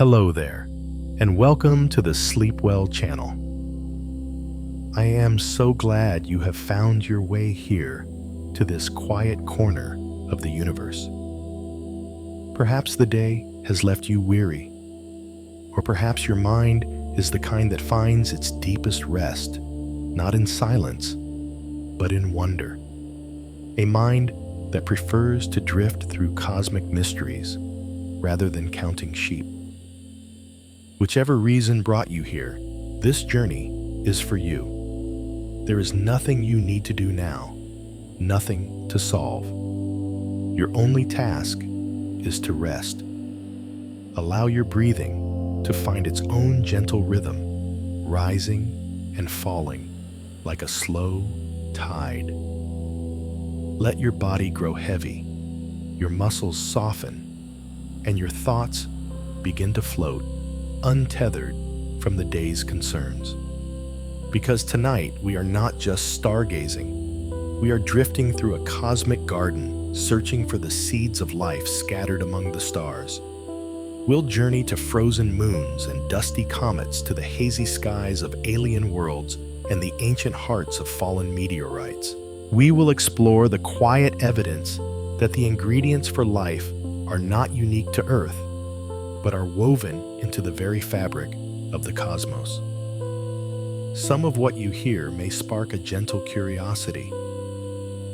Hello there, and welcome to the Sleep Well channel. I am so glad you have found your way here to this quiet corner of the universe. Perhaps the day has left you weary, or perhaps your mind is the kind that finds its deepest rest, not in silence, but in wonder. A mind that prefers to drift through cosmic mysteries rather than counting sheep. Whichever reason brought you here, this journey is for you. There is nothing you need to do now, nothing to solve. Your only task is to rest. Allow your breathing to find its own gentle rhythm, rising and falling like a slow tide. Let your body grow heavy, your muscles soften, and your thoughts begin to float untethered from the day's concerns. Because tonight we are not just stargazing, we are drifting through a cosmic garden, searching for the seeds of life scattered among the stars. We'll journey to frozen moons and dusty comets, to the hazy skies of alien worlds and the ancient hearts of fallen meteorites. We will explore the quiet evidence that the ingredients for life are not unique to Earth, but are woven into the very fabric of the cosmos. Some of what you hear may spark a gentle curiosity.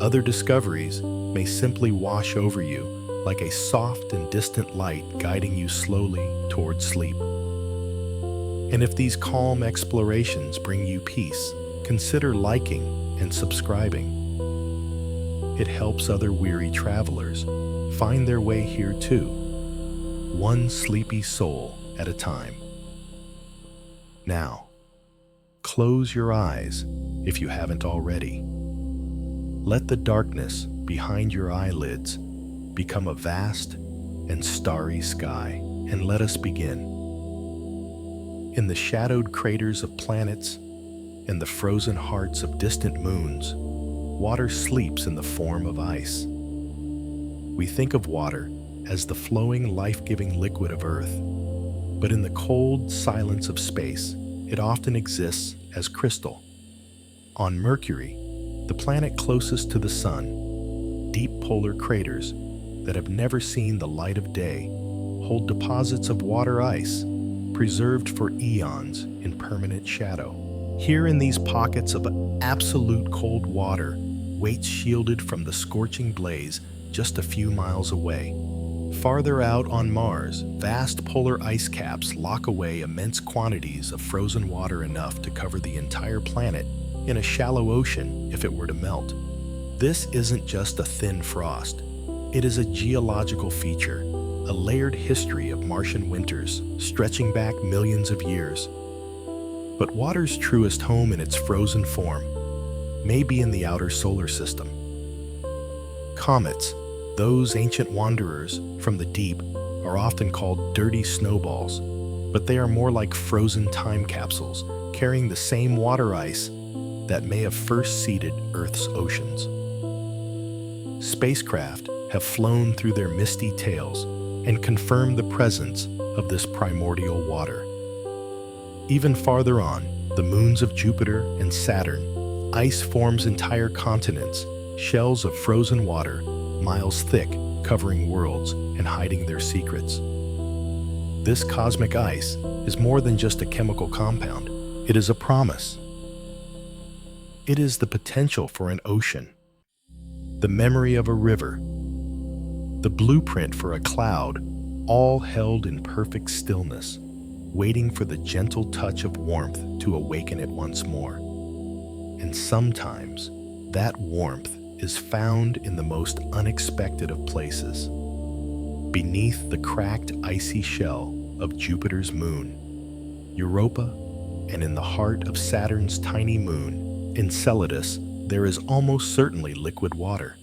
Other discoveries may simply wash over you like a soft and distant light, guiding you slowly towards sleep. And if these calm explorations bring you peace, consider liking and subscribing. It helps other weary travelers find their way here too, one sleepy soul at a time. Now, close your eyes if you haven't already. Let the darkness behind your eyelids become a vast and starry sky, and let us begin. In the shadowed craters of planets and the frozen hearts of distant moons, water sleeps in the form of ice. We think of water as the flowing, life-giving liquid of Earth, but in the cold silence of space, it often exists as crystal. On Mercury, the planet closest to the Sun, deep polar craters that have never seen the light of day hold deposits of water ice, preserved for eons in permanent shadow. Here in these pockets of absolute cold water waits shielded from the scorching blaze just a few miles away. Farther out on Mars, vast polar ice caps lock away immense quantities of frozen water, enough to cover the entire planet in a shallow ocean if it were to melt. This isn't just a thin frost. It is a geological feature, a layered history of Martian winters stretching back millions of years. But water's truest home in its frozen form may be in the outer solar system. Comets, those ancient wanderers from the deep, are often called dirty snowballs, but they are more like frozen time capsules, carrying the same water ice that may have first seeded Earth's oceans. Spacecraft have flown through their misty tails and confirmed the presence of this primordial water. Even farther on, the moons of Jupiter and Saturn, ice forms entire continents, shells of frozen water, miles thick, covering worlds and hiding their secrets. This cosmic ice is more than just a chemical compound. It is a promise. It is the potential for an ocean, the memory of a river, the blueprint for a cloud, all held in perfect stillness, waiting for the gentle touch of warmth to awaken it once more. And sometimes that warmth is found in the most unexpected of places, beneath the cracked icy shell of Jupiter's moon, Europa, and in the heart of Saturn's tiny moon, Enceladus, there is almost certainly liquid water.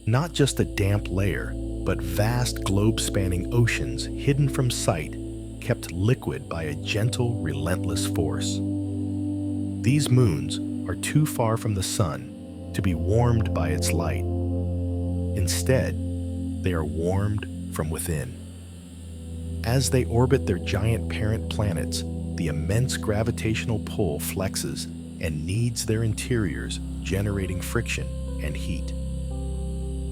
Not just a damp layer, but vast globe-spanning oceans hidden from sight, kept liquid by a gentle, relentless force. These moons are too far from the sun to be warmed by its light. Instead, they are warmed from within. As they orbit their giant parent planets, the immense gravitational pull flexes and kneads their interiors, generating friction and heat.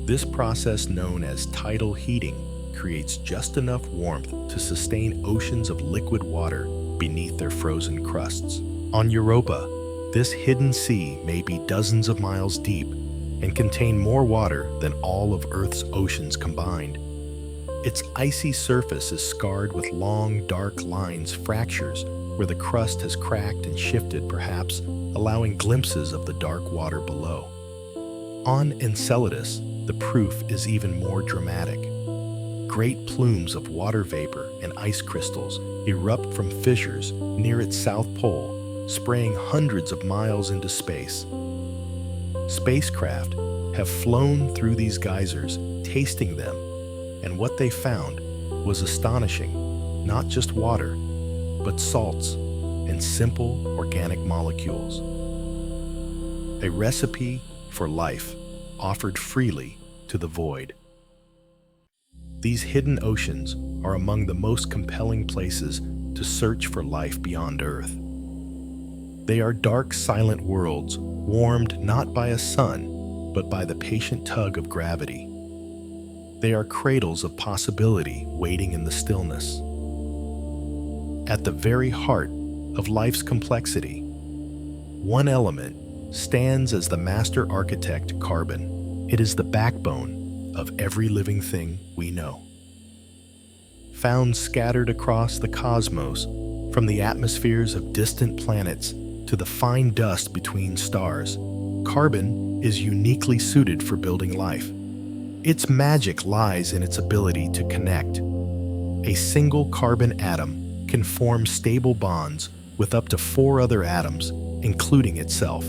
This process, known as tidal heating, creates just enough warmth to sustain oceans of liquid water beneath their frozen crusts. On Europa, this hidden sea may be dozens of miles deep and contain more water than all of Earth's oceans combined. Its icy surface is scarred with long, dark lines, fractures, where the crust has cracked and shifted, perhaps allowing glimpses of the dark water below. On Enceladus, the proof is even more dramatic. Great plumes of water vapor and ice crystals erupt from fissures near its south pole, spraying hundreds of miles into space. Spacecraft have flown through these geysers, tasting them, and what they found was astonishing. Not just water, but salts and simple organic molecules. A recipe for life offered freely to the void. These hidden oceans are among the most compelling places to search for life beyond Earth. They are dark, silent worlds, warmed not by a sun, but by the patient tug of gravity. They are cradles of possibility waiting in the stillness. At the very heart of life's complexity, one element stands as the master architect: carbon. It is the backbone of every living thing we know. Found scattered across the cosmos, from the atmospheres of distant planets to the fine dust between stars, carbon is uniquely suited for building life. Its magic lies in its ability to connect. A single carbon atom can form stable bonds with up to 4 other atoms, including itself,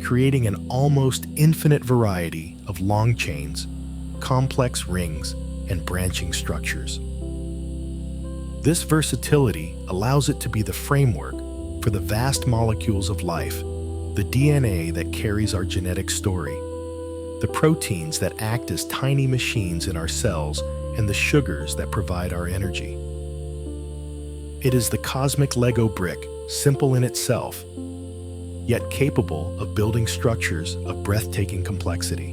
creating an almost infinite variety of long chains, complex rings, and branching structures. This versatility allows it to be the framework for the vast molecules of life, the DNA that carries our genetic story, the proteins that act as tiny machines in our cells, and the sugars that provide our energy. It is the cosmic Lego brick, simple in itself, yet capable of building structures of breathtaking complexity.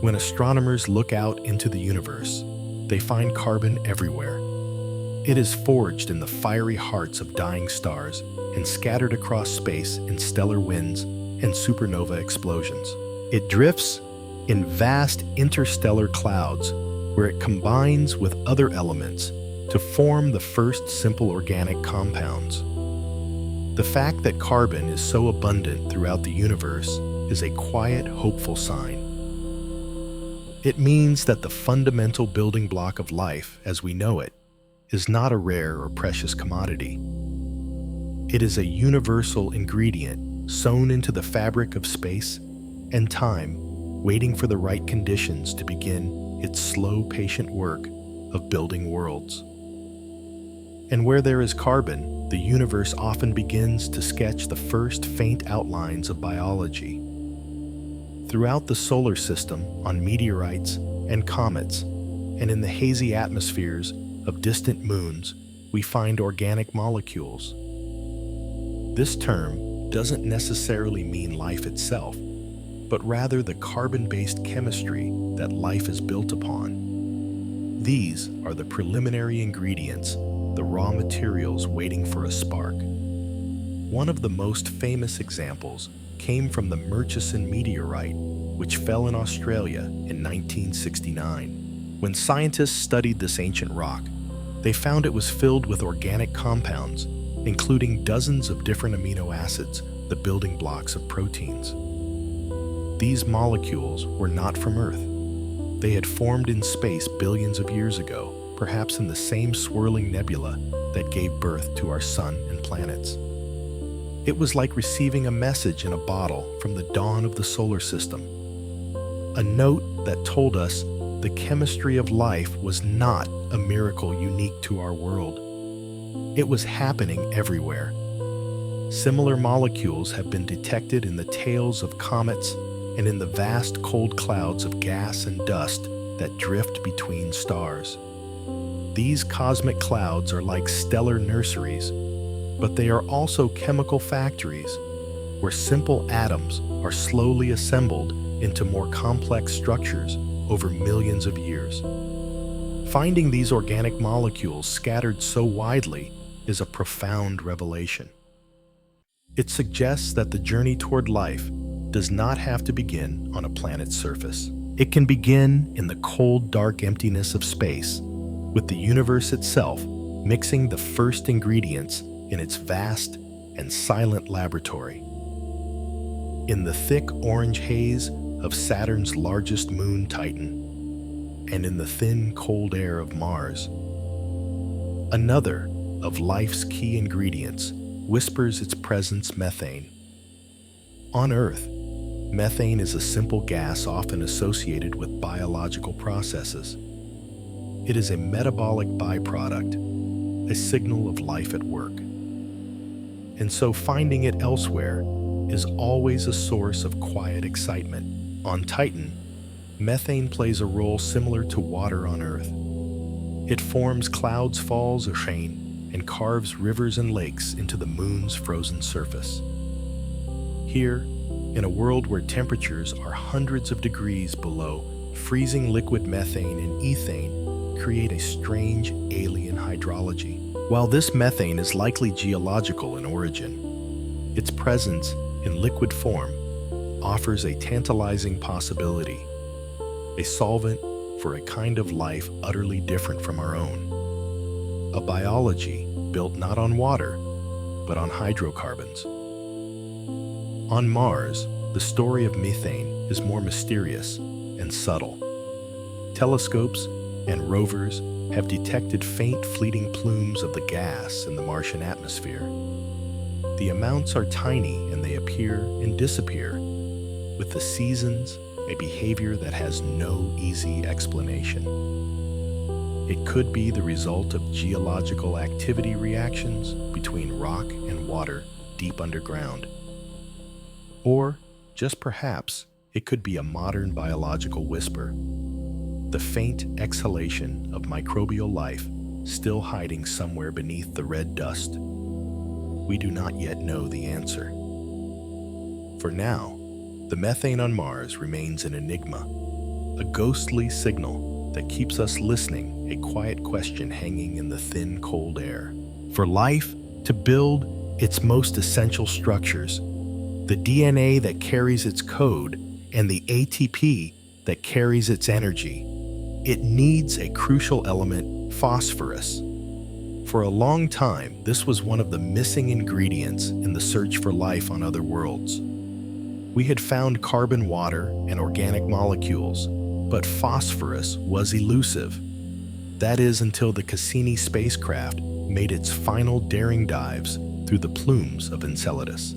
When astronomers look out into the universe, they find carbon everywhere. It is forged in the fiery hearts of dying stars and scattered across space in stellar winds and supernova explosions. It drifts in vast interstellar clouds where it combines with other elements to form the first simple organic compounds. The fact that carbon is so abundant throughout the universe is a quiet, hopeful sign. It means that the fundamental building block of life as we know it is not a rare or precious commodity. It is a universal ingredient sewn into the fabric of space and time, waiting for the right conditions to begin its slow, patient work of building worlds. And where there is carbon, the universe often begins to sketch the first faint outlines of biology. Throughout the solar system, on meteorites and comets, and in the hazy atmospheres of distant moons, we find organic molecules. This term doesn't necessarily mean life itself, but rather the carbon-based chemistry that life is built upon. These are the preliminary ingredients, the raw materials waiting for a spark. One of the most famous examples came from the Murchison meteorite, which fell in Australia in 1969. When scientists studied this ancient rock, they found it was filled with organic compounds, including dozens of different amino acids, the building blocks of proteins. These molecules were not from Earth. They had formed in space billions of years ago, perhaps in the same swirling nebula that gave birth to our sun and planets. It was like receiving a message in a bottle from the dawn of the solar system. A note that told us the chemistry of life was not a miracle unique to our world. It was happening everywhere. Similar molecules have been detected in the tails of comets and in the vast cold clouds of gas and dust that drift between stars. These cosmic clouds are like stellar nurseries, but they are also chemical factories where simple atoms are slowly assembled into more complex structures over millions of years. Finding these organic molecules scattered so widely is a profound revelation. It suggests that the journey toward life does not have to begin on a planet's surface. It can begin in the cold, dark emptiness of space, with the universe itself mixing the first ingredients in its vast and silent laboratory. In the thick orange haze of Saturn's largest moon, Titan, and in the thin, cold air of Mars, another of life's key ingredients whispers its presence: methane. On Earth, methane is a simple gas often associated with biological processes. It is a metabolic byproduct, a signal of life at work. And so finding it elsewhere is always a source of quiet excitement. On Titan, methane plays a role similar to water on Earth. It forms clouds, falls, ocean, and carves rivers and lakes into the moon's frozen surface. Here, in a world where temperatures are hundreds of degrees below, freezing liquid methane and ethane create a strange alien hydrology. While this methane is likely geological in origin, its presence in liquid form offers a tantalizing possibility, a solvent for a kind of life utterly different from our own, a biology built not on water, but on hydrocarbons. On Mars, the story of methane is more mysterious and subtle. Telescopes and rovers have detected faint, fleeting plumes of the gas in the Martian atmosphere. The amounts are tiny and they appear and disappear, with the seasons a behavior that has no easy explanation. It could be the result of geological activity reactions between rock and water deep underground. Or, just perhaps, it could be a modern biological whisper, the faint exhalation of microbial life still hiding somewhere beneath the red dust. We do not yet know the answer. For now, the methane on Mars remains an enigma, a ghostly signal that keeps us listening, a quiet question hanging in the thin, cold air. For life to build its most essential structures, the DNA that carries its code and the ATP that carries its energy, it needs a crucial element: phosphorus. For a long time, this was one of the missing ingredients in the search for life on other worlds. We had found carbon, water, and organic molecules, but phosphorus was elusive. That is, until the Cassini spacecraft made its final daring dives through the plumes of Enceladus.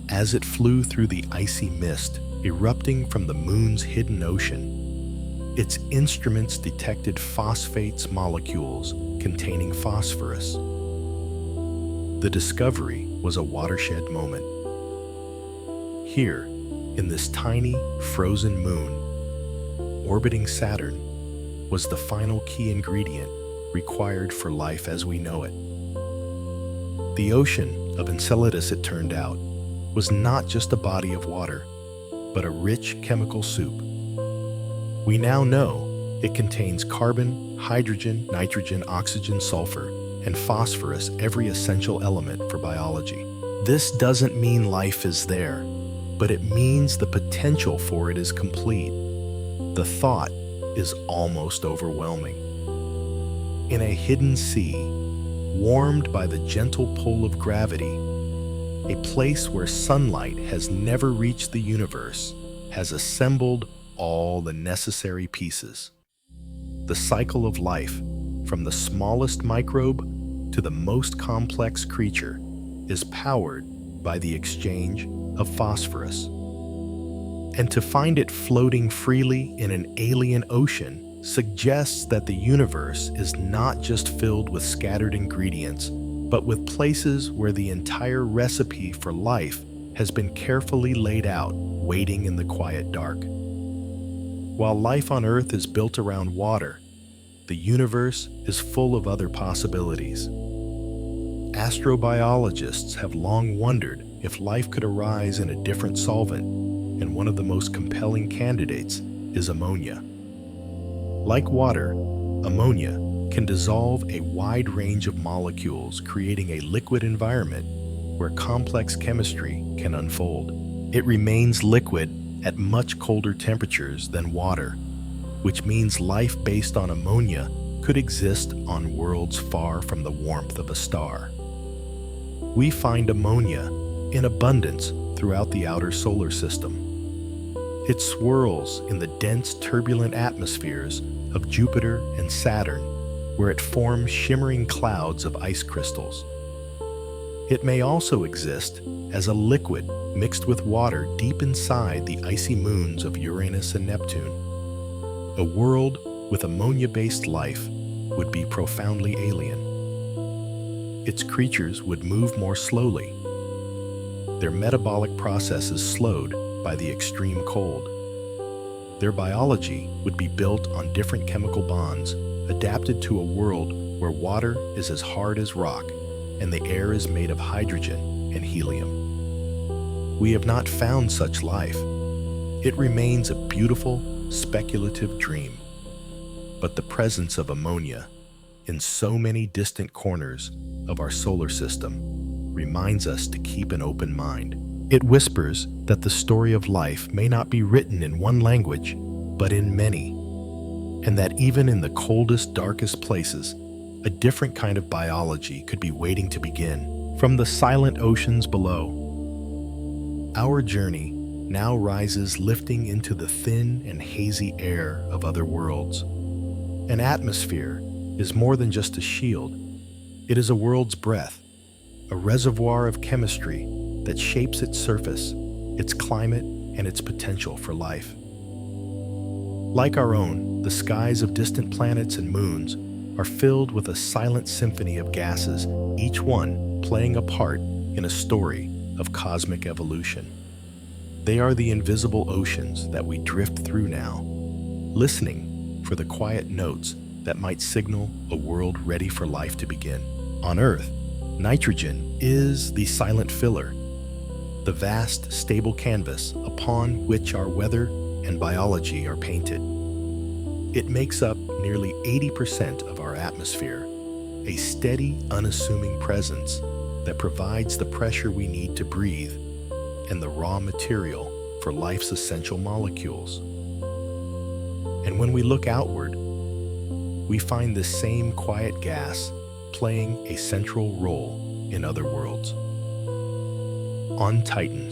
As it flew through the icy mist erupting from the moon's hidden ocean, its instruments detected phosphates molecules containing phosphorus. The discovery was a watershed moment. Here, in this tiny, frozen moon, orbiting Saturn, was the final key ingredient required for life as we know it. The ocean of Enceladus, it turned out, was not just a body of water, but a rich chemical soup. We now know it contains carbon, hydrogen, nitrogen, oxygen, sulfur, and phosphorus, every essential element for biology. This doesn't mean life is there, but it means the potential for it is complete. The thought is almost overwhelming. In a hidden sea, warmed by the gentle pull of gravity, a place where sunlight has never reached the universe has assembled all the necessary pieces. The cycle of life, from the smallest microbe to the most complex creature, is powered by the exchange of phosphorus. And to find it floating freely in an alien ocean suggests that the universe is not just filled with scattered ingredients, but with places where the entire recipe for life has been carefully laid out, waiting in the quiet dark. While life on Earth is built around water, the universe is full of other possibilities. Astrobiologists have long wondered if life could arise in a different solvent, and one of the most compelling candidates is ammonia. Like water, ammonia can dissolve a wide range of molecules, creating a liquid environment where complex chemistry can unfold. It remains liquid at much colder temperatures than water, which means life based on ammonia could exist on worlds far from the warmth of a star. We find ammonia in abundance throughout the outer solar system. It swirls in the dense, turbulent atmospheres of Jupiter and Saturn, where it forms shimmering clouds of ice crystals. It may also exist as a liquid mixed with water deep inside the icy moons of Uranus and Neptune. A world with ammonia-based life would be profoundly alien. Its creatures would move more slowly, their metabolic processes slowed by the extreme cold. Their biology would be built on different chemical bonds, adapted to a world where water is as hard as rock and the air is made of hydrogen and helium. We have not found such life. It remains a beautiful, speculative dream. But the presence of ammonia in so many distant corners of our solar system reminds us to keep an open mind. It whispers that the story of life may not be written in one language, but in many, and that even in the coldest, darkest places, a different kind of biology could be waiting to begin. From the silent oceans below, our journey now rises, lifting into the thin and hazy air of other worlds. An atmosphere is more than just a shield. It is a world's breath, a reservoir of chemistry that shapes its surface, its climate, and its potential for life. Like our own, the skies of distant planets and moons are filled with a silent symphony of gases, each one playing a part in a story of cosmic evolution. They are the invisible oceans that we drift through now, listening for the quiet notes that might signal a world ready for life to begin. On Earth, nitrogen is the silent filler, the vast, stable canvas upon which our weather and biology are painted. It makes up nearly 80% of our atmosphere, a steady, unassuming presence that provides the pressure we need to breathe and the raw material for life's essential molecules. And when we look outward, we find this same quiet gas playing a central role in other worlds. On Titan,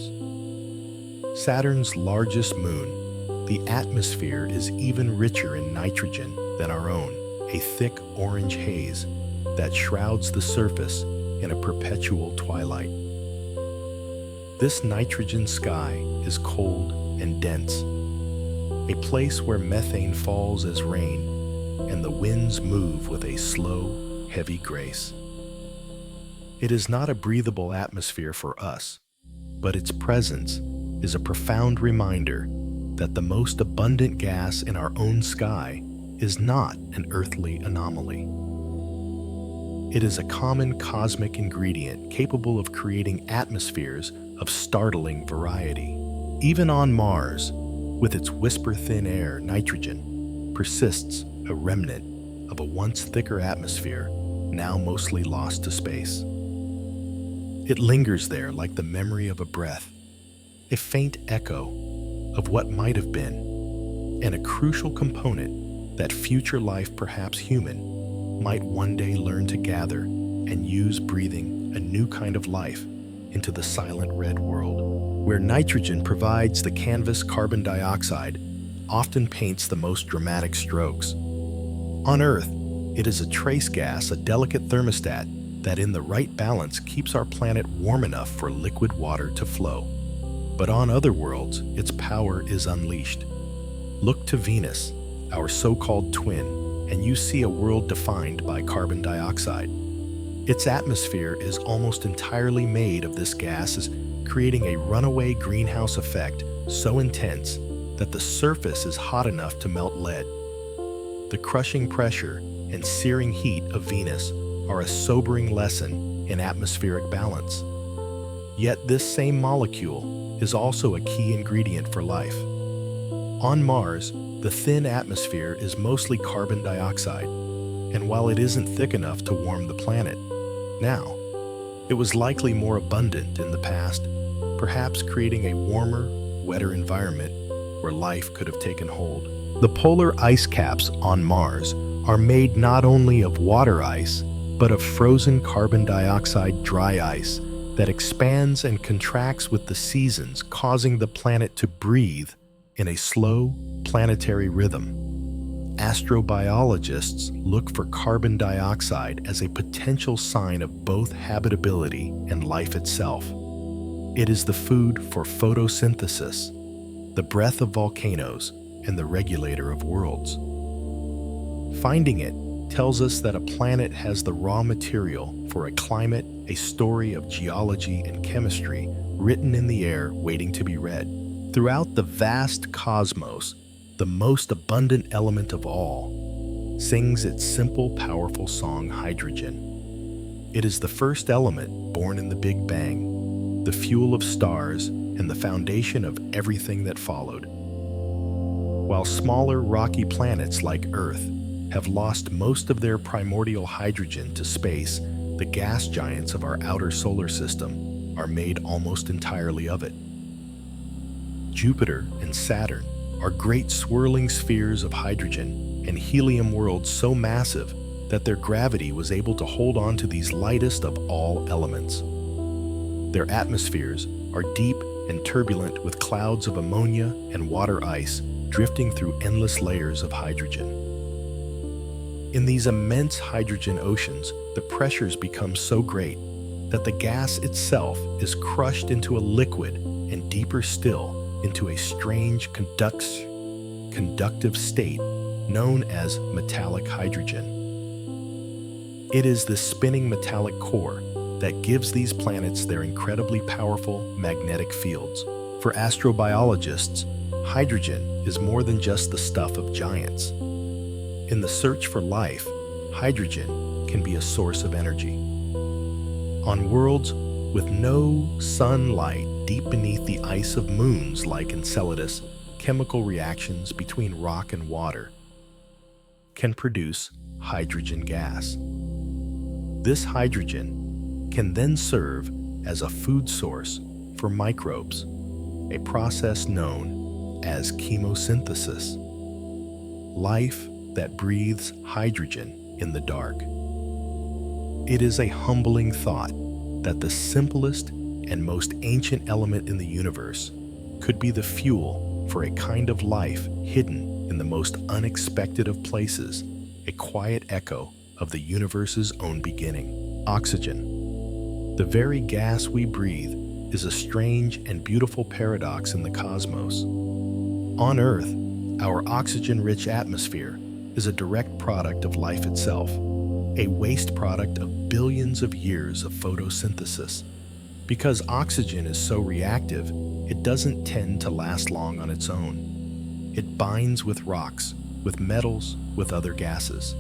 Saturn's largest moon, the atmosphere is even richer in nitrogen than our own, a thick orange haze that shrouds the surface in a perpetual twilight. This nitrogen sky is cold and dense, a place where methane falls as rain and the winds move with a slow, heavy grace. It is not a breathable atmosphere for us, but its presence is a profound reminder that the most abundant gas in our own sky is not an earthly anomaly. It is a common cosmic ingredient capable of creating atmospheres of startling variety. Even on Mars, with its whisper-thin air, nitrogen persists, a remnant of a once thicker atmosphere, now mostly lost to space. It lingers there like the memory of a breath, a faint echo of what might have been, and a crucial component that future life, perhaps human, might one day learn to gather and use, breathing a new kind of life into the silent red world. Where nitrogen provides the canvas, carbon dioxide often paints the most dramatic strokes. On Earth, it is a trace gas, a delicate thermostat that in the right balance keeps our planet warm enough for liquid water to flow. But on other worlds, its power is unleashed. Look to Venus, our so-called twin, and you see a world defined by carbon dioxide. Its atmosphere is almost entirely made of this gas, creating a runaway greenhouse effect so intense that the surface is hot enough to melt lead. The crushing pressure and searing heat of Venus are a sobering lesson in atmospheric balance. Yet this same molecule is also a key ingredient for life. On Mars, the thin atmosphere is mostly carbon dioxide, and while it isn't thick enough to warm the planet now, it was likely more abundant in the past, perhaps creating a warmer, wetter environment where life could have taken hold. The polar ice caps on Mars are made not only of water ice, but of frozen carbon dioxide dry ice that expands and contracts with the seasons, causing the planet to breathe in a slow, planetary rhythm. Astrobiologists look for carbon dioxide as a potential sign of both habitability and life itself. It is the food for photosynthesis, the breath of volcanoes, and the regulator of worlds. Finding it tells us that a planet has the raw material for a climate, a story of geology and chemistry written in the air waiting to be read. Throughout the vast cosmos, the most abundant element of all sings its simple, powerful song, hydrogen. It is the first element born in the Big Bang, the fuel of stars, and the foundation of everything that followed. While smaller rocky planets like Earth have lost most of their primordial hydrogen to space, the gas giants of our outer solar system are made almost entirely of it. Jupiter and Saturn are great swirling spheres of hydrogen and helium worlds so massive that their gravity was able to hold on to these lightest of all elements. Their atmospheres are deep and turbulent with clouds of ammonia and water ice drifting through endless layers of hydrogen. In these immense hydrogen oceans, the pressures become so great that the gas itself is crushed into a liquid and deeper still into a strange conductive state known as metallic hydrogen. It is this spinning metallic core that gives these planets their incredibly powerful magnetic fields. For astrobiologists, hydrogen is more than just the stuff of giants. In the search for life, hydrogen can be a source of energy. On worlds with no sunlight deep beneath the ice of moons like Enceladus, chemical reactions between rock and water can produce hydrogen gas. This hydrogen can then serve as a food source for microbes, a process known as chemosynthesis. Life that breathes hydrogen in the dark. It is a humbling thought that the simplest and most ancient element in the universe could be the fuel for a kind of life hidden in the most unexpected of places, a quiet echo of the universe's own beginning. Oxygen. The very gas we breathe is a strange and beautiful paradox in the cosmos. On Earth, our oxygen-rich atmosphere is a direct product of life itself, a waste product of billions of years of photosynthesis. Because oxygen is so reactive, it doesn't tend to last long on its own. It binds with rocks, with metals, with other gases.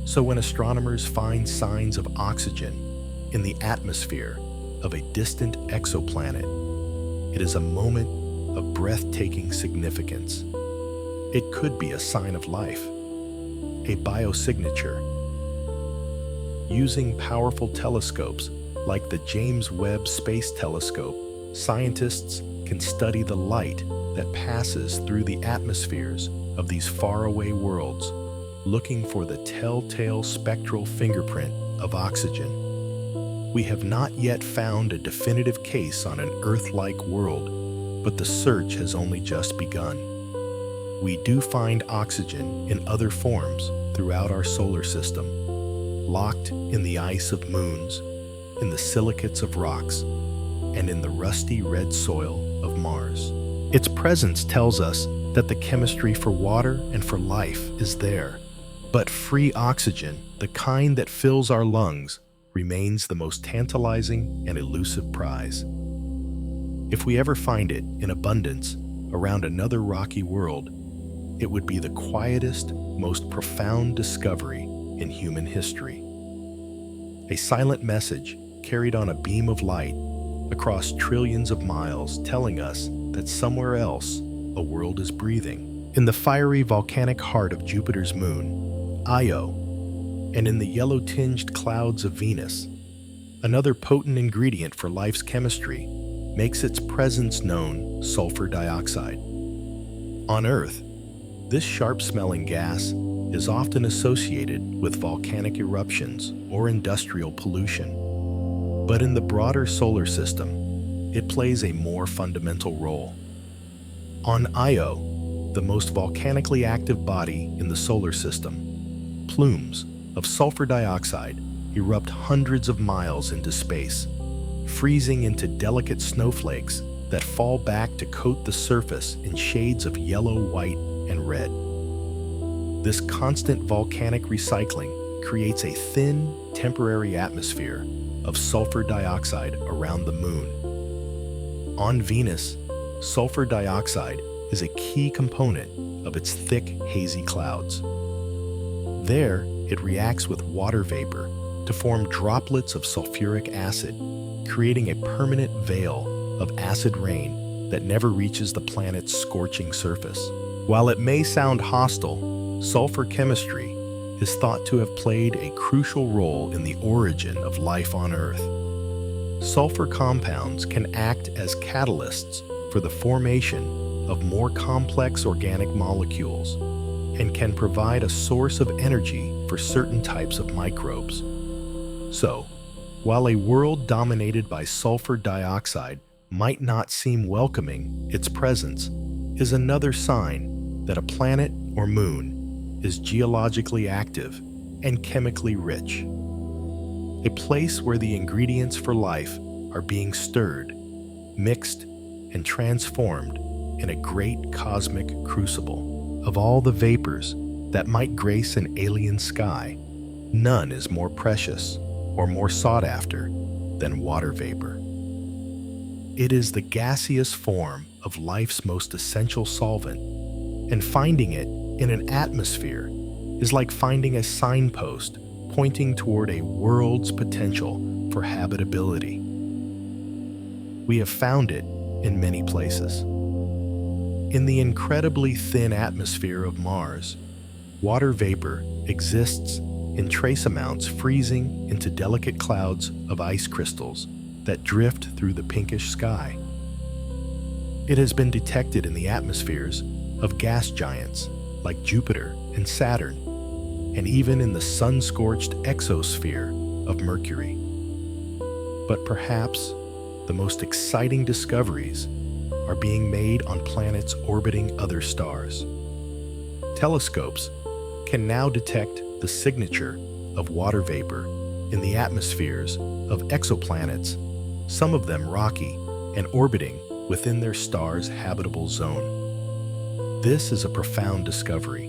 So when astronomers find signs of oxygen in the atmosphere of a distant exoplanet, it is a moment of breathtaking significance. It could be a sign of life, a biosignature. Using powerful telescopes like the James Webb Space Telescope, scientists can study the light that passes through the atmospheres of these faraway worlds, looking for the telltale spectral fingerprint of oxygen. We have not yet found a definitive case on an Earth-like world, but the search has only just begun. We do find oxygen in other forms throughout our solar system, locked in the ice of moons, in the silicates of rocks, and in the rusty red soil of Mars. Its presence tells us that the chemistry for water and for life is there, but free oxygen, the kind that fills our lungs, remains the most tantalizing and elusive prize. If we ever find it in abundance around another rocky world, it would be the quietest, most profound discovery in human history. A silent message carried on a beam of light across trillions of miles, telling us that somewhere else a world is breathing. In the fiery volcanic heart of Jupiter's moon, Io, and in the yellow-tinged clouds of Venus, another potent ingredient for life's chemistry makes its presence known: sulfur dioxide. On Earth, this sharp-smelling gas is often associated with volcanic eruptions or industrial pollution. But in the broader solar system, it plays a more fundamental role. On Io, the most volcanically active body in the solar system, plumes of sulfur dioxide erupt hundreds of miles into space, freezing into delicate snowflakes that fall back to coat the surface in shades of yellow, white, and red. This constant volcanic recycling creates a thin, temporary atmosphere of sulfur dioxide around the moon. On Venus, sulfur dioxide is a key component of its thick, hazy clouds. There, it reacts with water vapor to form droplets of sulfuric acid, creating a permanent veil of acid rain that never reaches the planet's scorching surface. While it may sound hostile, sulfur chemistry is thought to have played a crucial role in the origin of life on Earth. Sulfur compounds can act as catalysts for the formation of more complex organic molecules and can provide a source of energy for certain types of microbes. So, while a world dominated by sulfur dioxide might not seem welcoming, its presence is another sign that a planet or moon is geologically active and chemically rich. A place where the ingredients for life are being stirred, mixed, and transformed in a great cosmic crucible. Of all the vapors that might grace an alien sky, none is more precious or more sought after than water vapor. It is the gaseous form of life's most essential solvent, and finding it in an atmosphere is like finding a signpost pointing toward a world's potential for habitability. We have found it in many places. In the incredibly thin atmosphere of Mars, water vapor exists in trace amounts, freezing into delicate clouds of ice crystals that drift through the pinkish sky. It has been detected in the atmospheres of gas giants like Jupiter and Saturn, and even in the sun-scorched exosphere of Mercury. But perhaps the most exciting discoveries are being made on planets orbiting other stars. Telescopes can now detect the signature of water vapor in the atmospheres of exoplanets, some of them rocky and orbiting within their star's habitable zone. This is a profound discovery.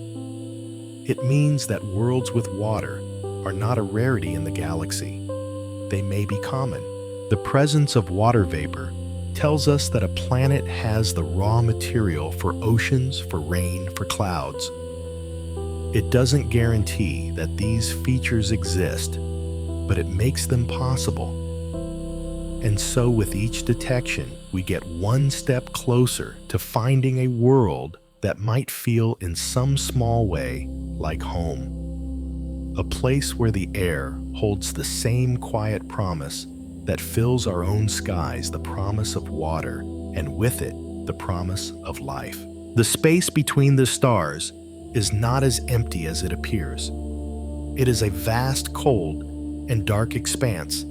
It means that worlds with water are not a rarity in the galaxy. They may be common. The presence of water vapor tells us that a planet has the raw material for oceans, for rain, for clouds. It doesn't guarantee that these features exist, but it makes them possible. And so with each detection, we get one step closer to finding a world that might feel in some small way like home. A place where the air holds the same quiet promise that fills our own skies, the promise of water, and with it, the promise of life. The space between the stars is not as empty as it appears. It is a vast, cold, and dark expanse,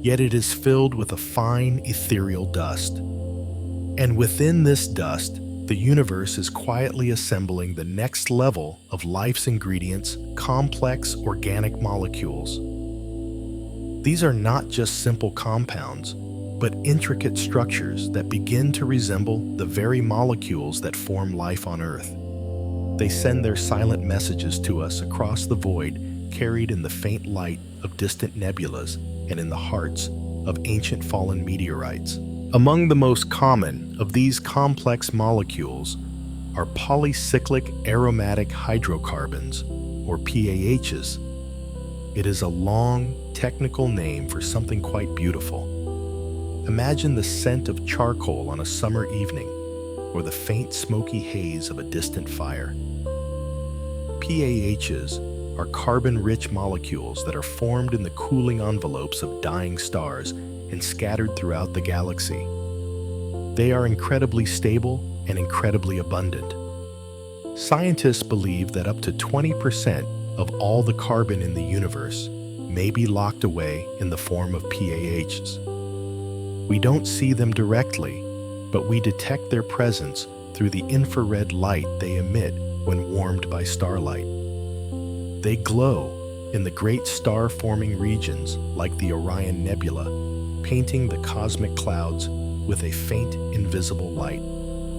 yet it is filled with a fine, ethereal dust. And within this dust, the universe is quietly assembling the next level of life's ingredients, complex organic molecules. These are not just simple compounds, but intricate structures that begin to resemble the very molecules that form life on Earth. They send their silent messages to us across the void, carried in the faint light of distant nebulas and in the hearts of ancient fallen meteorites. Among the most common of these complex molecules are polycyclic aromatic hydrocarbons, or PAHs. It is a long, technical name for something quite beautiful. Imagine the scent of charcoal on a summer evening, or the faint smoky haze of a distant fire. PAHs are carbon-rich molecules that are formed in the cooling envelopes of dying stars and scattered throughout the galaxy. They are incredibly stable and incredibly abundant. Scientists believe that up to 20% of all the carbon in the universe may be locked away in the form of PAHs. We don't see them directly, but we detect their presence through the infrared light they emit when warmed by starlight. They glow in the great star-forming regions like the Orion Nebula, painting the cosmic clouds with a faint, invisible light.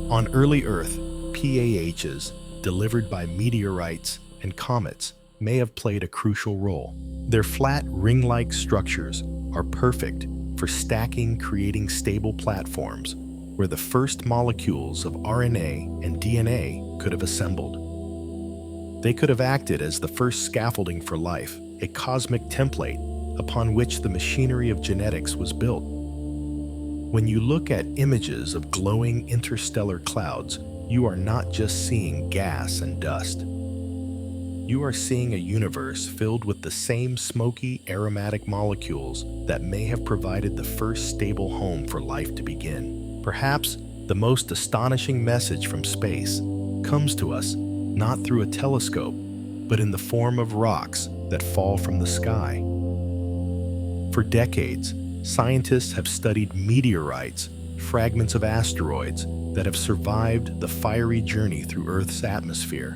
On early Earth, PAHs, delivered by meteorites and comets, may have played a crucial role. Their flat, ring-like structures are perfect for stacking, creating stable platforms where the first molecules of RNA and DNA could have assembled. They could have acted as the first scaffolding for life, a cosmic template upon which the machinery of genetics was built. When you look at images of glowing interstellar clouds, you are not just seeing gas and dust. You are seeing a universe filled with the same smoky, aromatic molecules that may have provided the first stable home for life to begin. Perhaps the most astonishing message from space comes to us not through a telescope, but in the form of rocks that fall from the sky. For decades, scientists have studied meteorites, fragments of asteroids that have survived the fiery journey through Earth's atmosphere.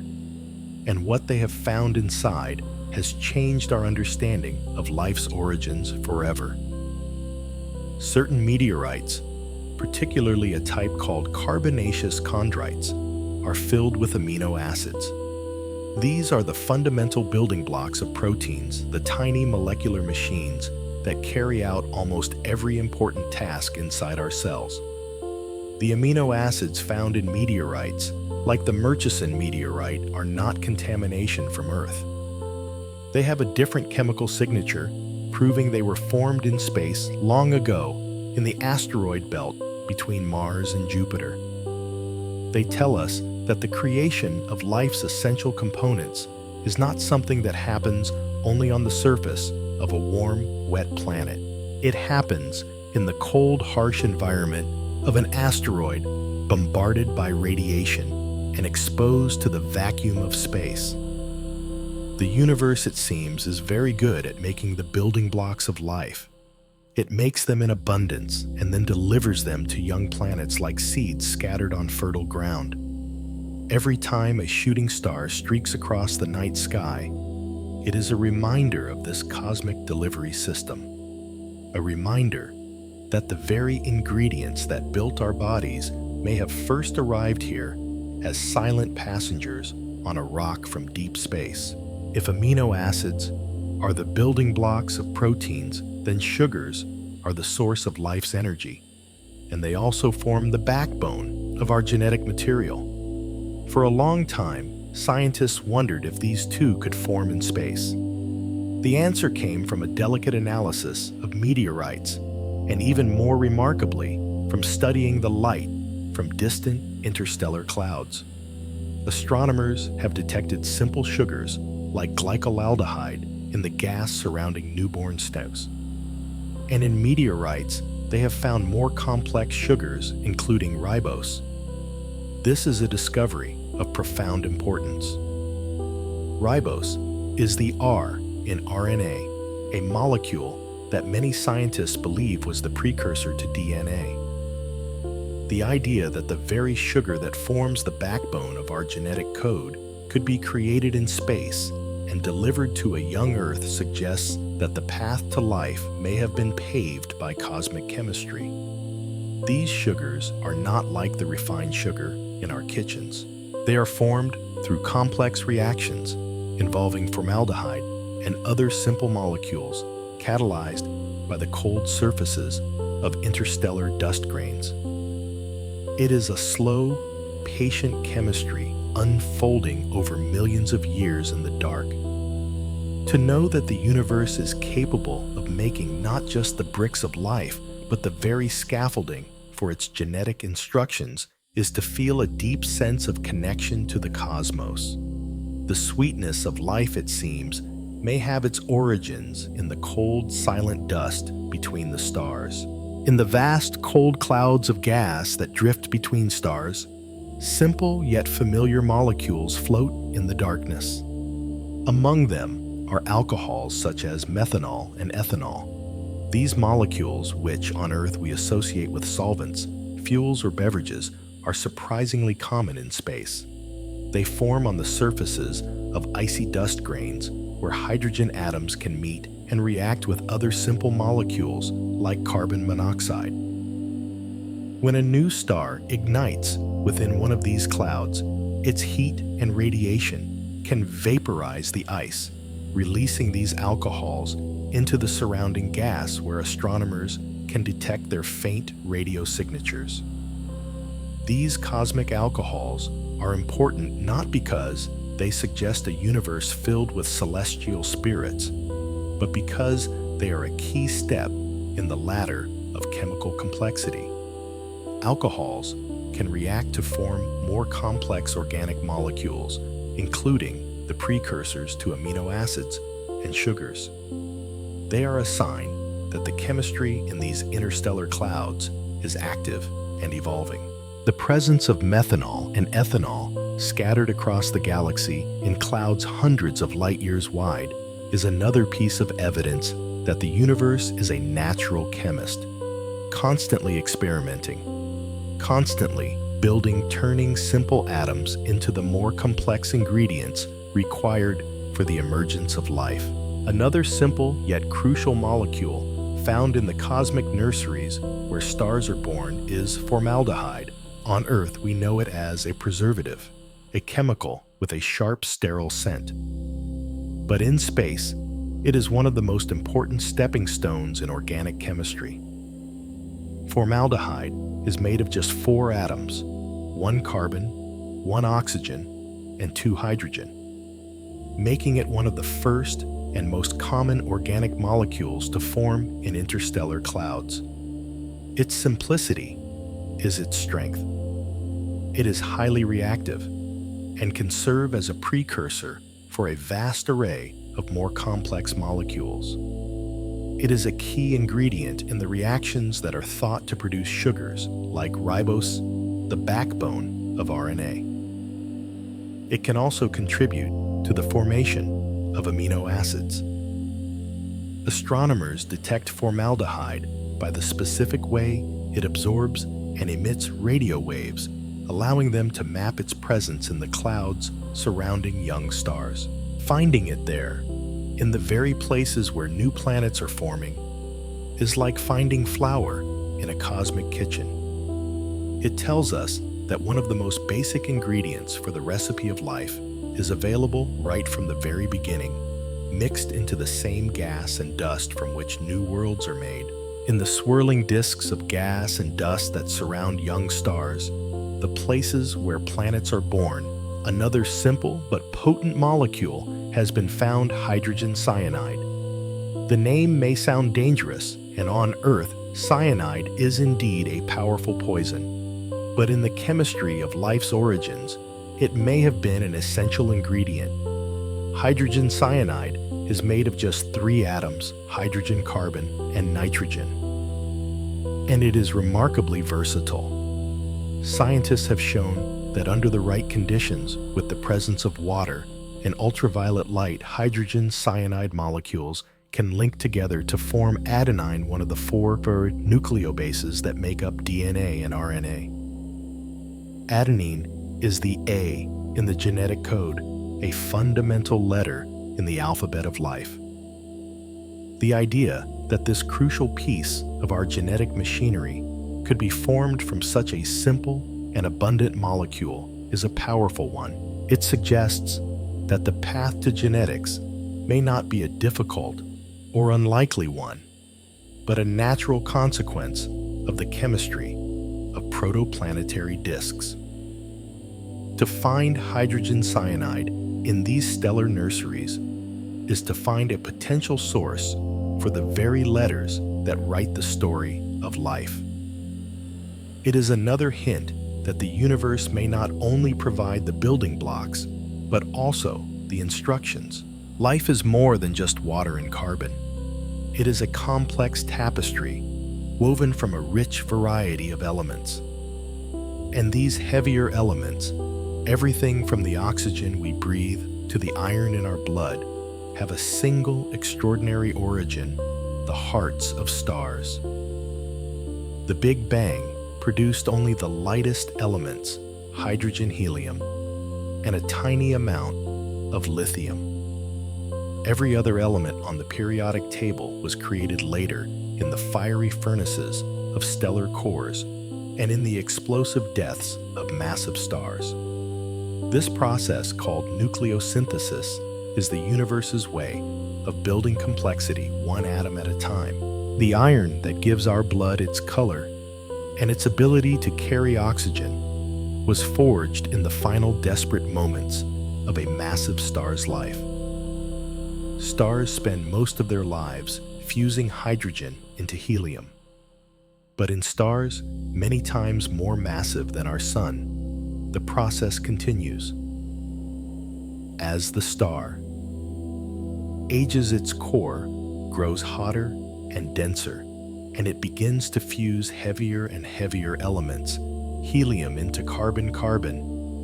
And what they have found inside has changed our understanding of life's origins forever. Certain meteorites, particularly a type called carbonaceous chondrites, are filled with amino acids. These are the fundamental building blocks of proteins, the tiny molecular machines that carry out almost every important task inside our cells. The amino acids found in meteorites, like the Murchison meteorite, are not contamination from Earth. They have a different chemical signature, proving they were formed in space long ago in the asteroid belt between Mars and Jupiter. They tell us that the creation of life's essential components is not something that happens only on the surface of a warm, wet planet. It happens in the cold, harsh environment of an asteroid bombarded by radiation and exposed to the vacuum of space. The universe, it seems, is very good at making the building blocks of life. It makes them in abundance and then delivers them to young planets like seeds scattered on fertile ground. Every time a shooting star streaks across the night sky, it is a reminder of this cosmic delivery system. A reminder that the very ingredients that built our bodies may have first arrived here as silent passengers on a rock from deep space. If amino acids are the building blocks of proteins, then sugars are the source of life's energy, and they also form the backbone of our genetic material. For a long time, scientists wondered if these two could form in space. The answer came from a delicate analysis of meteorites, and even more remarkably, from studying the light from distant interstellar clouds. Astronomers have detected simple sugars like glycolaldehyde in the gas surrounding newborn stems. And in meteorites, they have found more complex sugars, including ribose. This is a discovery of profound importance. Ribose is the R in RNA, a molecule that many scientists believe was the precursor to DNA. The idea that the very sugar that forms the backbone of our genetic code could be created in space and delivered to a young Earth suggests that the path to life may have been paved by cosmic chemistry. These sugars are not like the refined sugar in our kitchens. They are formed through complex reactions involving formaldehyde and other simple molecules catalyzed by the cold surfaces of interstellar dust grains. It is a slow, patient chemistry unfolding over millions of years in the dark. To know that the universe is capable of making not just the bricks of life, but the very scaffolding for its genetic instructions is to feel a deep sense of connection to the cosmos. The sweetness of life, it seems, may have its origins in the cold, silent dust between the stars. In the vast, cold clouds of gas that drift between stars, simple yet familiar molecules float in the darkness. Among them are alcohols such as methanol and ethanol. These molecules, which on Earth we associate with solvents, fuels, or beverages, are surprisingly common in space. They form on the surfaces of icy dust grains where hydrogen atoms can meet and react with other simple molecules like carbon monoxide. When a new star ignites within one of these clouds, its heat and radiation can vaporize the ice, releasing these alcohols into the surrounding gas where astronomers can detect their faint radio signatures. These cosmic alcohols are important not because they suggest a universe filled with celestial spirits, but because they are a key step in the ladder of chemical complexity. Alcohols can react to form more complex organic molecules, including the precursors to amino acids and sugars. They are a sign that the chemistry in these interstellar clouds is active and evolving. The presence of methanol and ethanol scattered across the galaxy in clouds hundreds of light years wide is another piece of evidence that the universe is a natural chemist, constantly experimenting, constantly building, turning simple atoms into the more complex ingredients required for the emergence of life. Another simple yet crucial molecule found in the cosmic nurseries where stars are born is formaldehyde. On Earth, we know it as a preservative, a chemical with a sharp, sterile scent. But in space, it is one of the most important stepping stones in organic chemistry. Formaldehyde is made of just 4 atoms, 1 carbon, 1 oxygen, and 2 hydrogen, making it one of the first and most common organic molecules to form in interstellar clouds. Its simplicity is its strength. It is highly reactive and can serve as a precursor for a vast array of more complex molecules. It is a key ingredient in the reactions that are thought to produce sugars like ribose, the backbone of RNA. It can also contribute to the formation of amino acids. Astronomers detect formaldehyde by the specific way it absorbs and emits radio waves, allowing them to map its presence in the clouds surrounding young stars. Finding it there, in the very places where new planets are forming, is like finding flour in a cosmic kitchen. It tells us that one of the most basic ingredients for the recipe of life is available right from the very beginning, mixed into the same gas and dust from which new worlds are made. In the swirling disks of gas and dust that surround young stars, the places where planets are born, another simple but potent molecule has been found: hydrogen cyanide. The name may sound dangerous, and on Earth, cyanide is indeed a powerful poison. But in the chemistry of life's origins, it may have been an essential ingredient. Hydrogen cyanide is made of just 3 atoms: hydrogen, carbon, and nitrogen. And it is remarkably versatile. Scientists have shown that under the right conditions, with the presence of water and ultraviolet light, hydrogen cyanide molecules can link together to form adenine, one of the 4 nucleobases that make up DNA and RNA. Adenine is the A in the genetic code, a fundamental letter in the alphabet of life. The idea that this crucial piece of our genetic machinery could be formed from such a simple and abundant molecule is a powerful one. It suggests that the path to genetics may not be a difficult or unlikely one, but a natural consequence of the chemistry of protoplanetary disks. To find hydrogen cyanide in these stellar nurseries is to find a potential source for the very letters that write the story of life. It is another hint that the universe may not only provide the building blocks, but also the instructions. Life is more than just water and carbon. It is a complex tapestry woven from a rich variety of elements. And these heavier elements, everything from the oxygen we breathe to the iron in our blood, have a single extraordinary origin: the hearts of stars. The Big Bang produced only the lightest elements, hydrogen, helium, and a tiny amount of lithium. Every other element on the periodic table was created later in the fiery furnaces of stellar cores and in the explosive deaths of massive stars. This process, called nucleosynthesis, is the universe's way of building complexity one atom at a time. The iron that gives our blood its color and its ability to carry oxygen was forged in the final desperate moments of a massive star's life. Stars spend most of their lives fusing hydrogen into helium. But in stars many times more massive than our sun, the process continues. As the star ages, its core grows hotter and denser, and it begins to fuse heavier and heavier elements: helium into carbon,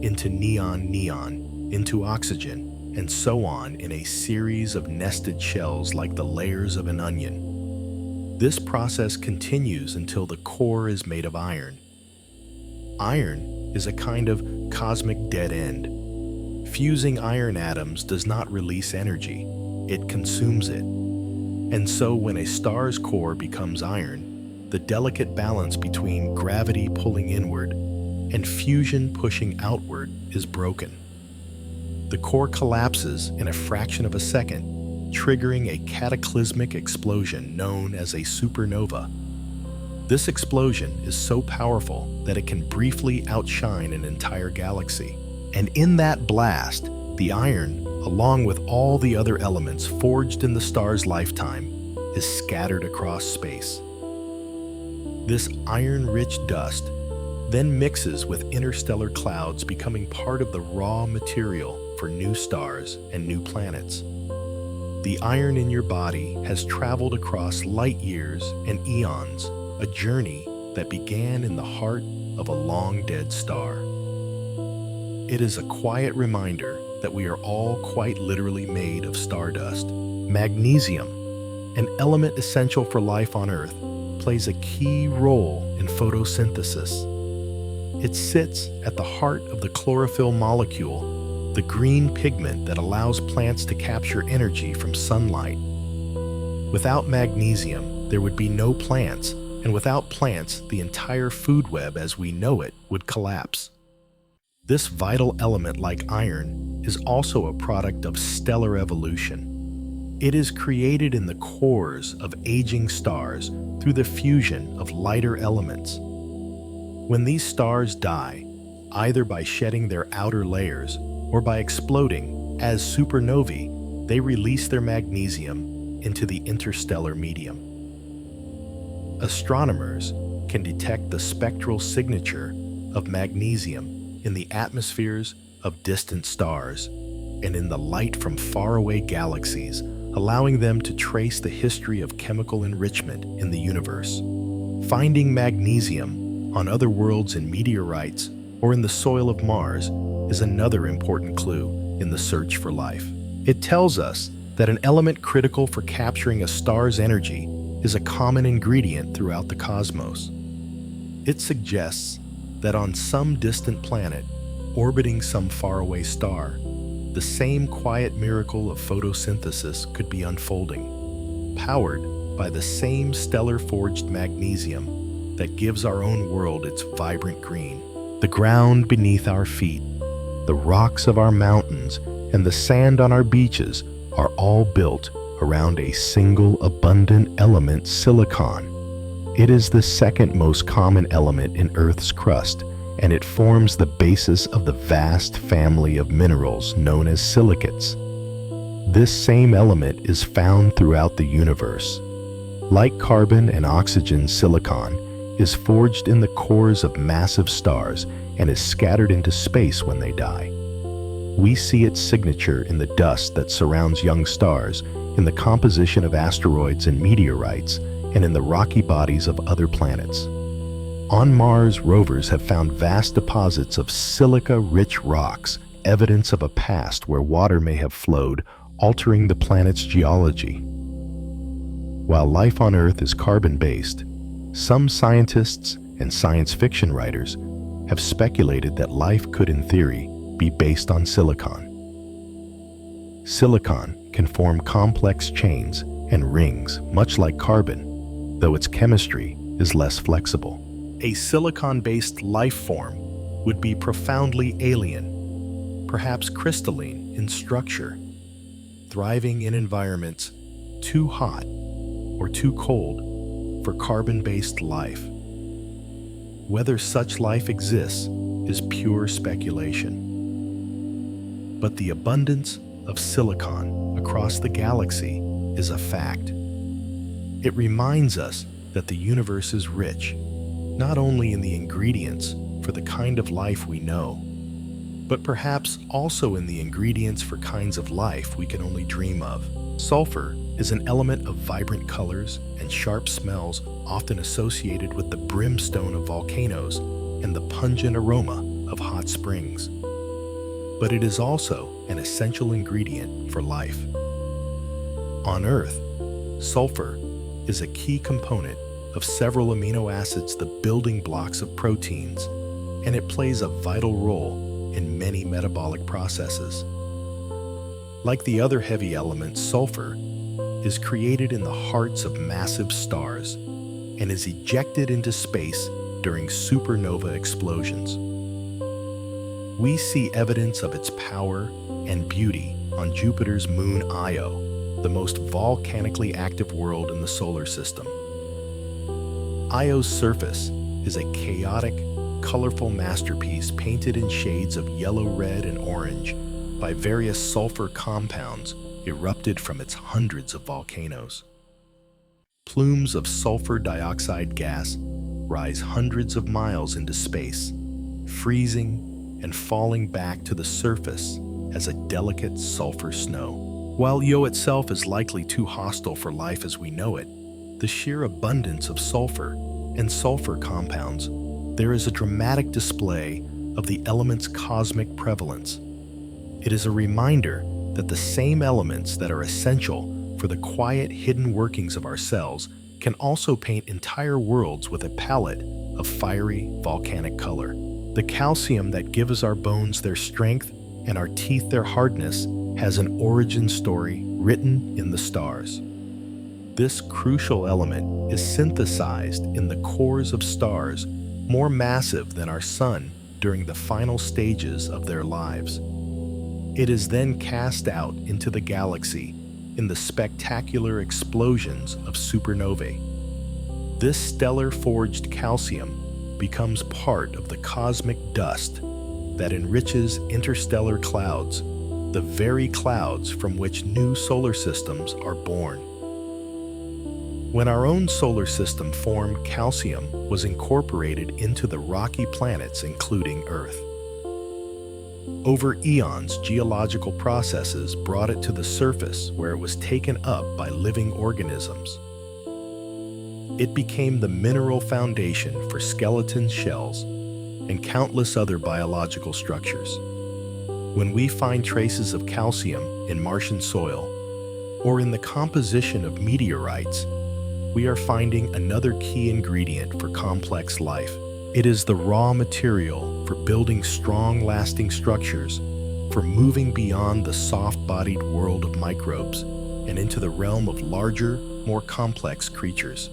into neon, into oxygen, and so on, in a series of nested shells like the layers of an onion. This process continues until the core is made of iron. Iron is a kind of cosmic dead end. Fusing iron atoms does not release energy, it consumes it. And so when a star's core becomes iron, the delicate balance between gravity pulling inward and fusion pushing outward is broken. The core collapses in a fraction of a second, triggering a cataclysmic explosion known as a supernova. This explosion is so powerful that it can briefly outshine an entire galaxy. And in that blast, the iron, along with all the other elements forged in the star's lifetime, is scattered across space. This iron-rich dust then mixes with interstellar clouds, becoming part of the raw material for new stars and new planets. The iron in your body has traveled across light years and eons, a journey that began in the heart of a long-dead star. It is a quiet reminder that we are all quite literally made of stardust. Magnesium, an element essential for life on Earth, plays a key role in photosynthesis. It sits at the heart of the chlorophyll molecule, the green pigment that allows plants to capture energy from sunlight. Without magnesium, there would be no plants, and without plants, the entire food web as we know it would collapse. This vital element, like iron, is also a product of stellar evolution. It is created in the cores of aging stars through the fusion of lighter elements. When these stars die, either by shedding their outer layers or by exploding as supernovae, they release their magnesium into the interstellar medium. Astronomers can detect the spectral signature of magnesium in the atmospheres of distant stars and in the light from faraway galaxies, allowing them to trace the history of chemical enrichment in the universe. Finding magnesium on other worlds in meteorites or in the soil of Mars is another important clue in the search for life. It tells us that an element critical for capturing a star's energy is a common ingredient throughout the cosmos. It suggests that on some distant planet, orbiting some faraway star, the same quiet miracle of photosynthesis could be unfolding, powered by the same stellar-forged magnesium that gives our own world its vibrant green. The ground beneath our feet, the rocks of our mountains, and the sand on our beaches are all built around a single abundant element, silicon. It is the second most common element in Earth's crust and it forms the basis of the vast family of minerals known as silicates. This same element is found throughout the universe. Like carbon and oxygen, silicon is forged in the cores of massive stars and is scattered into space when they die. We see its signature in the dust that surrounds young stars, in the composition of asteroids and meteorites, and in the rocky bodies of other planets. On Mars, rovers have found vast deposits of silica-rich rocks, evidence of a past where water may have flowed, altering the planet's geology. While life on Earth is carbon-based, some scientists and science fiction writers have speculated that life could, in theory, be based on silicon. Silicon can form complex chains and rings, much like carbon, though its chemistry is less flexible. A silicon-based life form would be profoundly alien, perhaps crystalline in structure, thriving in environments too hot or too cold for carbon-based life. Whether such life exists is pure speculation. But the abundance of silicon across the galaxy is a fact. It reminds us that the universe is rich, not only in the ingredients for the kind of life we know, but perhaps also in the ingredients for kinds of life we can only dream of. Sulfur is an element of vibrant colors and sharp smells, often associated with the brimstone of volcanoes and the pungent aroma of hot springs. But it is also an essential ingredient for life. On Earth, sulfur is a key component of several amino acids, the building blocks of proteins, and it plays a vital role in many metabolic processes. Like the other heavy elements, sulfur is created in the hearts of massive stars and is ejected into space during supernova explosions. We see evidence of its power and beauty on Jupiter's moon Io, the most volcanically active world in the solar system. Io's surface is a chaotic, colorful masterpiece painted in shades of yellow, red, and orange by various sulfur compounds erupted from its hundreds of volcanoes. Plumes of sulfur dioxide gas rise hundreds of miles into space, freezing and falling back to the surface as a delicate sulfur snow. While Io itself is likely too hostile for life as we know it, the sheer abundance of sulfur and sulfur compounds, there is a dramatic display of the element's cosmic prevalence. It is a reminder that the same elements that are essential for the quiet, hidden workings of our cells can also paint entire worlds with a palette of fiery, volcanic color. The calcium that gives our bones their strength and our teeth their hardness has an origin story written in the stars. This crucial element is synthesized in the cores of stars more massive than our sun during the final stages of their lives. It is then cast out into the galaxy in the spectacular explosions of supernovae. This stellar-forged calcium becomes part of the cosmic dust that enriches interstellar clouds, the very clouds from which new solar systems are born. When our own solar system formed, calcium was incorporated into the rocky planets, including Earth. Over eons, geological processes brought it to the surface, where it was taken up by living organisms. It became the mineral foundation for skeleton shells and countless other biological structures. When we find traces of calcium in Martian soil or in the composition of meteorites, we are finding another key ingredient for complex life. It is the raw material for building strong, lasting structures, for moving beyond the soft-bodied world of microbes and into the realm of larger, more complex creatures.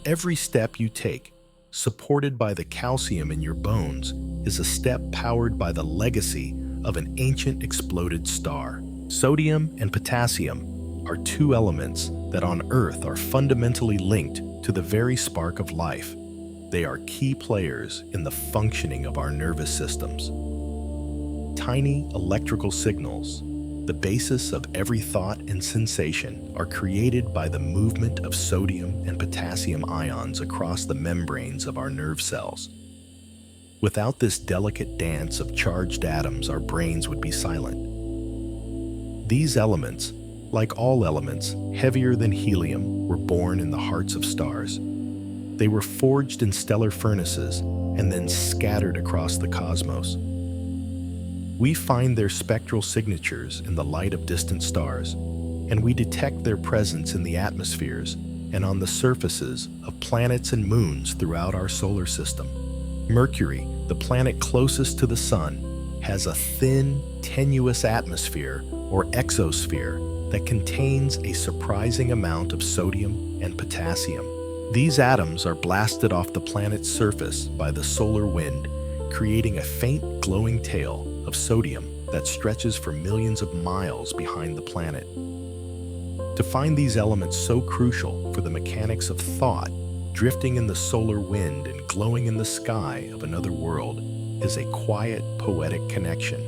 Every step you take, supported by the calcium in your bones, is a step powered by the legacy of an ancient exploded star. Sodium and potassium are two elements that on Earth are fundamentally linked to the very spark of life. They are key players in the functioning of our nervous systems. Tiny electrical signals, the basis of every thought and sensation, are created by the movement of sodium and potassium ions across the membranes of our nerve cells. Without this delicate dance of charged atoms, our brains would be silent. These elements, like all elements heavier than helium, were born in the hearts of stars. They were forged in stellar furnaces and then scattered across the cosmos. We find their spectral signatures in the light of distant stars, and we detect their presence in the atmospheres and on the surfaces of planets and moons throughout our solar system. Mercury, the planet closest to the Sun, has a thin, tenuous atmosphere or exosphere that contains a surprising amount of sodium and potassium. These atoms are blasted off the planet's surface by the solar wind, creating a faint glowing tail of sodium that stretches for millions of miles behind the planet. To find these elements so crucial for the mechanics of thought, drifting in the solar wind and glowing in the sky of another world, is a quiet, poetic connection.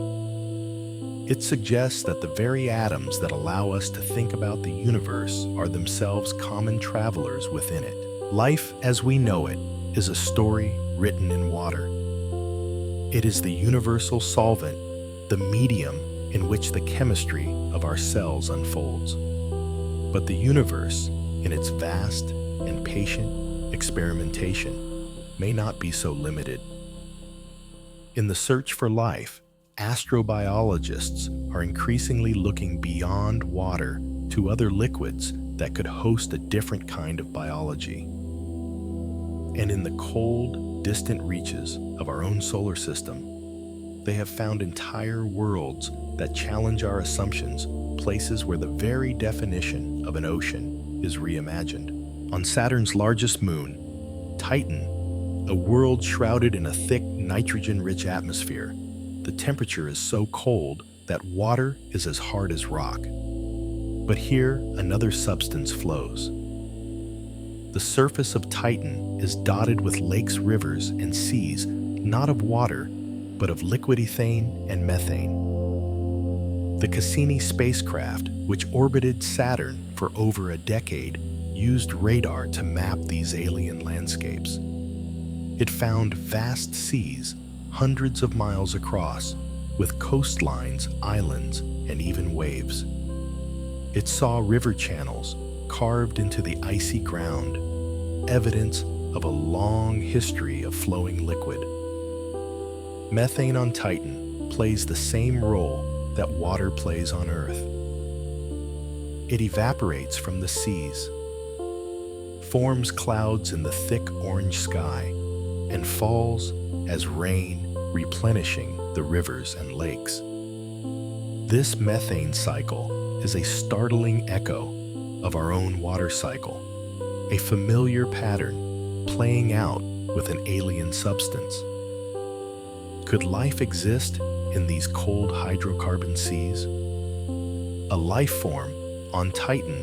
It suggests that the very atoms that allow us to think about the universe are themselves common travelers within it. Life as we know it is a story written in water. It is the universal solvent, the medium in which the chemistry of our cells unfolds. But the universe, in its vast and patient experimentation, may not be so limited. In the search for life, astrobiologists are increasingly looking beyond water to other liquids that could host a different kind of biology. And in the cold, distant reaches of our own solar system, they have found entire worlds that challenge our assumptions, places where the very definition of an ocean is reimagined. On Saturn's largest moon, Titan, a world shrouded in a thick, nitrogen-rich atmosphere, the temperature is so cold that water is as hard as rock. But here, another substance flows. The surface of Titan is dotted with lakes, rivers, and seas, not of water, but of liquid ethane and methane. The Cassini spacecraft, which orbited Saturn for over a decade, used radar to map these alien landscapes. It found vast seas, hundreds of miles across, with coastlines, islands, and even waves. It saw river channels carved into the icy ground, evidence of a long history of flowing liquid. Methane on Titan plays the same role that water plays on Earth. It evaporates from the seas, forms clouds in the thick orange sky, and falls as rain, replenishing the rivers and lakes. This methane cycle is a startling echo of our own water cycle, a familiar pattern playing out with an alien substance. Could life exist in these cold hydrocarbon seas? A life form on Titan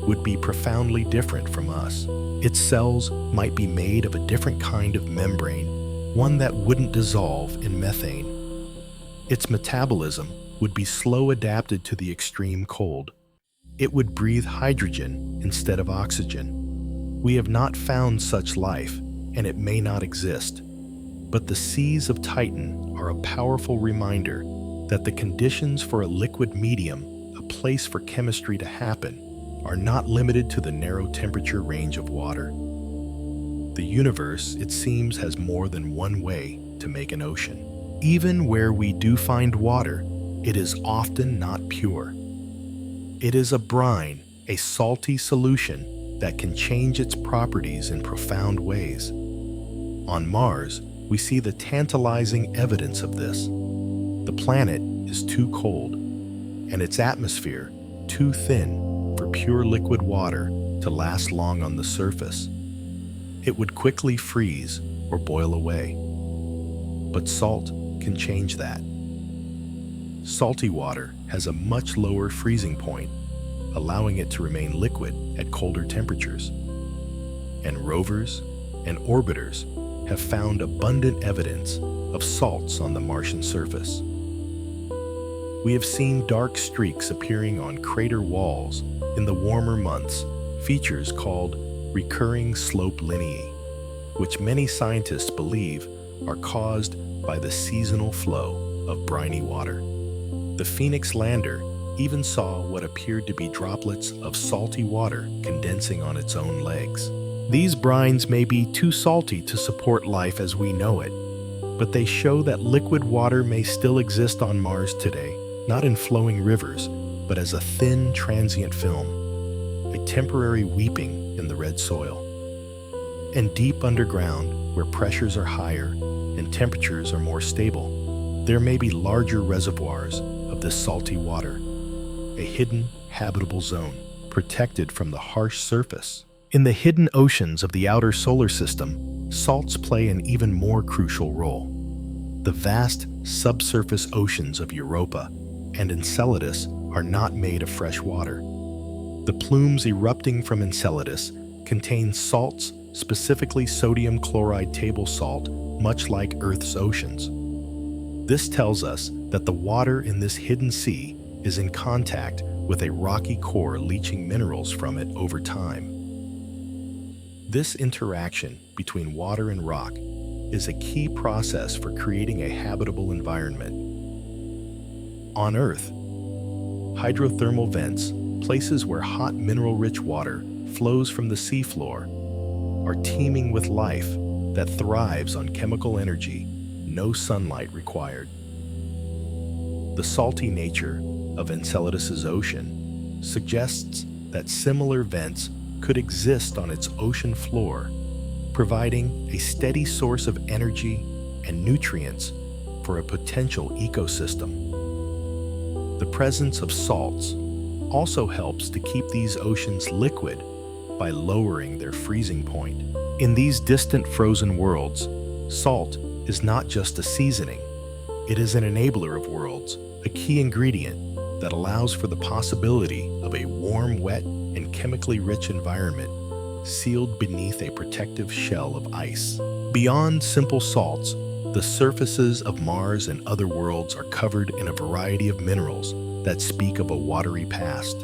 would be profoundly different from us. Its cells might be made of a different kind of membrane, one that wouldn't dissolve in methane. Its metabolism would be slow, adapted to the extreme cold. It would breathe hydrogen instead of oxygen. We have not found such life, and it may not exist. But the seas of Titan are a powerful reminder that the conditions for a liquid medium, a place for chemistry to happen, are not limited to the narrow temperature range of water. The universe, it seems, has more than one way to make an ocean. Even where we do find water, it is often not pure. It is a brine, a salty solution that can change its properties in profound ways. On Mars, we see the tantalizing evidence of this. The planet is too cold, and its atmosphere too thin for pure liquid water to last long on the surface. It would quickly freeze or boil away. But salt can change that. Salty water has a much lower freezing point, allowing it to remain liquid at colder temperatures. And rovers, and orbiters have found abundant evidence of salts on the Martian surface. We have seen dark streaks appearing on crater walls in the warmer months, features called recurring slope lineae, which many scientists believe are caused by the seasonal flow of briny water. The Phoenix lander even saw what appeared to be droplets of salty water condensing on its own legs. These brines may be too salty to support life as we know it, but they show that liquid water may still exist on Mars today, not in flowing rivers, but as a thin, transient film, a temporary weeping in the red soil. And deep underground, where pressures are higher and temperatures are more stable, there may be larger reservoirs of this salty water, a hidden, habitable zone, protected from the harsh surface. In the hidden oceans of the outer solar system, salts play an even more crucial role. The vast subsurface oceans of Europa and Enceladus are not made of fresh water. The plumes erupting from Enceladus contain salts, specifically sodium chloride table salt, much like Earth's oceans. This tells us that the water in this hidden sea is in contact with a rocky core leaching minerals from it over time. This interaction between water and rock is a key process for creating a habitable environment. On Earth, hydrothermal vents, places where hot mineral-rich water flows from the seafloor, are teeming with life that thrives on chemical energy, no sunlight required. The salty nature of Enceladus's ocean suggests that similar vents could exist on its ocean floor, providing a steady source of energy and nutrients for a potential ecosystem. The presence of salts also helps to keep these oceans liquid by lowering their freezing point. In these distant frozen worlds, salt is not just a seasoning, it is an enabler of worlds, a key ingredient that allows for the possibility of a warm, wet, and chemically rich environment sealed beneath a protective shell of ice. Beyond simple salts, the surfaces of Mars and other worlds are covered in a variety of minerals that speak of a watery past.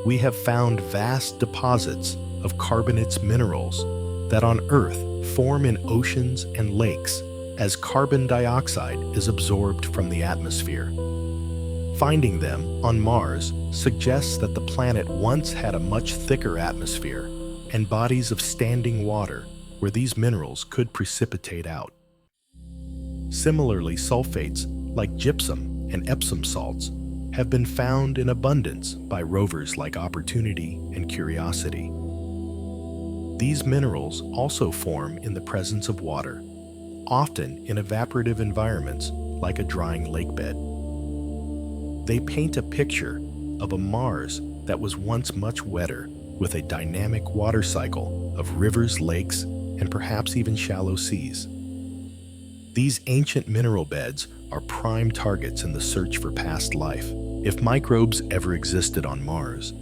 We have found vast deposits of carbonates minerals that on Earth form in oceans and lakes as carbon dioxide is absorbed from the atmosphere. Finding them on Mars suggests that the planet once had a much thicker atmosphere and bodies of standing water where these minerals could precipitate out. Similarly, sulfates like gypsum and Epsom salts have been found in abundance by rovers like Opportunity and Curiosity. These minerals also form in the presence of water, often in evaporative environments like a drying lakebed. They paint a picture of a Mars that was once much wetter, with a dynamic water cycle of rivers, lakes, and perhaps even shallow seas. These ancient mineral beds are prime targets in the search for past life. If microbes ever existed on Mars,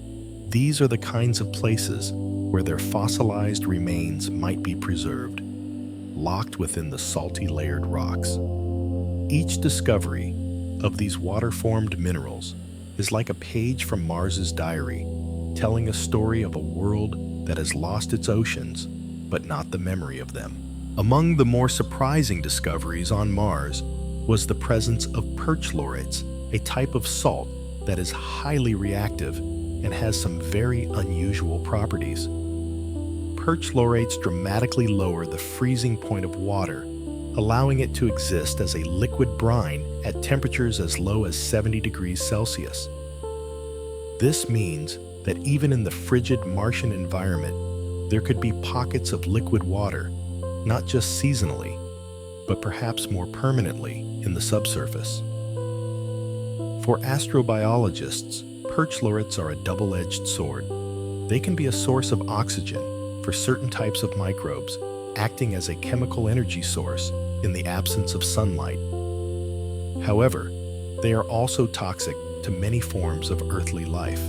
these are the kinds of places where their fossilized remains might be preserved, locked within the salty layered rocks. Each discovery of these water-formed minerals is like a page from Mars's diary, telling a story of a world that has lost its oceans, but not the memory of them. Among the more surprising discoveries on Mars was the presence of perchlorates, a type of salt that is highly reactive and has some very unusual properties. Perchlorates dramatically lower the freezing point of water, allowing it to exist as a liquid brine at temperatures as low as 70 degrees Celsius. This means that even in the frigid Martian environment, there could be pockets of liquid water, not just seasonally, but perhaps more permanently in the subsurface. For astrobiologists, perchlorates are a double-edged sword. They can be a source of oxygen for certain types of microbes, acting as a chemical energy source in the absence of sunlight. However, they are also toxic to many forms of earthly life.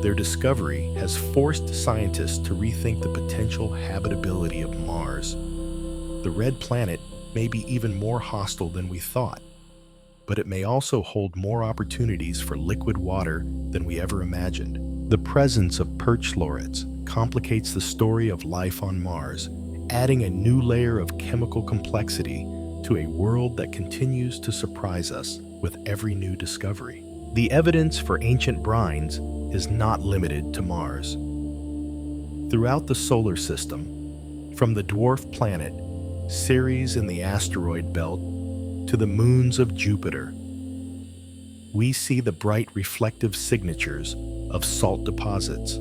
Their discovery has forced scientists to rethink the potential habitability of Mars. The red planet may be even more hostile than we thought, but it may also hold more opportunities for liquid water than we ever imagined. The presence of perch lorets complicates the story of life on Mars, adding a new layer of chemical complexity to a world that continues to surprise us with every new discovery. The evidence for ancient brines is not limited to Mars. Throughout the solar system, from the dwarf planet Ceres in the asteroid belt to the moons of Jupiter, we see the bright reflective signatures of salt deposits.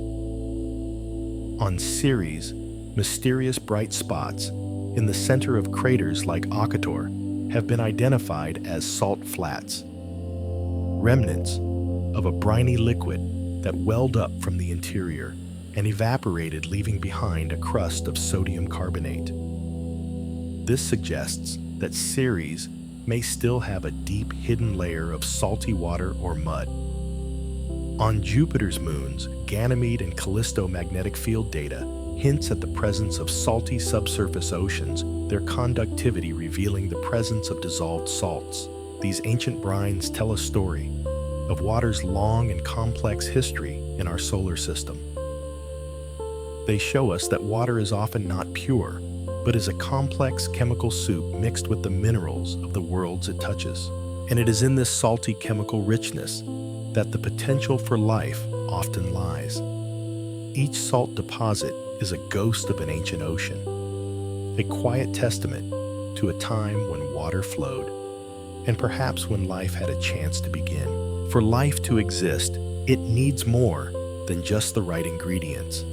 On Ceres, mysterious bright spots in the center of craters like Akator have been identified as salt flats, remnants of a briny liquid that welled up from the interior and evaporated, leaving behind a crust of sodium carbonate. This suggests that Ceres may still have a deep hidden layer of salty water or mud. On Jupiter's moons, Ganymede and Callisto magnetic field data hints at the presence of salty subsurface oceans, their conductivity revealing the presence of dissolved salts. These ancient brines tell a story of water's long and complex history in our solar system. They show us that water is often not pure, but is a complex chemical soup mixed with the minerals of the worlds it touches. And it is in this salty chemical richness that the potential for life often lies. Each salt deposit is a ghost of an ancient ocean, a quiet testament to a time when water flowed, and perhaps when life had a chance to begin. For life to exist, it needs more than just the right ingredients.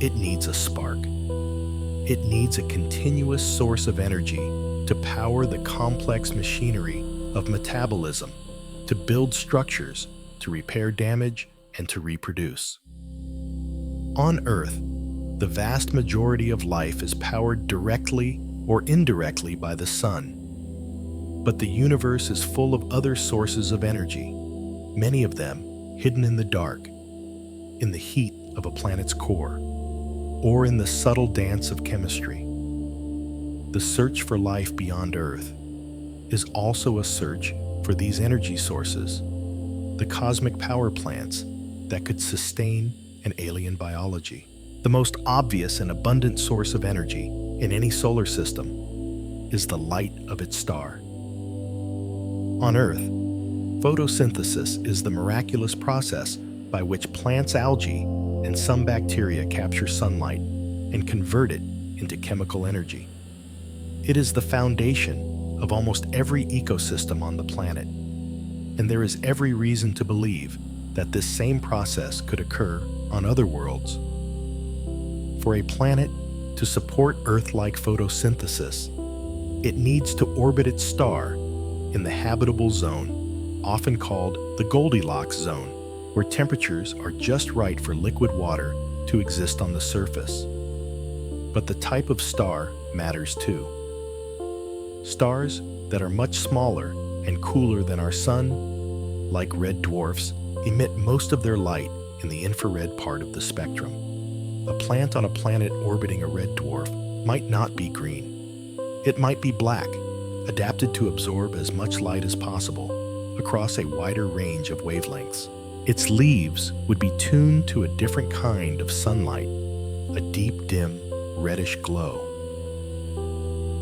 It needs a spark. It needs a continuous source of energy to power the complex machinery of metabolism, to build structures, to repair damage, and to reproduce. On Earth, the vast majority of life is powered directly or indirectly by the sun. But the universe is full of other sources of energy, many of them hidden in the dark, in the heat of a planet's core, or in the subtle dance of chemistry. The search for life beyond Earth is also a search for these energy sources, the cosmic power plants that could sustain an alien biology. The most obvious and abundant source of energy in any solar system is the light of its star. On Earth, photosynthesis is the miraculous process by which plants, algae, and some bacteria capture sunlight and convert it into chemical energy. It is the foundation of almost every ecosystem on the planet, and there is every reason to believe that this same process could occur on other worlds. For a planet to support Earth-like photosynthesis, it needs to orbit its star in the habitable zone, often called the Goldilocks zone, where temperatures are just right for liquid water to exist on the surface. But the type of star matters too. Stars that are much smaller and cooler than our sun, like red dwarfs, emit most of their light in the infrared part of the spectrum. A plant on a planet orbiting a red dwarf might not be green. It might be black, adapted to absorb as much light as possible across a wider range of wavelengths. Its leaves would be tuned to a different kind of sunlight, a deep, dim, reddish glow.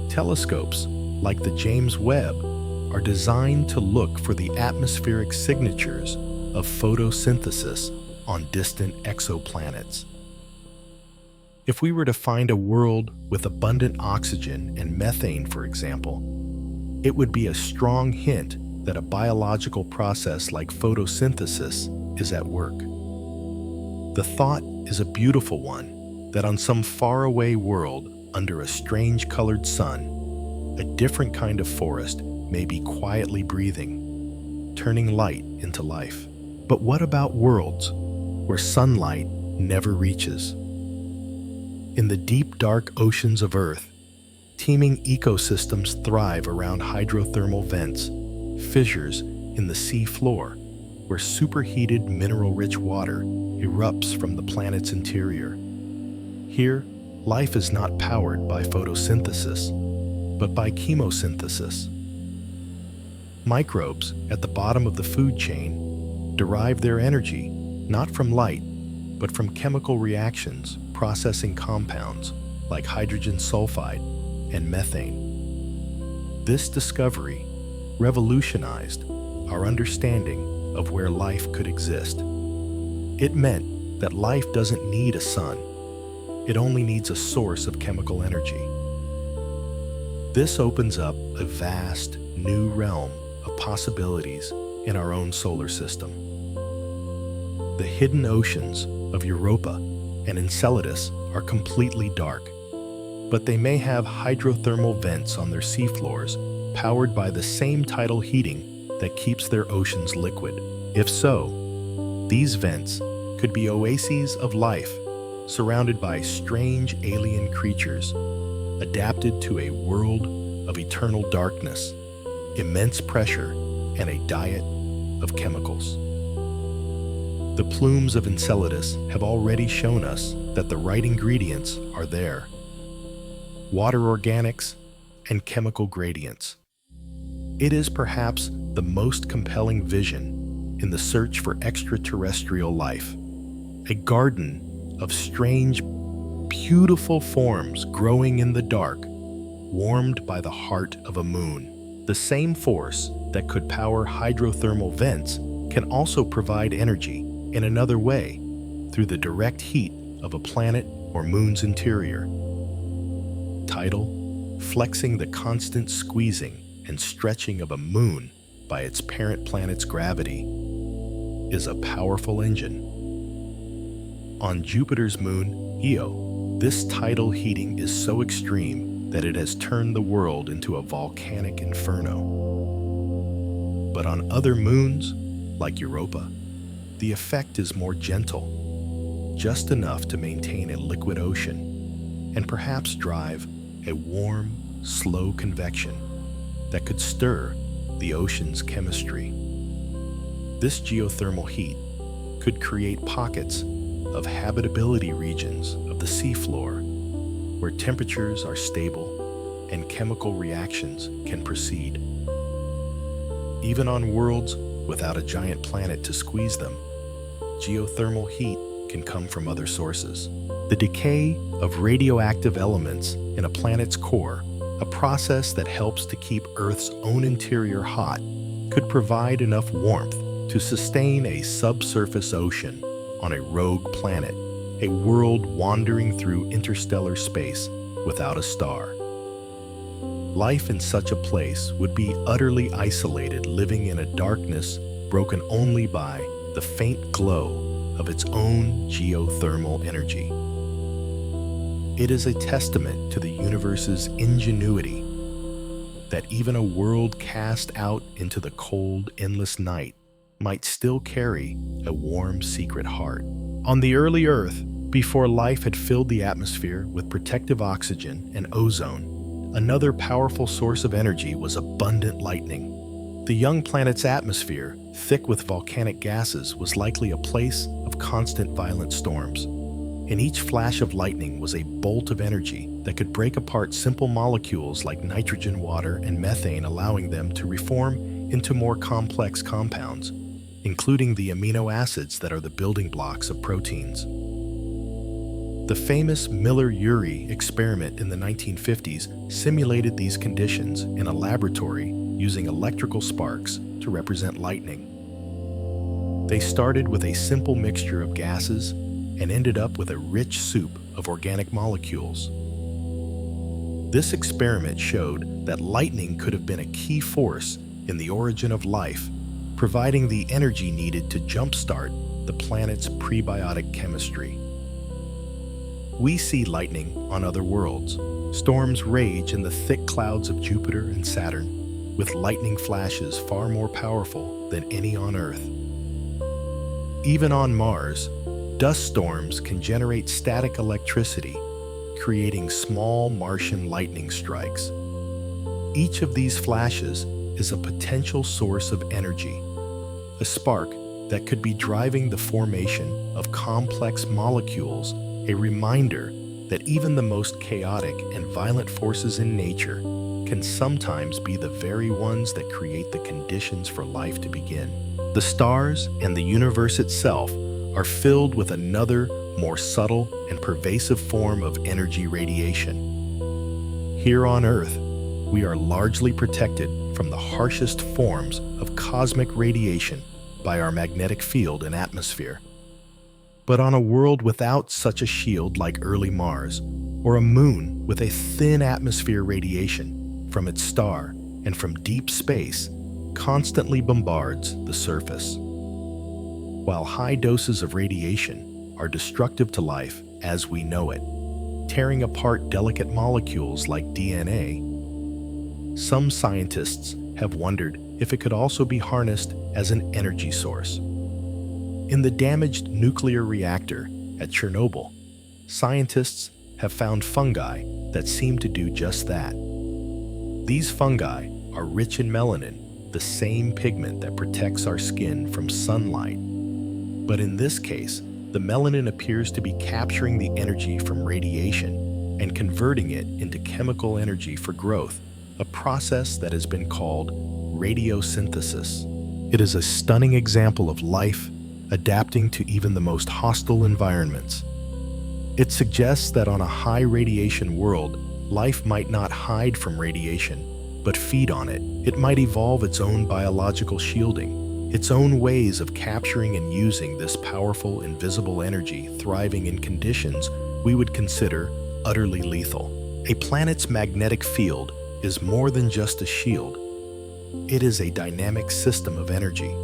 Telescopes, like the James Webb, are designed to look for the atmospheric signatures of photosynthesis on distant exoplanets. If we were to find a world with abundant oxygen and methane, for example, it would be a strong hint that a biological process like photosynthesis is at work. The thought is a beautiful one, that on some faraway world under a strange colored sun, a different kind of forest may be quietly breathing, turning light into life. But what about worlds where sunlight never reaches? In the deep, dark oceans of Earth, teeming ecosystems thrive around hydrothermal vents, fissures in the sea floor, where superheated mineral-rich water erupts from the planet's interior. Here, life is not powered by photosynthesis, but by chemosynthesis. Microbes at the bottom of the food chain derive their energy not from light, but from chemical reactions processing compounds like hydrogen sulfide and methane. This discovery revolutionized our understanding of where life could exist. It meant that life doesn't need a sun. It only needs a source of chemical energy. This opens up a vast, new realm of possibilities in our own solar system. The hidden oceans of Europa and Enceladus are completely dark, but they may have hydrothermal vents on their seafloors powered by the same tidal heating that keeps their oceans liquid. If so, these vents could be oases of life surrounded by strange alien creatures adapted to a world of eternal darkness, immense pressure, and a diet of chemicals. The plumes of Enceladus have already shown us that the right ingredients are there: water organics and chemical gradients. It is perhaps the most compelling vision in the search for extraterrestrial life. A garden of strange, beautiful forms growing in the dark, warmed by the heart of a moon. The same force that could power hydrothermal vents can also provide energy in another way through the direct heat of a planet or moon's interior. Tidal, flexing the constant squeezing and stretching of a moon by its parent planet's gravity, is a powerful engine. On Jupiter's moon, Io, this tidal heating is so extreme that it has turned the world into a volcanic inferno. But on other moons, like Europa, the effect is more gentle, just enough to maintain a liquid ocean and perhaps drive a warm, slow convection that could stir the ocean's chemistry. This geothermal heat could create pockets of habitability regions of the seafloor where temperatures are stable and chemical reactions can proceed. Even on worlds without a giant planet to squeeze them, geothermal heat can come from other sources. The decay of radioactive elements in a planet's core, a process that helps to keep Earth's own interior hot, could provide enough warmth to sustain a subsurface ocean on a rogue planet, a world wandering through interstellar space without a star. Life in such a place would be utterly isolated, living in a darkness broken only by the faint glow of its own geothermal energy. It is a testament to the universe's ingenuity that even a world cast out into the cold, endless night might still carry a warm, secret heart. On the early Earth, before life had filled the atmosphere with protective oxygen and ozone, another powerful source of energy was abundant lightning. The young planet's atmosphere, thick with volcanic gases, was likely a place of constant violent storms. And each flash of lightning was a bolt of energy that could break apart simple molecules like nitrogen, water, and methane, allowing them to reform into more complex compounds, including the amino acids that are the building blocks of proteins. The famous Miller-Urey experiment in the 1950s simulated these conditions in a laboratory using electrical sparks to represent lightning. They started with a simple mixture of gases and ended up with a rich soup of organic molecules. This experiment showed that lightning could have been a key force in the origin of life, providing the energy needed to jumpstart the planet's prebiotic chemistry. We see lightning on other worlds. Storms rage in the thick clouds of Jupiter and Saturn, with lightning flashes far more powerful than any on Earth. Even on Mars, dust storms can generate static electricity, creating small Martian lightning strikes. Each of these flashes is a potential source of energy, a spark that could be driving the formation of complex molecules, a reminder that even the most chaotic and violent forces in nature can sometimes be the very ones that create the conditions for life to begin. The stars and the universe itself are filled with another, more subtle and pervasive form of energy radiation. Here on Earth, we are largely protected from the harshest forms of cosmic radiation by our magnetic field and atmosphere. But on a world without such a shield like early Mars, or a moon with a thin atmosphere, radiation from its star and from deep space constantly bombards the surface. While high doses of radiation are destructive to life as we know it, tearing apart delicate molecules like DNA, some scientists have wondered if it could also be harnessed as an energy source. In the damaged nuclear reactor at Chernobyl, scientists have found fungi that seem to do just that. These fungi are rich in melanin, the same pigment that protects our skin from sunlight. But in this case, the melanin appears to be capturing the energy from radiation and converting it into chemical energy for growth, a process that has been called radiosynthesis. It is a stunning example of life adapting to even the most hostile environments. It suggests that on a high radiation world, life might not hide from radiation, but feed on it. It might evolve its own biological shielding, its own ways of capturing and using this powerful, invisible energy, thriving in conditions we would consider utterly lethal. A planet's magnetic field is more than just a shield. It is a dynamic system of energy.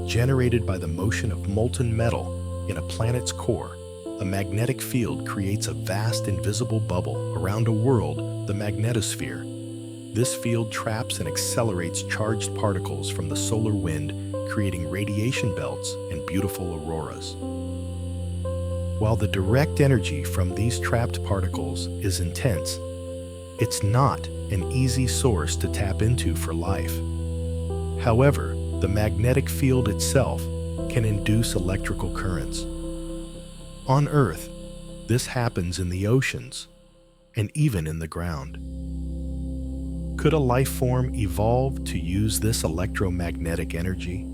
Generated by the motion of molten metal in a planet's core, a magnetic field creates a vast invisible bubble around a world, the magnetosphere. This field traps and accelerates charged particles from the solar wind, creating radiation belts and beautiful auroras. While the direct energy from these trapped particles is intense, it's not an easy source to tap into for life. However, the magnetic field itself can induce electrical currents. On Earth, this happens in the oceans and even in the ground. Could a life form evolve to use this electromagnetic energy?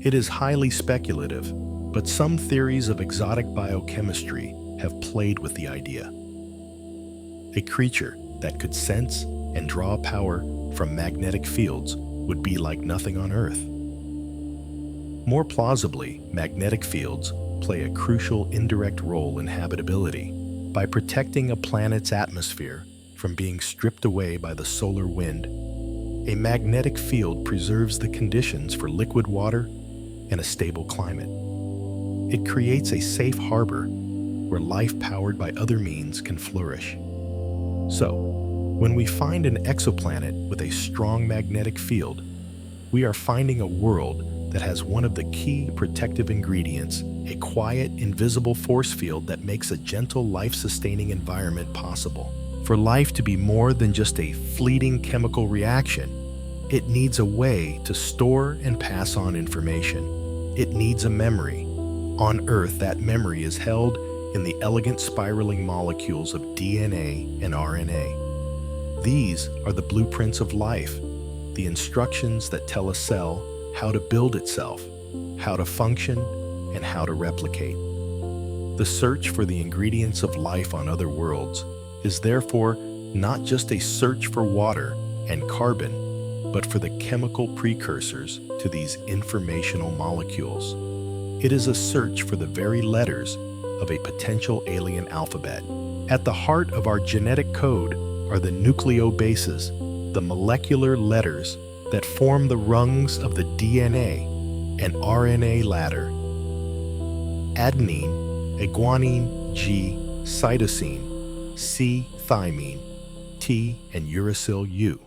It is highly speculative, but some theories of exotic biochemistry have played with the idea. A creature that could sense and draw power from magnetic fields would be like nothing on Earth. More plausibly, magnetic fields play a crucial indirect role in habitability by protecting a planet's atmosphere from being stripped away by the solar wind. A magnetic field preserves the conditions for liquid water and a stable climate. It creates a safe harbor where life powered by other means can flourish. So, when we find an exoplanet with a strong magnetic field, we are finding a world that has one of the key protective ingredients, a quiet, invisible force field that makes a gentle, life-sustaining environment possible. For life to be more than just a fleeting chemical reaction, it needs a way to store and pass on information. It needs a memory. On Earth, that memory is held in the elegant spiraling molecules of DNA and RNA. These are the blueprints of life, the instructions that tell a cell how to build itself, how to function, and how to replicate. The search for the ingredients of life on other worlds is therefore not just a search for water and carbon, but for the chemical precursors to these informational molecules. It is a search for the very letters of a potential alien alphabet. At the heart of our genetic code are the nucleobases, the molecular letters that form the rungs of the DNA and RNA ladder. Adenine, a guanine, G, cytosine, C, thymine, T, and uracil, U.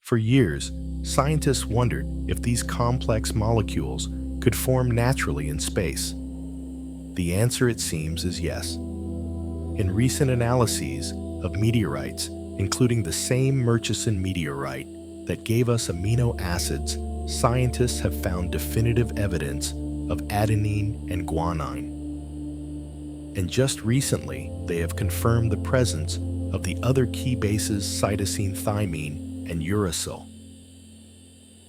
For years, scientists wondered if these complex molecules could form naturally in space. The answer, it seems, is yes. In recent analyses of meteorites, including the same Murchison meteorite that gave us amino acids scientists have found definitive evidence of adenine and guanine. And just recently, they have confirmed the presence of the other key bases cytosine thymine and uracil.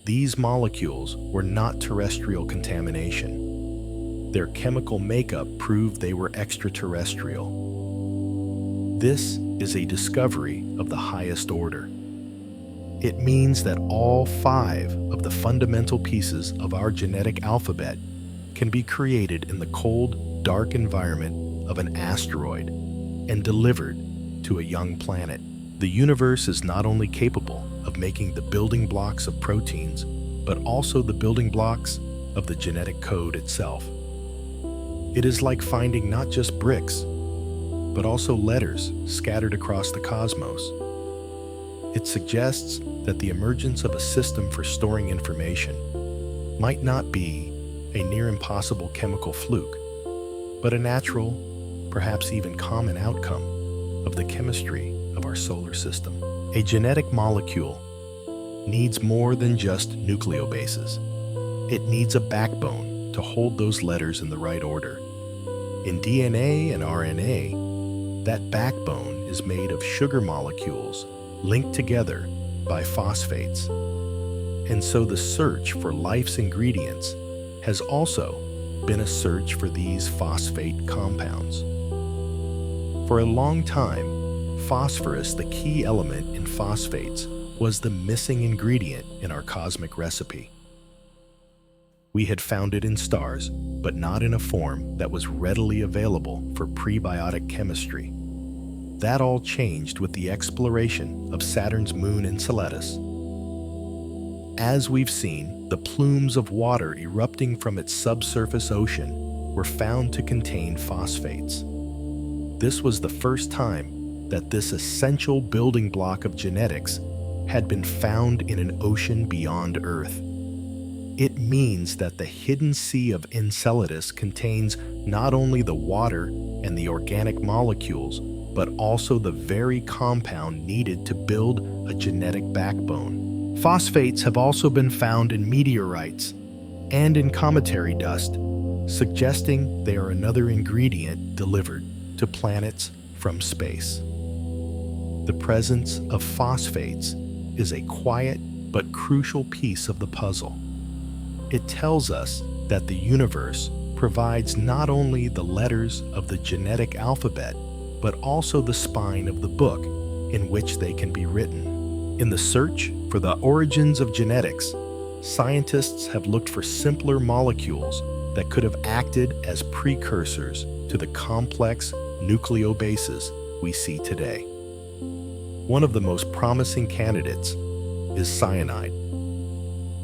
These molecules were not terrestrial contamination. Their chemical makeup proved they were extraterrestrial. This is a discovery of the highest order. It means that all 5 of the fundamental pieces of our genetic alphabet can be created in the cold, dark environment of an asteroid and delivered to a young planet. The universe is not only capable of making the building blocks of proteins, but also the building blocks of the genetic code itself. It is like finding not just bricks, but also letters scattered across the cosmos. It suggests that the emergence of a system for storing information might not be a near impossible chemical fluke, but a natural, perhaps even common outcome of the chemistry of our solar system. A genetic molecule needs more than just nucleobases. It needs a backbone to hold those letters in the right order. In DNA and RNA, that backbone is made of sugar molecules linked together by phosphates. And so the search for life's ingredients has also been a search for these phosphate compounds. For a long time, phosphorus, the key element in phosphates, was the missing ingredient in our cosmic recipe. We had found it in stars, but not in a form that was readily available for prebiotic chemistry. That all changed with the exploration of Saturn's moon Enceladus. As we've seen, the plumes of water erupting from its subsurface ocean were found to contain phosphates. This was the first time that this essential building block of genetics had been found in an ocean beyond Earth. It means that the hidden sea of Enceladus contains not only the water and the organic molecules, but also the very compound needed to build a genetic backbone. Phosphates have also been found in meteorites and in cometary dust, suggesting they are another ingredient delivered to planets from space. The presence of phosphates is a quiet but crucial piece of the puzzle. It tells us that the universe provides not only the letters of the genetic alphabet, but also the spine of the book in which they can be written. In the search for the origins of genetics, scientists have looked for simpler molecules that could have acted as precursors to the complex nucleobases we see today. One of the most promising candidates is cyanide.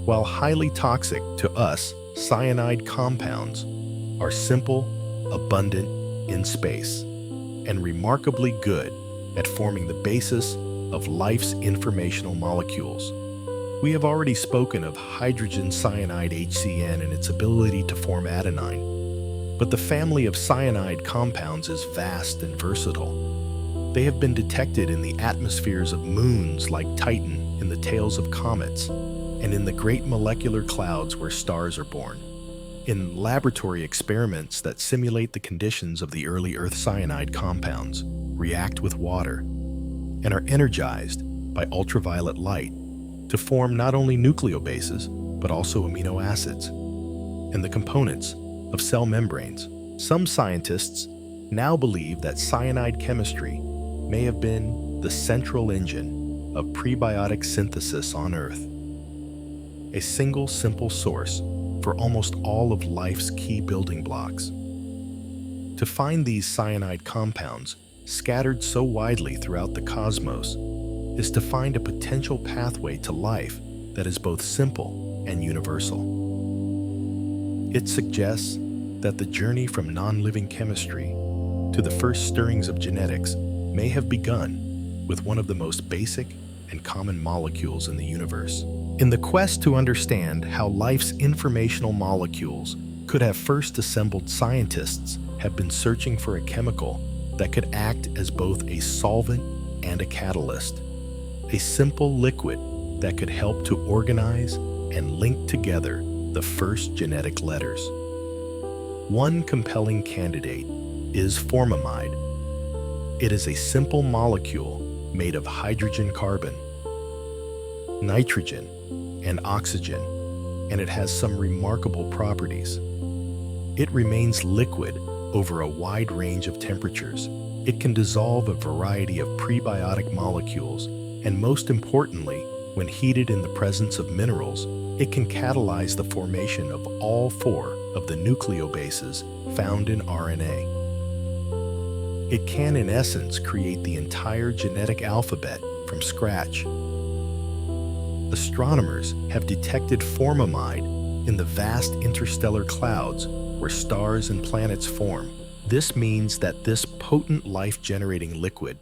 While highly toxic to us, cyanide compounds are simple, abundant in space, and remarkably good at forming the basis of life's informational molecules. We have already spoken of hydrogen cyanide HCN and its ability to form adenine, but the family of cyanide compounds is vast and versatile. They have been detected in the atmospheres of moons like Titan, in the tails of comets, and in the great molecular clouds where stars are born. In laboratory experiments that simulate the conditions of the early Earth, cyanide compounds react with water and are energized by ultraviolet light to form not only nucleobases, but also amino acids and the components of cell membranes. Some scientists now believe that cyanide chemistry may have been the central engine of prebiotic synthesis on Earth, a single simple source for almost all of life's key building blocks. To find these cyanide compounds scattered so widely throughout the cosmos is to find a potential pathway to life that is both simple and universal. It suggests that the journey from non-living chemistry to the first stirrings of genetics may have begun with one of the most basic and common molecules in the universe. In the quest to understand how life's informational molecules could have first assembled, scientists have been searching for a chemical that could act as both a solvent and a catalyst, a simple liquid that could help to organize and linked together the first genetic letters. One compelling candidate is formamide. It is a simple molecule made of hydrogen, carbon, nitrogen, and oxygen, and it has some remarkable properties. It remains liquid over a wide range of temperatures. It can dissolve a variety of prebiotic molecules, and most importantly, when heated in the presence of minerals, it can catalyze the formation of all 4 of the nucleobases found in RNA. It can, in essence, create the entire genetic alphabet from scratch. Astronomers have detected formamide in the vast interstellar clouds where stars and planets form. This means that this potent life-generating liquid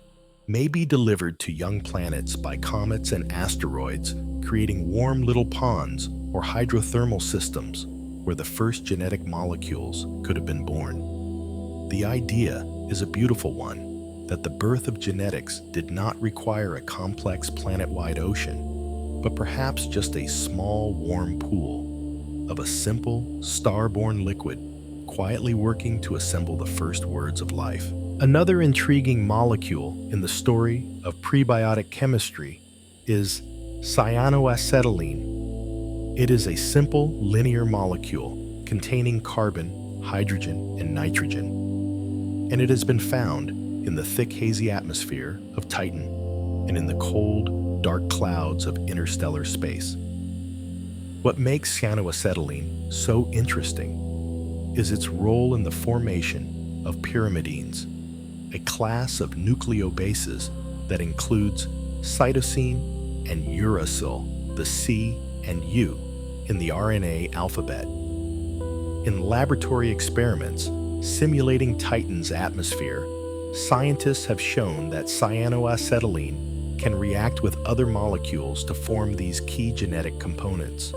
may be delivered to young planets by comets and asteroids, creating warm little ponds or hydrothermal systems where the first genetic molecules could have been born. The idea is a beautiful one, that the birth of genetics did not require a complex planet-wide ocean, but perhaps just a small, warm pool of a simple, star-born liquid quietly working to assemble the first words of life. Another intriguing molecule in the story of prebiotic chemistry is cyanoacetylene. It is a simple, linear molecule containing carbon, hydrogen, and nitrogen, and it has been found in the thick, hazy atmosphere of Titan and in the cold, dark clouds of interstellar space. What makes cyanoacetylene so interesting is its role in the formation of pyrimidines, a class of nucleobases that includes cytosine and uracil, the C and U, in the RNA alphabet. In laboratory experiments simulating Titan's atmosphere, scientists have shown that cyanoacetylene can react with other molecules to form these key genetic components.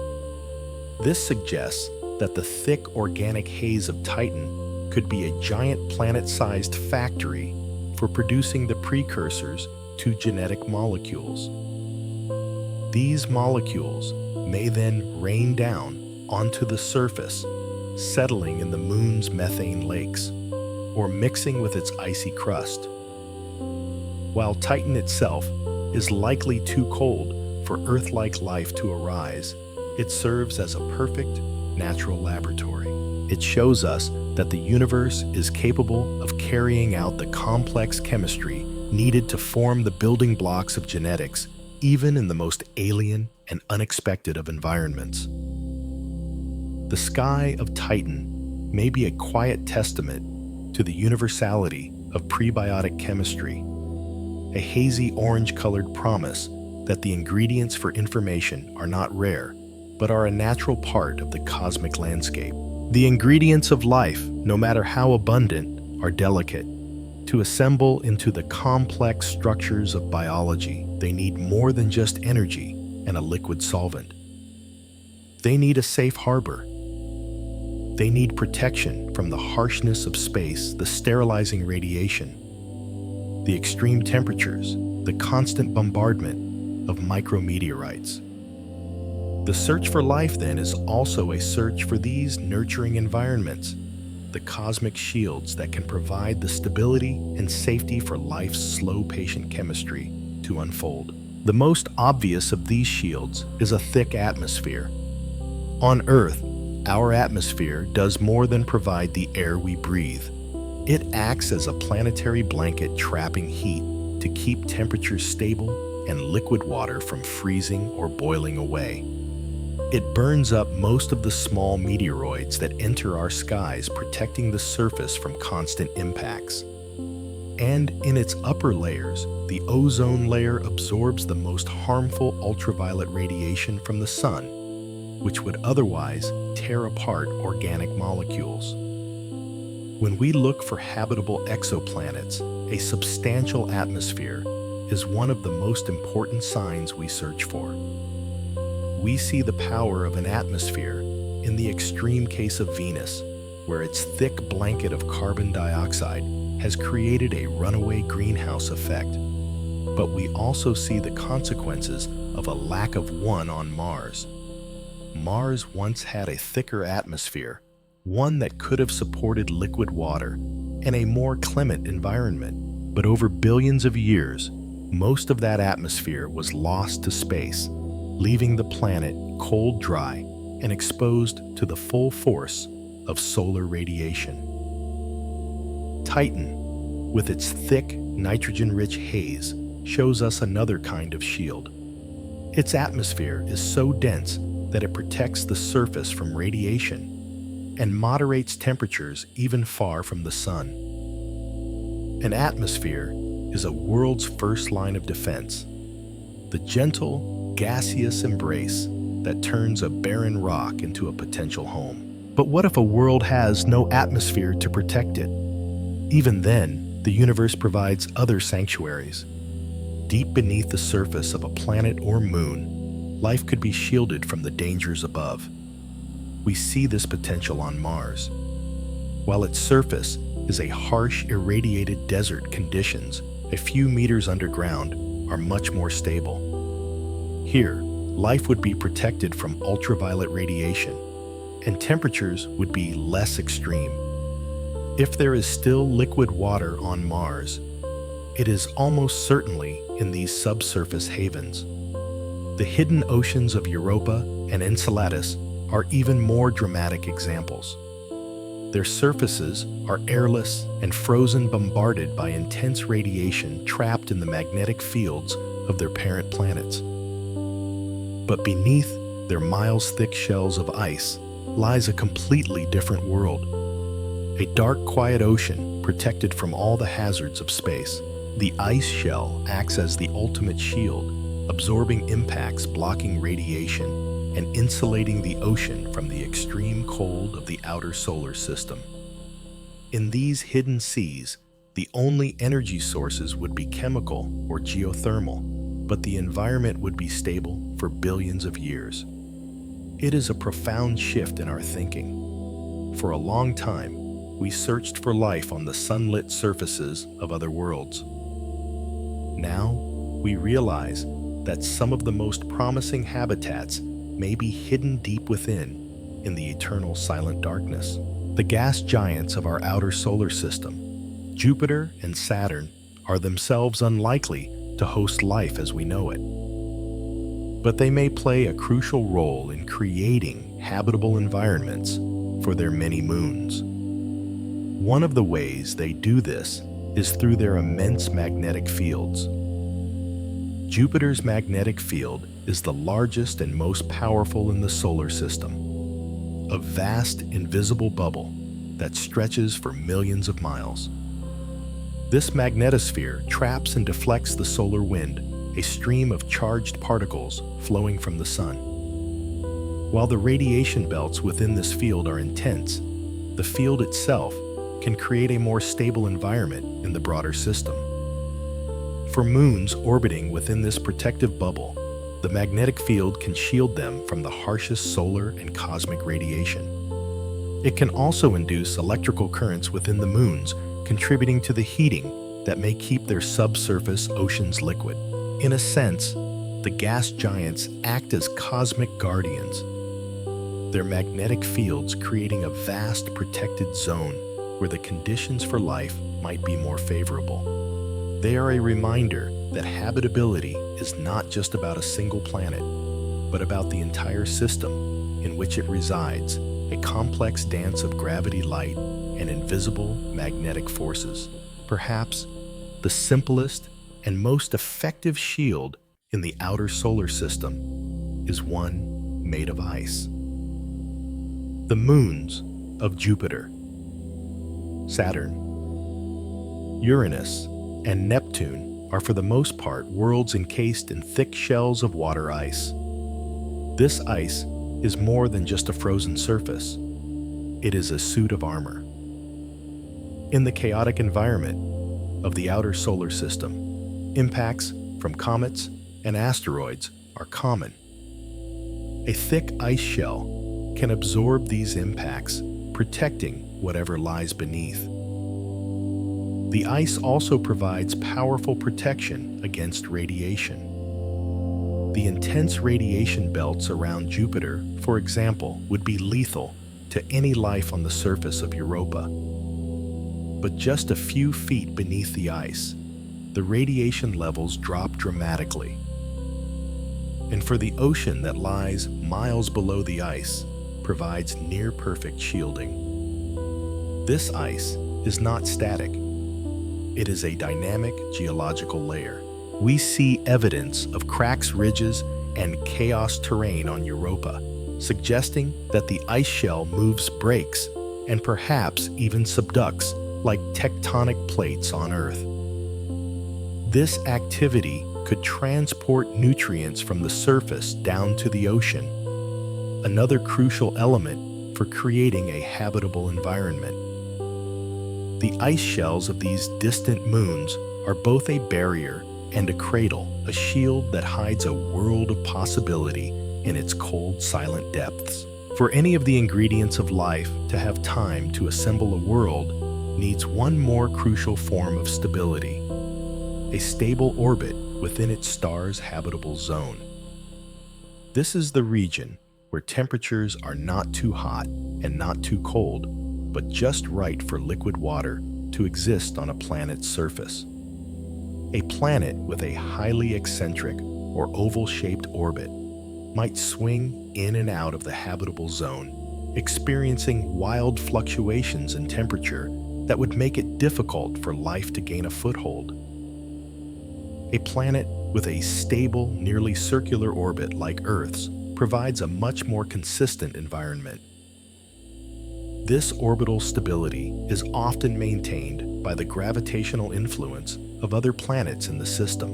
This suggests that the thick organic haze of Titan could be a giant planet-sized factory for producing the precursors to genetic molecules. These molecules may then rain down onto the surface, settling in the moon's methane lakes, or mixing with its icy crust. While Titan itself is likely too cold for Earth-like life to arise, it serves as a perfect natural laboratory. It shows us that the universe is capable of carrying out the complex chemistry needed to form the building blocks of genetics, even in the most alien and unexpected of environments. The sky of Titan may be a quiet testament to the universality of prebiotic chemistry, a hazy orange-colored promise that the ingredients for information are not rare, but are a natural part of the cosmic landscape. The ingredients of life, no matter how abundant, are delicate. To assemble into the complex structures of biology, they need more than just energy and a liquid solvent. They need a safe harbor. They need protection from the harshness of space, the sterilizing radiation, the extreme temperatures, the constant bombardment of micrometeorites. The search for life, then, is also a search for these nurturing environments, the cosmic shields that can provide the stability and safety for life's slow, patient chemistry to unfold. The most obvious of these shields is a thick atmosphere. On Earth, our atmosphere does more than provide the air we breathe. It acts as a planetary blanket trapping heat to keep temperatures stable and liquid water from freezing or boiling away. It burns up most of the small meteoroids that enter our skies, protecting the surface from constant impacts. And in its upper layers, the ozone layer absorbs the most harmful ultraviolet radiation from the sun, which would otherwise tear apart organic molecules. When we look for habitable exoplanets, a substantial atmosphere is one of the most important signs we search for. We see the power of an atmosphere in the extreme case of Venus, where its thick blanket of carbon dioxide has created a runaway greenhouse effect. But we also see the consequences of a lack of one on Mars. Mars once had a thicker atmosphere, one that could have supported liquid water and a more clement environment. But over billions of years, most of that atmosphere was lost to space, leaving the planet cold, dry, and exposed to the full force of solar radiation. Titan, with its thick, nitrogen-rich haze, shows us another kind of shield. Its atmosphere is so dense that it protects the surface from radiation and moderates temperatures even far from the sun. An atmosphere is a world's first line of defense, the gentle, gaseous embrace that turns a barren rock into a potential home. But what if a world has no atmosphere to protect it? Even then, the universe provides other sanctuaries. Deep beneath the surface of a planet or moon, life could be shielded from the dangers above. We see this potential on Mars. While its surface is a harsh, irradiated desert, conditions a few meters underground are much more stable. Here, life would be protected from ultraviolet radiation, and temperatures would be less extreme. If there is still liquid water on Mars, it is almost certainly in these subsurface havens. The hidden oceans of Europa and Enceladus are even more dramatic examples. Their surfaces are airless and frozen, bombarded by intense radiation trapped in the magnetic fields of their parent planets. But beneath their miles-thick shells of ice lies a completely different world. A dark, quiet ocean protected from all the hazards of space. The ice shell acts as the ultimate shield, absorbing impacts, blocking radiation, and insulating the ocean from the extreme cold of the outer solar system. In these hidden seas, the only energy sources would be chemical or geothermal, but the environment would be stable for billions of years. It is a profound shift in our thinking. For a long time, we searched for life on the sunlit surfaces of other worlds. Now, we realize that some of the most promising habitats may be hidden deep within, in the eternal silent darkness. The gas giants of our outer solar system, Jupiter and Saturn, are themselves unlikely to host life as we know it. But they may play a crucial role in creating habitable environments for their many moons. One of the ways they do this is through their immense magnetic fields. Jupiter's magnetic field is the largest and most powerful in the solar system, a vast, invisible bubble that stretches for millions of miles. This magnetosphere traps and deflects the solar wind, a stream of charged particles flowing from the sun. While the radiation belts within this field are intense, the field itself can create a more stable environment in the broader system. For moons orbiting within this protective bubble, the magnetic field can shield them from the harshest solar and cosmic radiation. It can also induce electrical currents within the moons, contributing to the heating that may keep their subsurface oceans liquid. In a sense, the gas giants act as cosmic guardians, their magnetic fields creating a vast protected zone where the conditions for life might be more favorable. They are a reminder that habitability is not just about a single planet, but about the entire system in which it resides, a complex dance of gravity, light, and invisible magnetic forces. Perhaps the simplest and most effective shield in the outer solar system is one made of ice. The moons of Jupiter, Saturn, Uranus, and Neptune are for the most part worlds encased in thick shells of water ice. This ice is more than just a frozen surface. It is a suit of armor. In the chaotic environment of the outer solar system, impacts from comets and asteroids are common. A thick ice shell can absorb these impacts, protecting whatever lies beneath. The ice also provides powerful protection against radiation. The intense radiation belts around Jupiter, for example, would be lethal to any life on the surface of Europa. But just a few feet beneath the ice, the radiation levels drop dramatically. And for the ocean that lies miles below the ice, provides near-perfect shielding. This ice is not static. It is a dynamic geological layer. We see evidence of cracks, ridges, and chaos terrain on Europa, suggesting that the ice shell moves, breaks, and perhaps even subducts like tectonic plates on Earth. This activity could transport nutrients from the surface down to the ocean, another crucial element for creating a habitable environment. The ice shells of these distant moons are both a barrier and a cradle, a shield that hides a world of possibility in its cold, silent depths. For any of the ingredients of life to have time to assemble a world needs one more crucial form of stability: a stable orbit within its star's habitable zone. This is the region where temperatures are not too hot and not too cold, but just right for liquid water to exist on a planet's surface. A planet with a highly eccentric or oval-shaped orbit might swing in and out of the habitable zone, experiencing wild fluctuations in temperature that would make it difficult for life to gain a foothold. A planet with a stable, nearly circular orbit like Earth's provides a much more consistent environment. This orbital stability is often maintained by the gravitational influence of other planets in the system.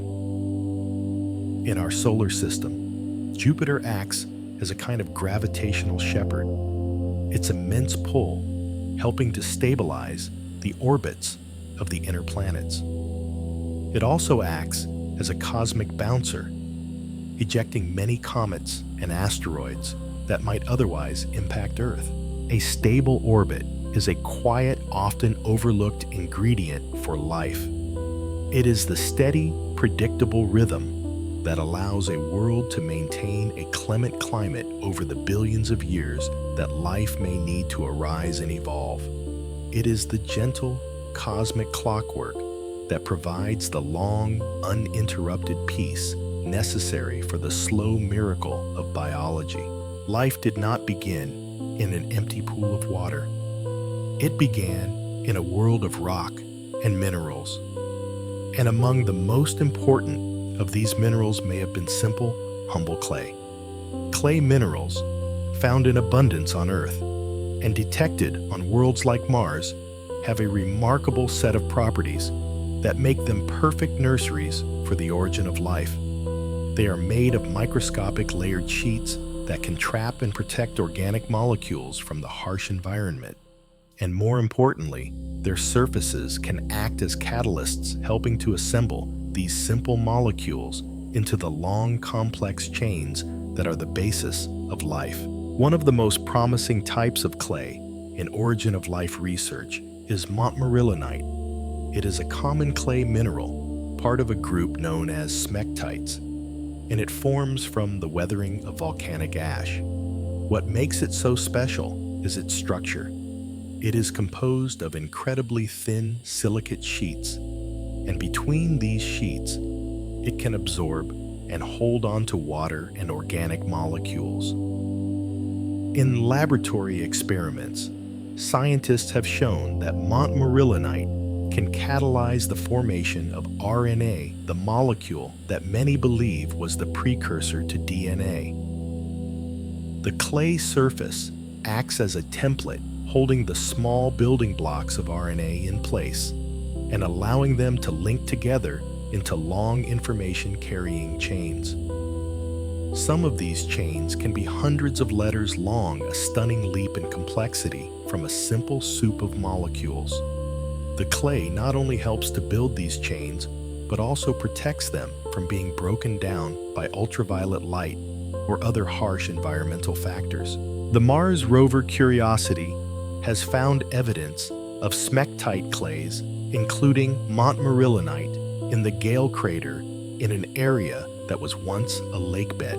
In our solar system, Jupiter acts as a kind of gravitational shepherd, its immense pull helping to stabilize the orbits of the inner planets. It also acts as a cosmic bouncer, ejecting many comets and asteroids that might otherwise impact Earth. A stable orbit is a quiet, often overlooked ingredient for life. It is the steady, predictable rhythm that allows a world to maintain a clement climate over the billions of years that life may need to arise and evolve. It is the gentle, cosmic clockwork that provides the long, uninterrupted peace necessary for the slow miracle of biology. Life did not begin in an empty pool of water. It began in a world of rock and minerals. And among the most important of these minerals may have been simple, humble clay. Clay minerals, found in abundance on Earth and detected on worlds like Mars, have a remarkable set of properties that make them perfect nurseries for the origin of life. They are made of microscopic layered sheets that can trap and protect organic molecules from the harsh environment. And more importantly, their surfaces can act as catalysts, helping to assemble these simple molecules into the long, complex chains that are the basis of life. One of the most promising types of clay in origin of life research is montmorillonite. It is a common clay mineral, part of a group known as smectites, and it forms from the weathering of volcanic ash. What makes it so special is its structure. It is composed of incredibly thin silicate sheets, and between these sheets, it can absorb and hold on to water and organic molecules. In laboratory experiments, scientists have shown that montmorillonite can catalyze the formation of RNA, the molecule that many believe was the precursor to DNA. The clay surface acts as a template holding the small building blocks of RNA in place and allowing them to link together into long information-carrying chains. Some of these chains can be hundreds of letters long, a stunning leap in complexity from a simple soup of molecules. The clay not only helps to build these chains, but also protects them from being broken down by ultraviolet light or other harsh environmental factors. The Mars rover Curiosity has found evidence of smectite clays, including montmorillonite, in the Gale crater in an area that was once a lake bed.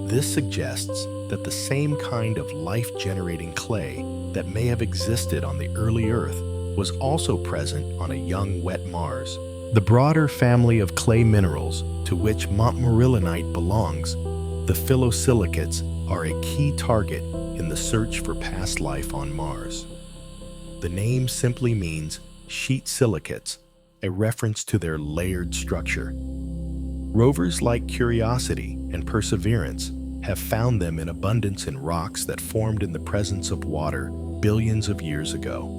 This suggests that the same kind of life-generating clay that may have existed on the early Earth was also present on a young, wet Mars. The broader family of clay minerals to which montmorillonite belongs, the phyllosilicates, are a key target in the search for past life on Mars. The name simply means sheet silicates, a reference to their layered structure. Rovers like Curiosity and Perseverance have found them in abundance in rocks that formed in the presence of water billions of years ago.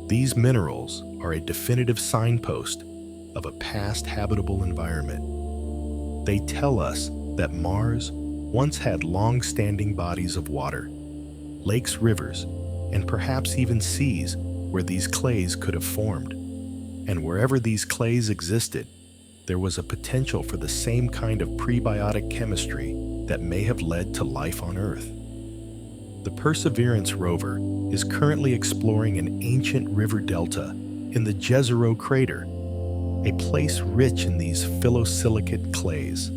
These minerals are a definitive signpost of a past habitable environment. They tell us that Mars once had long-standing bodies of water, lakes, rivers, and perhaps even seas where these clays could have formed. And wherever these clays existed, there was a potential for the same kind of prebiotic chemistry that may have led to life on Earth. The Perseverance rover is currently exploring an ancient river delta in the Jezero crater, a place rich in these phyllosilicate clays.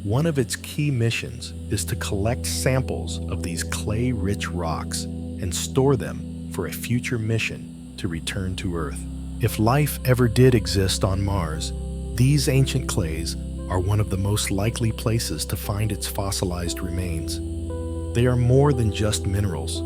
One of its key missions is to collect samples of these clay-rich rocks and store them for a future mission to return to Earth. If life ever did exist on Mars, these ancient clays are one of the most likely places to find its fossilized remains. They are more than just minerals.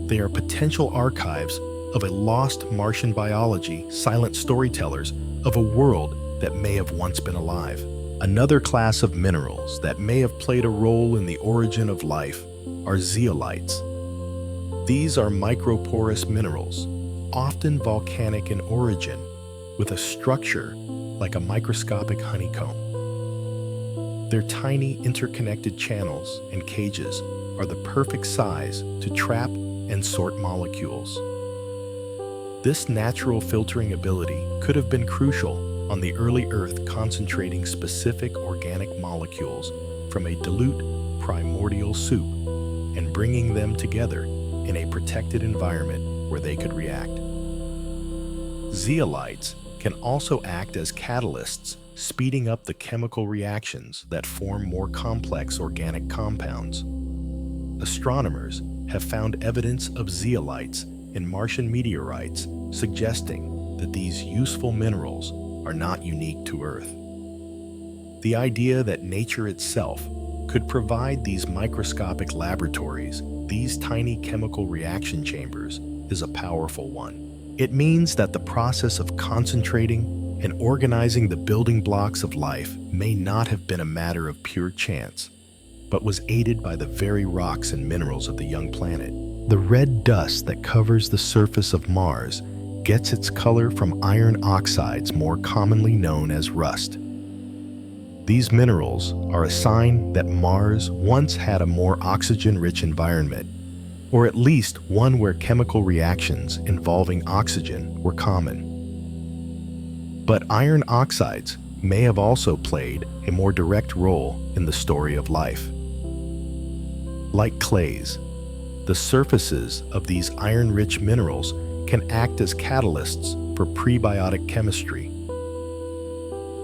They are potential archives of a lost Martian biology, silent storytellers of a world that may have once been alive. Another class of minerals that may have played a role in the origin of life are zeolites. These are microporous minerals, often volcanic in origin, with a structure like a microscopic honeycomb. Their tiny interconnected channels and cages are the perfect size to trap and sort molecules. This natural filtering ability could have been crucial on the early Earth, concentrating specific organic molecules from a dilute primordial soup and bringing them together in a protected environment where they could react. Zeolites can also act as catalysts, speeding up the chemical reactions that form more complex organic compounds. Astronomers have found evidence of zeolites in Martian meteorites, suggesting that these useful minerals are not unique to Earth. The idea that nature itself could provide these microscopic laboratories, these tiny chemical reaction chambers, is a powerful one. It means that the process of concentrating and organizing the building blocks of life may not have been a matter of pure chance, but was aided by the very rocks and minerals of the young planet. The red dust that covers the surface of Mars gets its color from iron oxides, more commonly known as rust. These minerals are a sign that Mars once had a more oxygen-rich environment, or at least one where chemical reactions involving oxygen were common. But iron oxides may have also played a more direct role in the story of life. Like clays, the surfaces of these iron-rich minerals can act as catalysts for prebiotic chemistry.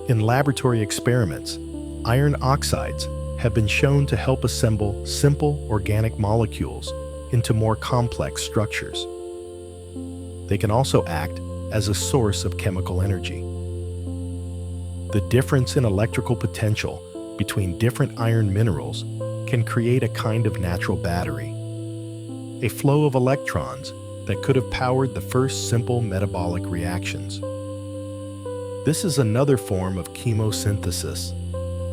In laboratory experiments, iron oxides have been shown to help assemble simple organic molecules into more complex structures. They can also act as a source of chemical energy. The difference in electrical potential between different iron minerals can create a kind of natural battery, a flow of electrons that could have powered the first simple metabolic reactions. This is another form of chemosynthesis,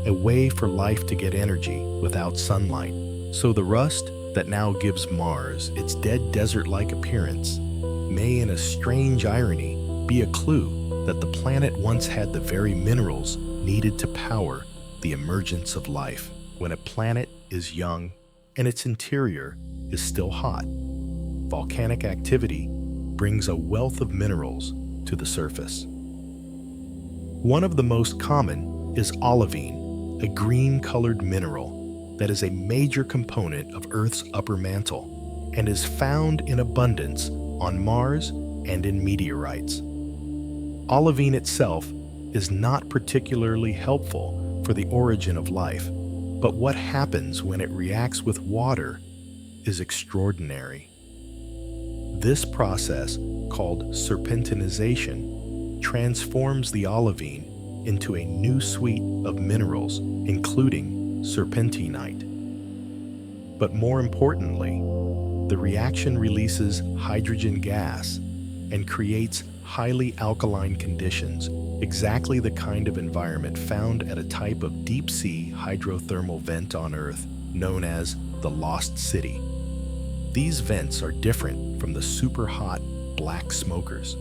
a way for life to get energy without sunlight. So the rust that now gives Mars its dead desert-like appearance may, in a strange irony, be a clue that the planet once had the very minerals needed to power the emergence of life. When a planet is young and its interior is still hot, volcanic activity brings a wealth of minerals to the surface. One of the most common is olivine, a green-colored mineral that is a major component of Earth's upper mantle and is found in abundance on Mars and in meteorites. Olivine itself is not particularly helpful for the origin of life, but what happens when it reacts with water is extraordinary. This process, called serpentinization, transforms the olivine into a new suite of minerals, including serpentinite. But more importantly, the reaction releases hydrogen gas and creates highly alkaline conditions, exactly the kind of environment found at a type of deep-sea hydrothermal vent on Earth known as the Lost City. These vents are different from the super-hot black smokers.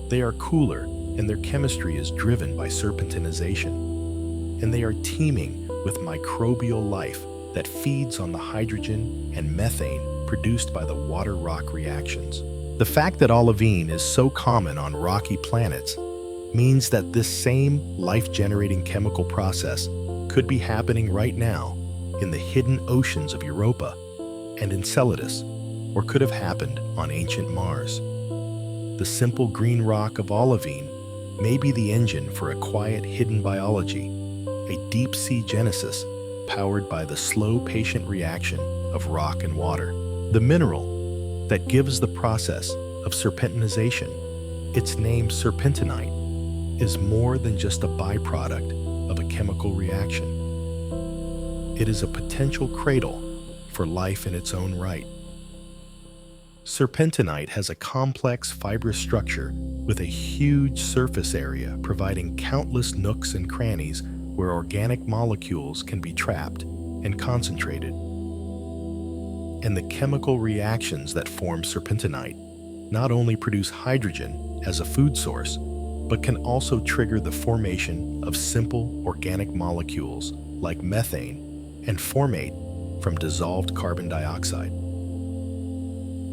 They are cooler, and their chemistry is driven by serpentinization, and they are teeming with microbial life that feeds on the hydrogen and methane produced by the water-rock reactions. The fact that olivine is so common on rocky planets means that this same life-generating chemical process could be happening right now in the hidden oceans of Europa and Enceladus, or could have happened on ancient Mars. The simple green rock of olivine may be the engine for a quiet hidden biology, a deep-sea genesis powered by the slow, patient reaction of rock and water. The mineral that gives the process of serpentinization its name serpentinite is more than just a byproduct of a chemical reaction. It is a potential cradle for life in its own right. Serpentinite has a complex fibrous structure with a huge surface area, providing countless nooks and crannies where organic molecules can be trapped and concentrated. And the chemical reactions that form serpentinite not only produce hydrogen as a food source, but can also trigger the formation of simple organic molecules like methane and formate from dissolved carbon dioxide.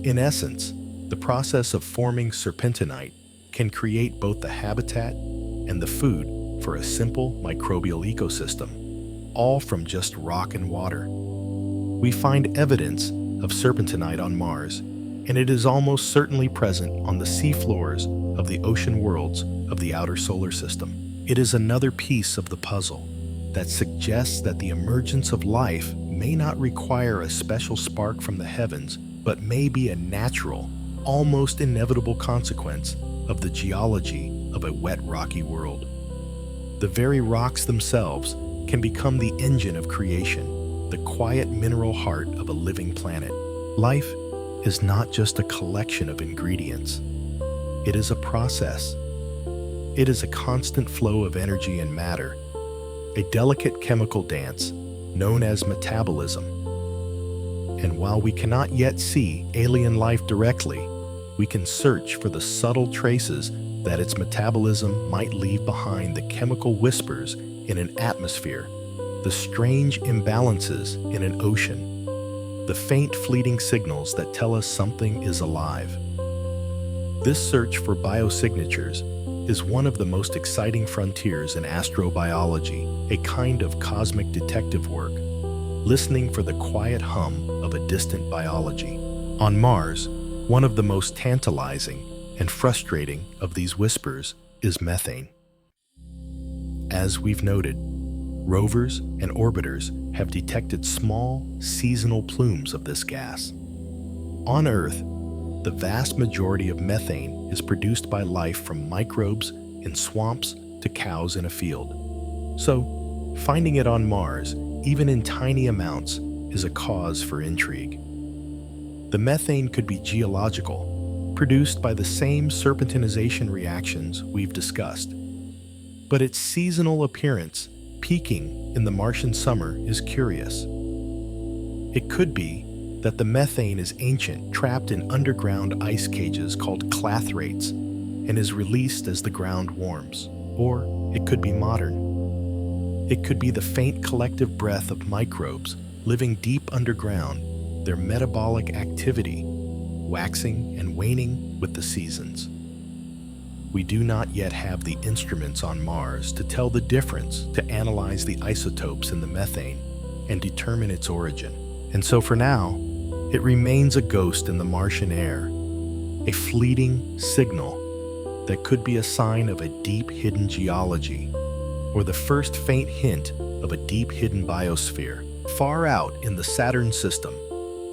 In essence, the process of forming serpentinite can create both the habitat and the food for a simple microbial ecosystem, all from just rock and water. We find evidence of serpentinite on Mars, and it is almost certainly present on the seafloors of the ocean worlds of the outer solar system. It is another piece of the puzzle that suggests that the emergence of life may not require a special spark from the heavens, but may be a natural, almost inevitable consequence of the geology of a wet, rocky world. The very rocks themselves can become the engine of creation, the quiet mineral heart of a living planet. Life is not just a collection of ingredients. It is a process. It is a constant flow of energy and matter, a delicate chemical dance known as metabolism. And while we cannot yet see alien life directly, we can search for the subtle traces that its metabolism might leave behind, the chemical whispers in an atmosphere, the strange imbalances in an ocean, the faint fleeting signals that tell us something is alive. This search for biosignatures is one of the most exciting frontiers in astrobiology, a kind of cosmic detective work, listening for the quiet hum of a distant biology. On Mars, one of the most tantalizing and frustrating of these whispers is methane. As we've noted, rovers and orbiters have detected small, seasonal plumes of this gas. On Earth, the vast majority of methane is produced by life from microbes in swamps to cows in a field. So, finding it on Mars, even in tiny amounts, is a cause for intrigue. The methane could be geological, produced by the same serpentinization reactions we've discussed. But its seasonal appearance, peaking in the Martian summer, is curious. It could be that the methane is ancient, trapped in underground ice cages called clathrates, and is released as the ground warms. Or it could be modern. It could be the faint collective breath of microbes living deep underground, their metabolic activity waxing and waning with the seasons. We do not yet have the instruments on Mars to tell the difference, to analyze the isotopes in the methane and determine its origin. And so for now, it remains a ghost in the Martian air, a fleeting signal that could be a sign of a deep hidden geology, or the first faint hint of a deep hidden biosphere. Far out in the Saturn system,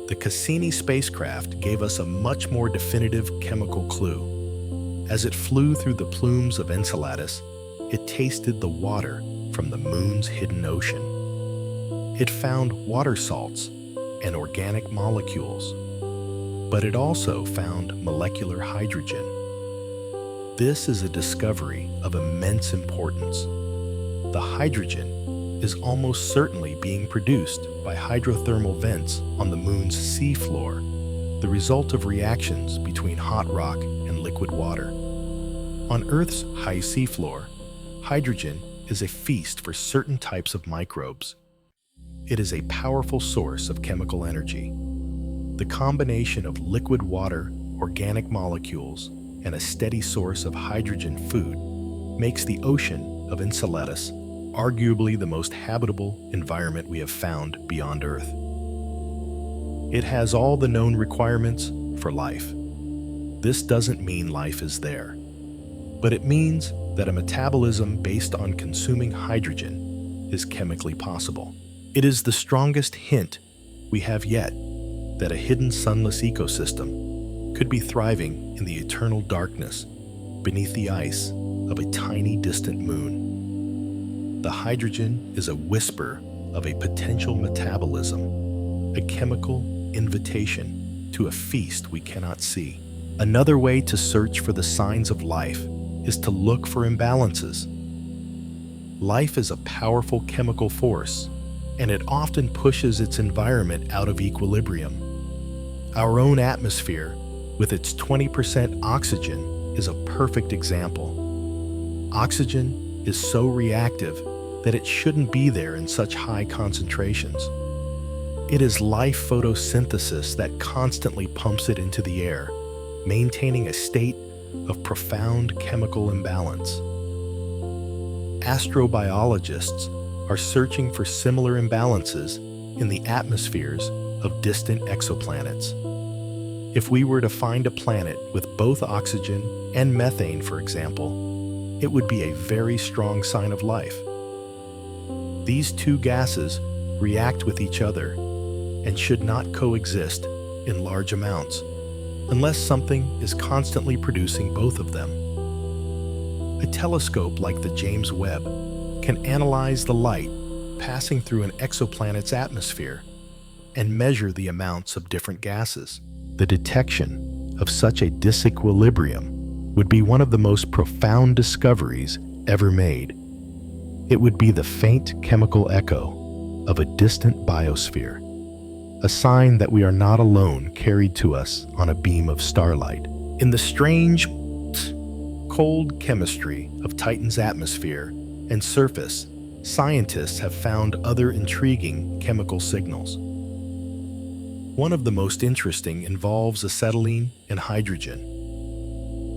the Cassini spacecraft gave us a much more definitive chemical clue. As it flew through the plumes of Enceladus, it tasted the water from the moon's hidden ocean. It found water salts and organic molecules, but it also found molecular hydrogen. This is a discovery of immense importance. The hydrogen is almost certainly being produced by hydrothermal vents on the moon's seafloor, the result of reactions between hot rock and liquid water. On Earth's high seafloor, hydrogen is a feast for certain types of microbes. It is a powerful source of chemical energy. The combination of liquid water, organic molecules, and a steady source of hydrogen food makes the ocean of Enceladus arguably the most habitable environment we have found beyond Earth. It has all the known requirements for life. This doesn't mean life is there, but it means that a metabolism based on consuming hydrogen is chemically possible. It is the strongest hint we have yet that a hidden sunless ecosystem could be thriving in the eternal darkness beneath the ice of a tiny distant moon. The hydrogen is a whisper of a potential metabolism, a chemical invitation to a feast we cannot see. Another way to search for the signs of life is to look for imbalances. Life is a powerful chemical force, and it often pushes its environment out of equilibrium. Our own atmosphere, with its 20% oxygen, is a perfect example. Oxygen is so reactive that it shouldn't be there in such high concentrations. It is life photosynthesis that constantly pumps it into the air, maintaining a state of profound chemical imbalance. Astrobiologists are searching for similar imbalances in the atmospheres of distant exoplanets. If we were to find a planet with both oxygen and methane, for example, it would be a very strong sign of life. These two gases react with each other and should not coexist in large amounts unless something is constantly producing both of them. A telescope like the James Webb can analyze the light passing through an exoplanet's atmosphere and measure the amounts of different gases. The detection of such a disequilibrium would be one of the most profound discoveries ever made. It would be the faint chemical echo of a distant biosphere, a sign that we are not alone carried to us on a beam of starlight. In the strange, cold chemistry of Titan's atmosphere and surface, scientists have found other intriguing chemical signals. One of the most interesting involves acetylene and hydrogen.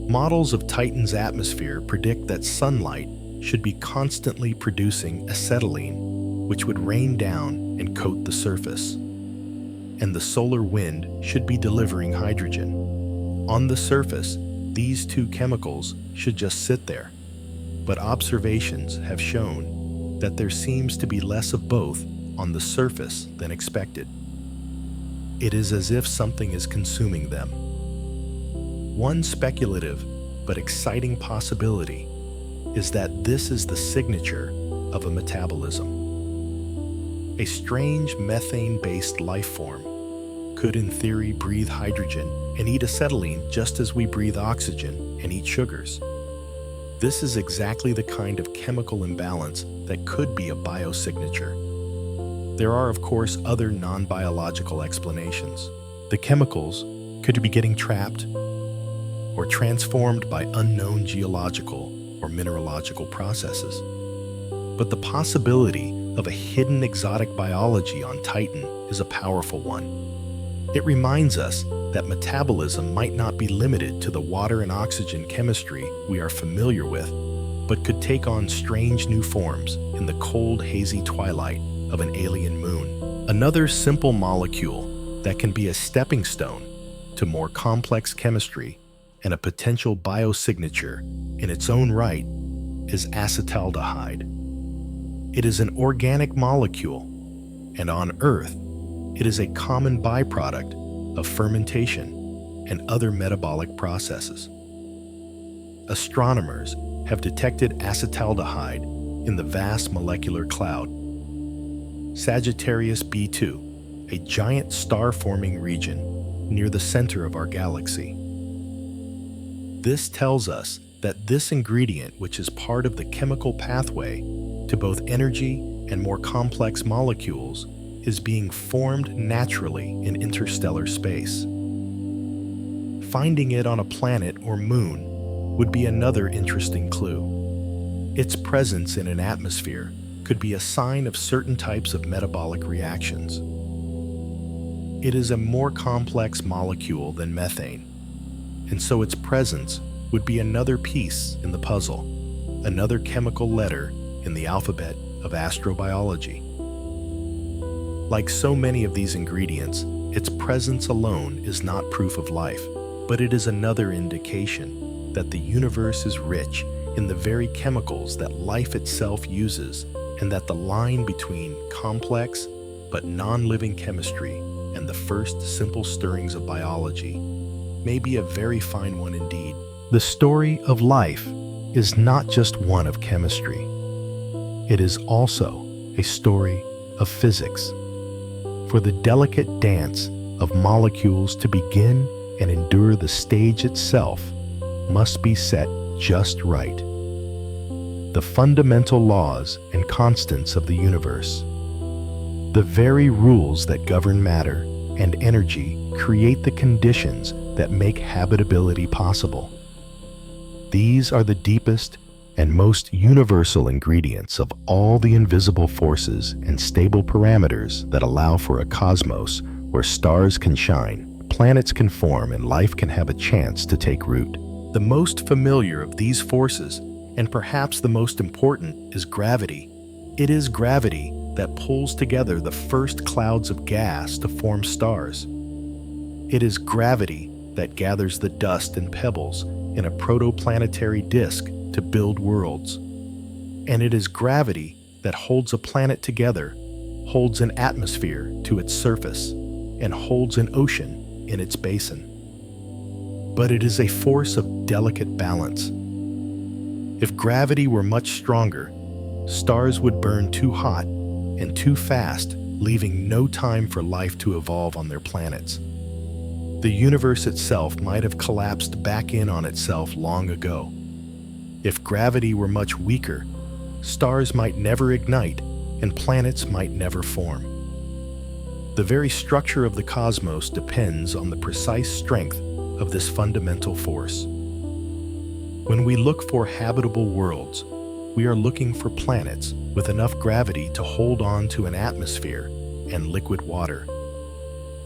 Models of Titan's atmosphere predict that sunlight should be constantly producing acetylene, which would rain down and coat the surface, and the solar wind should be delivering hydrogen. On the surface, these two chemicals should just sit there, but observations have shown that there seems to be less of both on the surface than expected. It is as if something is consuming them. One speculative but exciting possibility is that this is the signature of a metabolism. A strange methane-based life form could in theory breathe hydrogen and eat acetylene just as we breathe oxygen and eat sugars. This is exactly the kind of chemical imbalance that could be a biosignature. There are, of course, other non-biological explanations. The chemicals could be getting trapped or transformed by unknown geological or mineralogical processes. But the possibility of a hidden exotic biology on Titan is a powerful one. It reminds us that metabolism might not be limited to the water and oxygen chemistry we are familiar with, but could take on strange new forms in the cold, hazy twilight of an alien moon. Another simple molecule that can be a stepping stone to more complex chemistry and a potential biosignature in its own right is acetaldehyde. It is an organic molecule, and on Earth, it is a common byproduct of fermentation and other metabolic processes. Astronomers have detected acetaldehyde in the vast molecular cloud Sagittarius B2, a giant star-forming region near the center of our galaxy. This tells us that this ingredient, which is part of the chemical pathway to both energy and more complex molecules, is being formed naturally in interstellar space. Finding it on a planet or moon would be another interesting clue. Its presence in an atmosphere could be a sign of certain types of metabolic reactions. It is a more complex molecule than methane, and so its presence would be another piece in the puzzle, another chemical letter in the alphabet of astrobiology. Like so many of these ingredients, its presence alone is not proof of life, but it is another indication that the universe is rich in the very chemicals that life itself uses, and that the line between complex but non-living chemistry and the first simple stirrings of biology may be a very fine one indeed. The story of life is not just one of chemistry. It is also a story of physics. For the delicate dance of molecules to begin and endure, the stage itself must be set just right. The fundamental laws and constants of the universe, the very rules that govern matter and energy, create the conditions that make habitability possible. These are the deepest and most universal ingredients of all the invisible forces and stable parameters that allow for a cosmos where stars can shine, planets can form, and life can have a chance to take root. The most familiar of these forces, and perhaps the most important, is gravity. It is gravity that pulls together the first clouds of gas to form stars. It is gravity that gathers the dust and pebbles in a protoplanetary disk to build worlds. And it is gravity that holds a planet together, holds an atmosphere to its surface, and holds an ocean in its basin. But it is a force of delicate balance. If gravity were much stronger, stars would burn too hot and too fast, leaving no time for life to evolve on their planets. The universe itself might have collapsed back in on itself long ago. If gravity were much weaker, stars might never ignite and planets might never form. The very structure of the cosmos depends on the precise strength of this fundamental force. When we look for habitable worlds, we are looking for planets with enough gravity to hold on to an atmosphere and liquid water,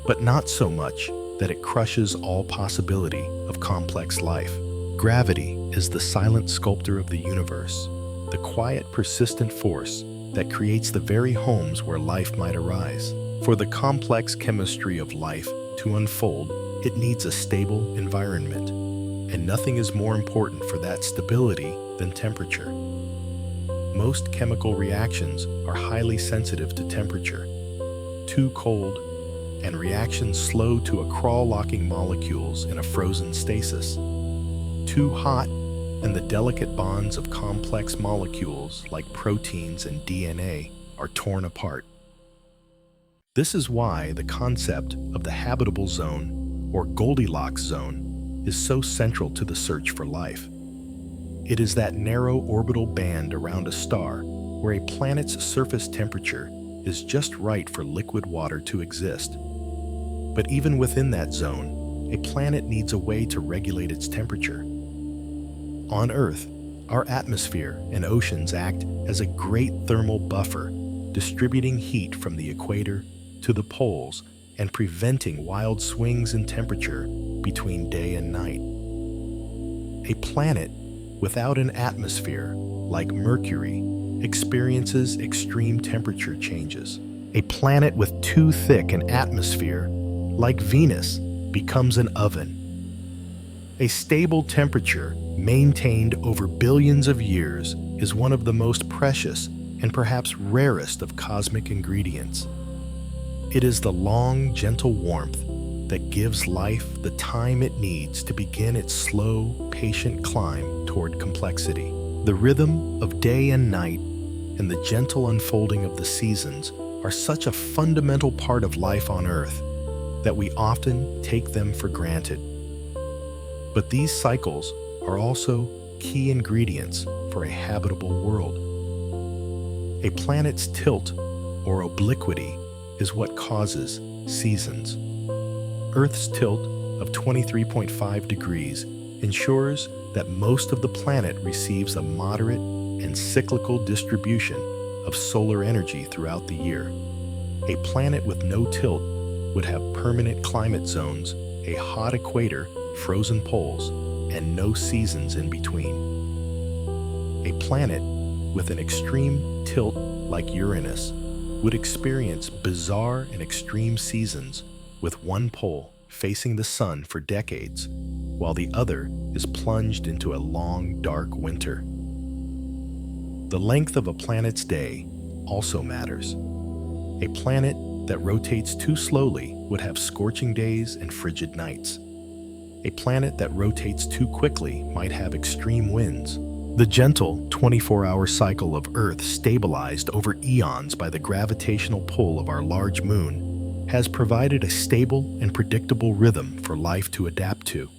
but not so much that it crushes all possibility of complex life. Gravity is the silent sculptor of the universe, the quiet, persistent force that creates the very homes where life might arise. For the complex chemistry of life to unfold, it needs a stable environment, and nothing is more important for that stability than temperature. Most chemical reactions are highly sensitive to temperature. Too cold, and reactions slow to a crawl-locking molecules in a frozen stasis. Too hot, and the delicate bonds of complex molecules like proteins and DNA are torn apart. This is why the concept of the habitable zone, or Goldilocks zone, is so central to the search for life. It is that narrow orbital band around a star where a planet's surface temperature is just right for liquid water to exist. But even within that zone, a planet needs a way to regulate its temperature. On Earth, our atmosphere and oceans act as a great thermal buffer, distributing heat from the equator to the poles and preventing wild swings in temperature between day and night. A planet without an atmosphere, like Mercury, experiences extreme temperature changes. A planet with too thick an atmosphere, like Venus, becomes an oven. A stable temperature, maintained over billions of years, is one of the most precious and perhaps rarest of cosmic ingredients. It is the long, gentle warmth that gives life the time it needs to begin its slow, patient climb toward complexity. The rhythm of day and night and the gentle unfolding of the seasons are such a fundamental part of life on Earth that we often take them for granted. But these cycles are also key ingredients for a habitable world. A planet's tilt or obliquity is what causes seasons. Earth's tilt of 23.5 degrees ensures that most of the planet receives a moderate and cyclical distribution of solar energy throughout the year. A planet with no tilt would have permanent climate zones, a hot equator, frozen poles, and no seasons in between. A planet with an extreme tilt like Uranus would experience bizarre and extreme seasons with one pole facing the sun for decades, while the other is plunged into a long, dark winter. The length of a planet's day also matters. A planet that rotates too slowly would have scorching days and frigid nights. A planet that rotates too quickly might have extreme winds. The gentle 24-hour cycle of Earth, stabilized over eons by the gravitational pull of our large moon, has provided a stable and predictable rhythm for life to adapt to.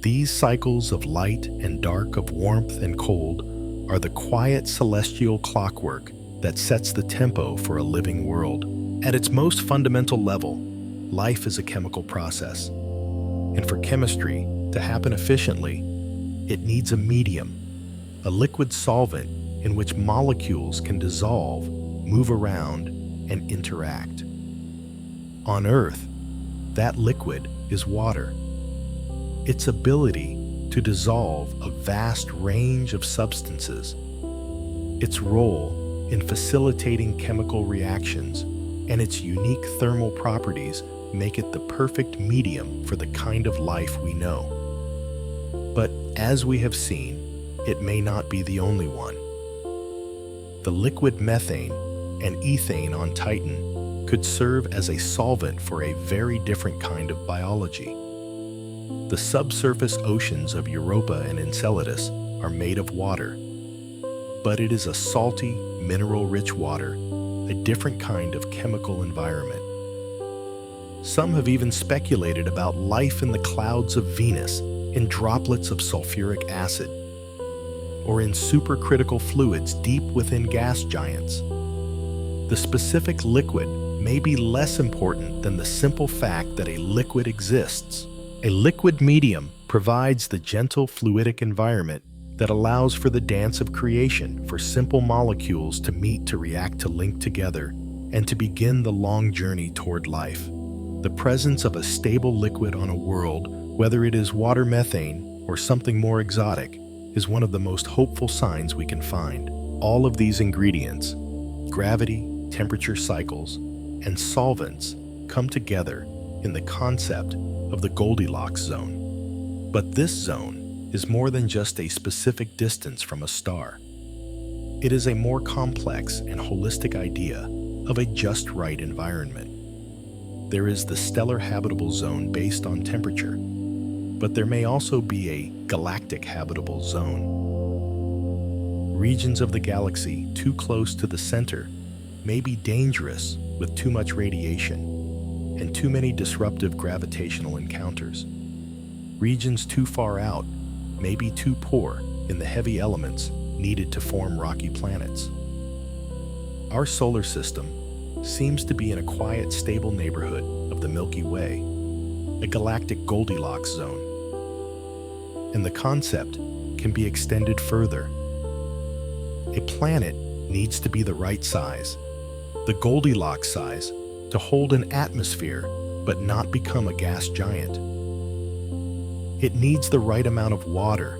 These cycles of light and dark, of warmth and cold, are the quiet celestial clockwork that sets the tempo for a living world. At its most fundamental level, life is a chemical process. And for chemistry to happen efficiently, it needs a medium, a liquid solvent in which molecules can dissolve, move around, and interact. On Earth, that liquid is water. Its ability to dissolve a vast range of substances, its role in facilitating chemical reactions, and its unique thermal properties make it the perfect medium for the kind of life we know. But as we have seen, it may not be the only one. The liquid methane and ethane on Titan could serve as a solvent for a very different kind of biology. The subsurface oceans of Europa and Enceladus are made of water, but it is a salty, mineral-rich water, a different kind of chemical environment. Some have even speculated about life in the clouds of Venus, in droplets of sulfuric acid, or in supercritical fluids deep within gas giants. The specific liquid may be less important than the simple fact that a liquid exists. A liquid medium provides the gentle fluidic environment that allows for the dance of creation, for simple molecules to meet, to react, to link together, and to begin the long journey toward life. The presence of a stable liquid on a world, whether it is water, methane, or something more exotic, is one of the most hopeful signs we can find. All of these ingredients, gravity, temperature cycles, and solvents, come together in the concept of the Goldilocks zone. But this zone is more than just a specific distance from a star. It is a more complex and holistic idea of a just right environment. There is the stellar habitable zone based on temperature, but there may also be a galactic habitable zone. Regions of the galaxy too close to the center may be dangerous with too much radiation and too many disruptive gravitational encounters. Regions too far out may be too poor in the heavy elements needed to form rocky planets. Our solar system seems to be in a quiet, stable neighborhood of the Milky Way, a galactic Goldilocks zone. And the concept can be extended further. A planet needs to be the right size, the Goldilocks size, to hold an atmosphere but not become a gas giant. It needs the right amount of water,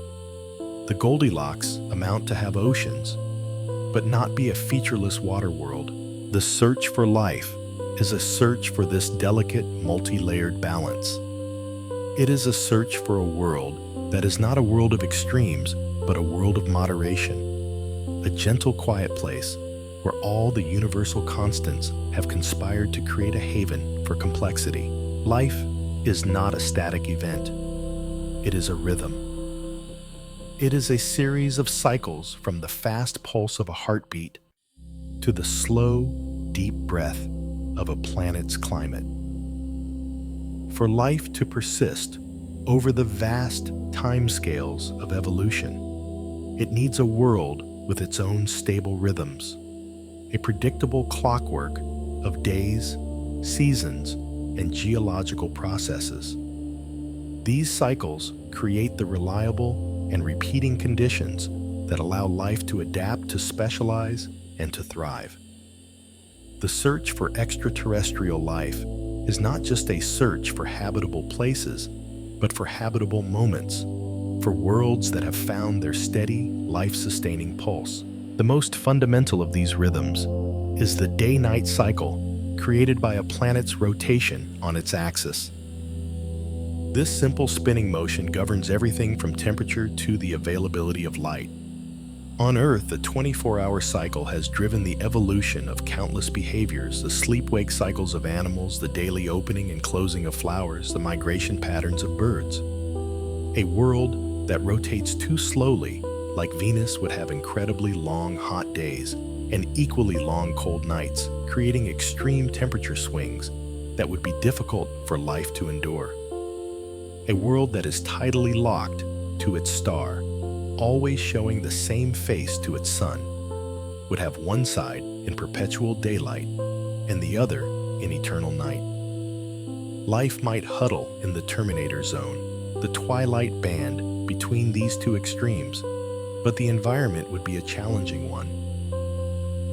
the Goldilocks amount to have oceans, but not be a featureless water world. The search for life is a search for this delicate, multi-layered balance. It is a search for a world that is not a world of extremes, but a world of moderation, a gentle, quiet place where all the universal constants have conspired to create a haven for complexity. Life is not a static event. It is a rhythm. It is a series of cycles from the fast pulse of a heartbeat to the slow, deep breath of a planet's climate. For life to persist over the vast timescales of evolution, it needs a world with its own stable rhythms, a predictable clockwork of days, seasons, and geological processes. These cycles create the reliable and repeating conditions that allow life to adapt, to specialize, and to thrive. The search for extraterrestrial life is not just a search for habitable places, but for habitable moments, for worlds that have found their steady, life-sustaining pulse. The most fundamental of these rhythms is the day-night cycle created by a planet's rotation on its axis. This simple spinning motion governs everything from temperature to the availability of light. On Earth, the 24-hour cycle has driven the evolution of countless behaviors, the sleep-wake cycles of animals, the daily opening and closing of flowers, the migration patterns of birds. A world that rotates too slowly, like Venus, would have incredibly long hot days and equally long cold nights, creating extreme temperature swings that would be difficult for life to endure. A world that is tidally locked to its star, always showing the same face to its sun, would have one side in perpetual daylight and the other in eternal night. Life might huddle in the Terminator zone, the twilight band between these two extremes, but the environment would be a challenging one.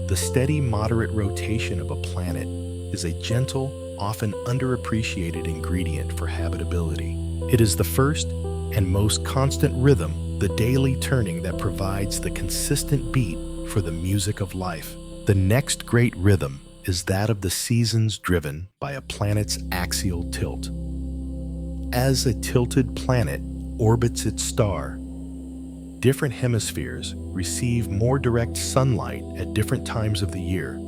The steady, moderate rotation of a planet is a gentle, often underappreciated ingredient for habitability. It is the first and most constant rhythm, the daily turning that provides the consistent beat for the music of life. The next great rhythm is that of the seasons driven by a planet's axial tilt. As a tilted planet orbits its star, different hemispheres receive more direct sunlight at different times of the year,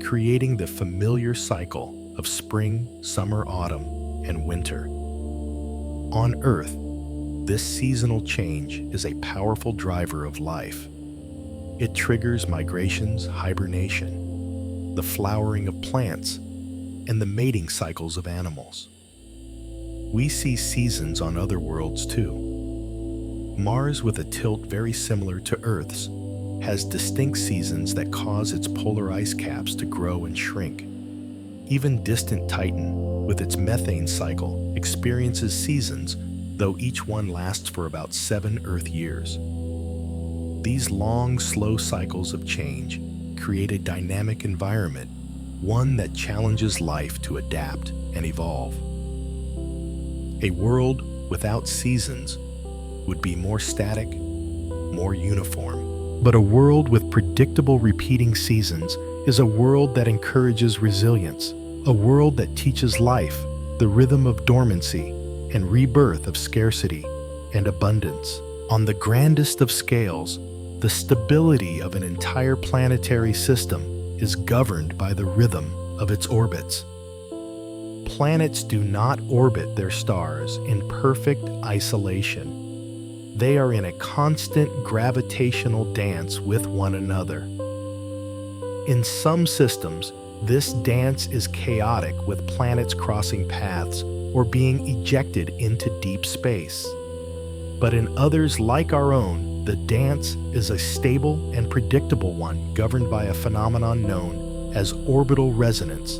creating the familiar cycle of spring, summer, autumn, and winter. On Earth, this seasonal change is a powerful driver of life. It triggers migrations, hibernation, the flowering of plants, and the mating cycles of animals. We see seasons on other worlds too. Mars, with a tilt very similar to Earth's, has distinct seasons that cause its polar ice caps to grow and shrink. Even distant Titan, with its methane cycle, experiences seasons, though each one lasts for about 7 Earth years. These long, slow cycles of change create a dynamic environment, one that challenges life to adapt and evolve. A world without seasons would be more static, more uniform. But a world with predictable repeating seasons is a world that encourages resilience, a world that teaches life the rhythm of dormancy and rebirth of scarcity and abundance. On the grandest of scales, the stability of an entire planetary system is governed by the rhythm of its orbits. Planets do not orbit their stars in perfect isolation. They are in a constant gravitational dance with one another. In some systems, this dance is chaotic, with planets crossing paths or being ejected into deep space. But in others, like our own, the dance is a stable and predictable one, governed by a phenomenon known as orbital resonance.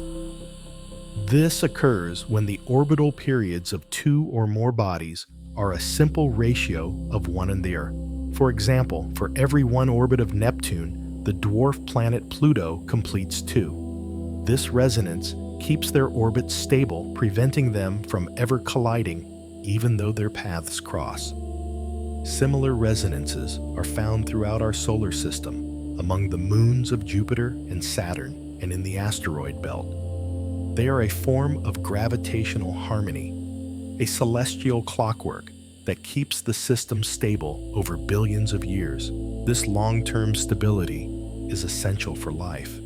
This occurs when the orbital periods of 2 or more bodies are a simple ratio of 1 and the Earth. For example, for every 1 orbit of Neptune, the dwarf planet Pluto completes 2. This resonance keeps their orbits stable, preventing them from ever colliding, even though their paths cross. Similar resonances are found throughout our solar system, among the moons of Jupiter and Saturn, and in the asteroid belt. They are a form of gravitational harmony, a celestial clockwork that keeps the system stable over billions of years. This long-term stability is essential for life.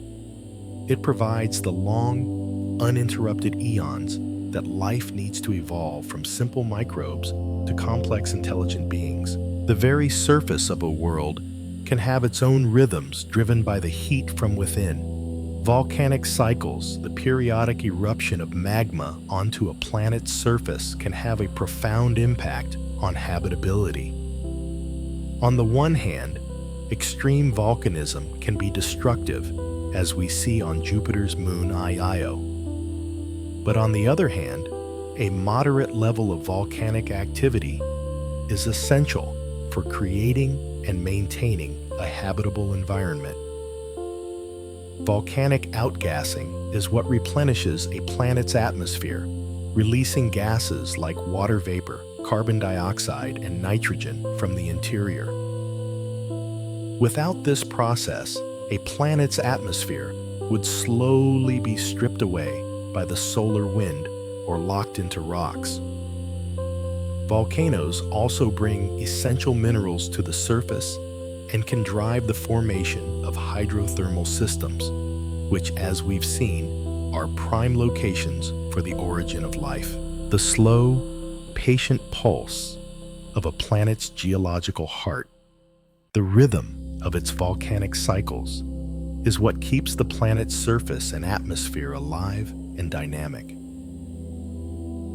It provides the long, uninterrupted eons that life needs to evolve from simple microbes to complex intelligent beings. The very surface of a world can have its own rhythms driven by the heat from within. Volcanic cycles, the periodic eruption of magma onto a planet's surface, can have a profound impact on habitability. On the one hand, extreme volcanism can be destructive, as we see on Jupiter's moon Io. But on the other hand, a moderate level of volcanic activity is essential for creating and maintaining a habitable environment. Volcanic outgassing is what replenishes a planet's atmosphere, releasing gases like water vapor, carbon dioxide, and nitrogen from the interior. Without this process, a planet's atmosphere would slowly be stripped away by the solar wind or locked into rocks. Volcanoes also bring essential minerals to the surface and can drive the formation of hydrothermal systems, which, as we've seen, are prime locations for the origin of life. The slow, patient pulse of a planet's geological heart, the rhythm of its volcanic cycles, is what keeps the planet's surface and atmosphere alive and dynamic.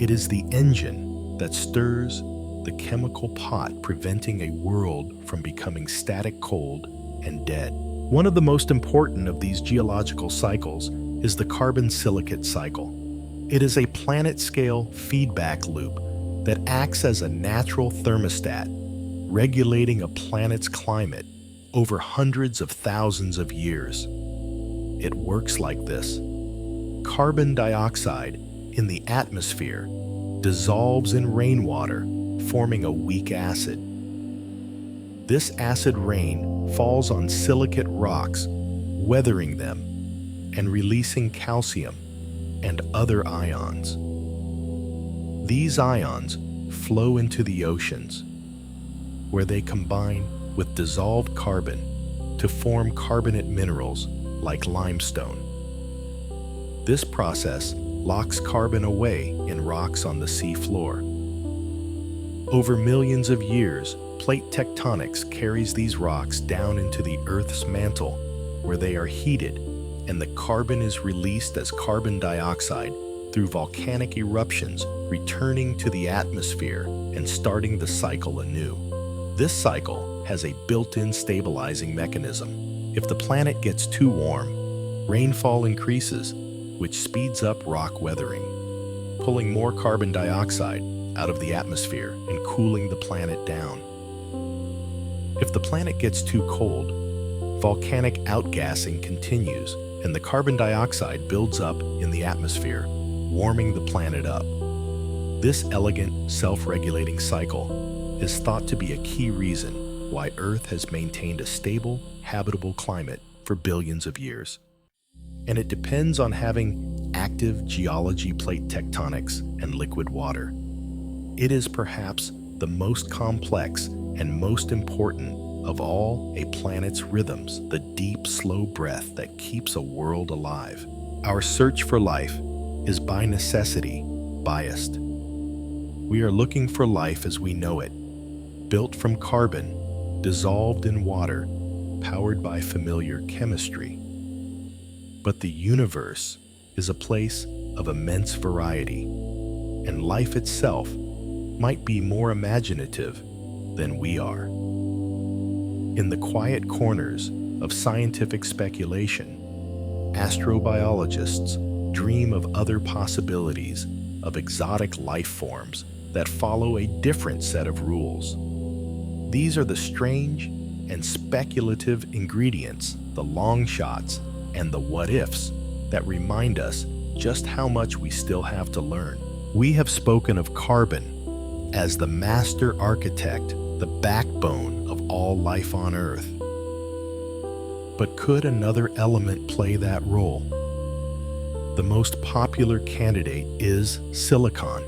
It is the engine that stirs the chemical pot, preventing a world from becoming static cold and dead. One of the most important of these geological cycles is the carbon silicate cycle. It is a planet-scale feedback loop that acts as a natural thermostat, regulating a planet's climate over hundreds of thousands of years. It works like this. Carbon dioxide in the atmosphere dissolves in rainwater, forming a weak acid. This acid rain falls on silicate rocks, weathering them and releasing calcium and other ions. These ions flow into the oceans, where they combine with dissolved carbon to form carbonate minerals like limestone. This process locks carbon away in rocks on the sea floor. Over millions of years, plate tectonics carries these rocks down into the Earth's mantle, where they are heated, and the carbon is released as carbon dioxide through volcanic eruptions, returning to the atmosphere and starting the cycle anew. This cycle has a built-in stabilizing mechanism. If the planet gets too warm, rainfall increases, which speeds up rock weathering, pulling more carbon dioxide out of the atmosphere and cooling the planet down. If the planet gets too cold, volcanic outgassing continues and the carbon dioxide builds up in the atmosphere, warming the planet up. This elegant, self-regulating cycle is thought to be a key reason why Earth has maintained a stable, habitable climate for billions of years. And it depends on having active geology, plate tectonics, and liquid water. It is perhaps the most complex and most important of all a planet's rhythms, the deep, slow breath that keeps a world alive. Our search for life is by necessity biased. We are looking for life as we know it, built from carbon, dissolved in water, powered by familiar chemistry. But the universe is a place of immense variety, and life itself might be more imaginative than we are. In the quiet corners of scientific speculation, astrobiologists dream of other possibilities of exotic life forms that follow a different set of rules. These are the strange and speculative ingredients, the long shots, and the what-ifs that remind us just how much we still have to learn. We have spoken of carbon as the master architect, the backbone of all life on Earth. But could another element play that role? The most popular candidate is silicon.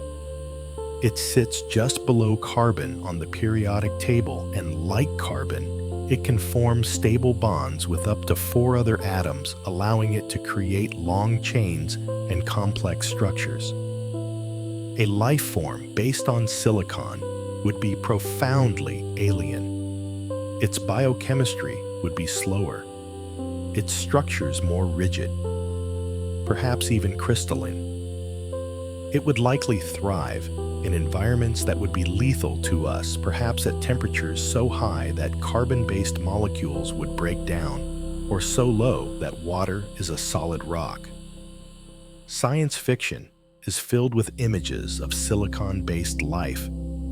It sits just below carbon on the periodic table, and like carbon, it can form stable bonds with up to 4 other atoms, allowing it to create long chains and complex structures. A life form based on silicon would be profoundly alien. Its biochemistry would be slower, its structures more rigid, perhaps even crystalline. It would likely thrive in environments that would be lethal to us, perhaps at temperatures so high that carbon-based molecules would break down, or so low that water is a solid rock. Science fiction is filled with images of silicon-based life,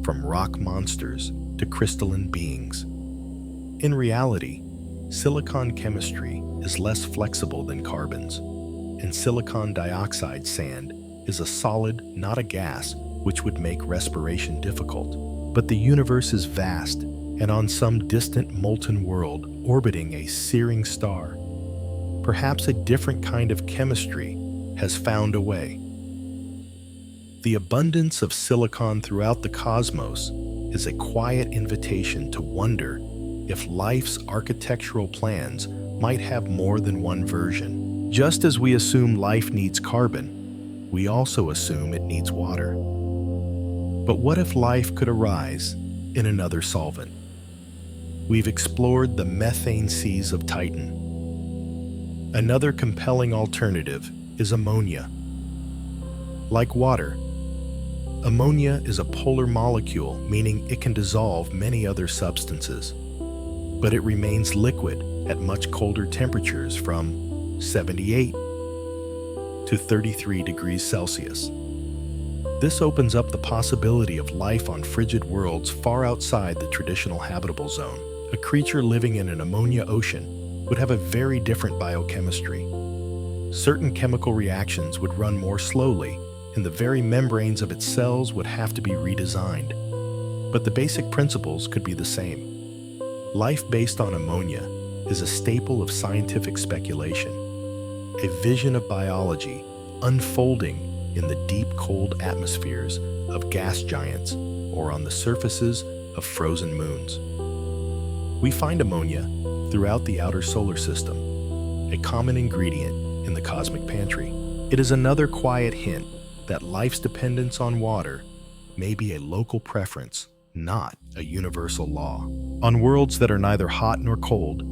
from rock monsters to crystalline beings. In reality, silicon chemistry is less flexible than carbon's, and silicon dioxide sand is a solid, not a gas, which would make respiration difficult. But the universe is vast, and on some distant molten world orbiting a searing star, perhaps a different kind of chemistry has found a way. The abundance of silicon throughout the cosmos is a quiet invitation to wonder if life's architectural plans might have more than one version. Just as we assume life needs carbon, we also assume it needs water. But what if life could arise in another solvent? We've explored the methane seas of Titan. Another compelling alternative is ammonia. Like water, ammonia is a polar molecule, meaning it can dissolve many other substances, but it remains liquid at much colder temperatures, from 78 to 33 degrees Celsius. This opens up the possibility of life on frigid worlds far outside the traditional habitable zone. A creature living in an ammonia ocean would have a very different biochemistry. Certain chemical reactions would run more slowly, and the very membranes of its cells would have to be redesigned. But the basic principles could be the same. Life based on ammonia is a staple of scientific speculation, a vision of biology unfolding in the deep, cold atmospheres of gas giants or on the surfaces of frozen moons. We find ammonia throughout the outer solar system, a common ingredient in the cosmic pantry. It is another quiet hint that life's dependence on water may be a local preference, not a universal law. On worlds that are neither hot nor cold,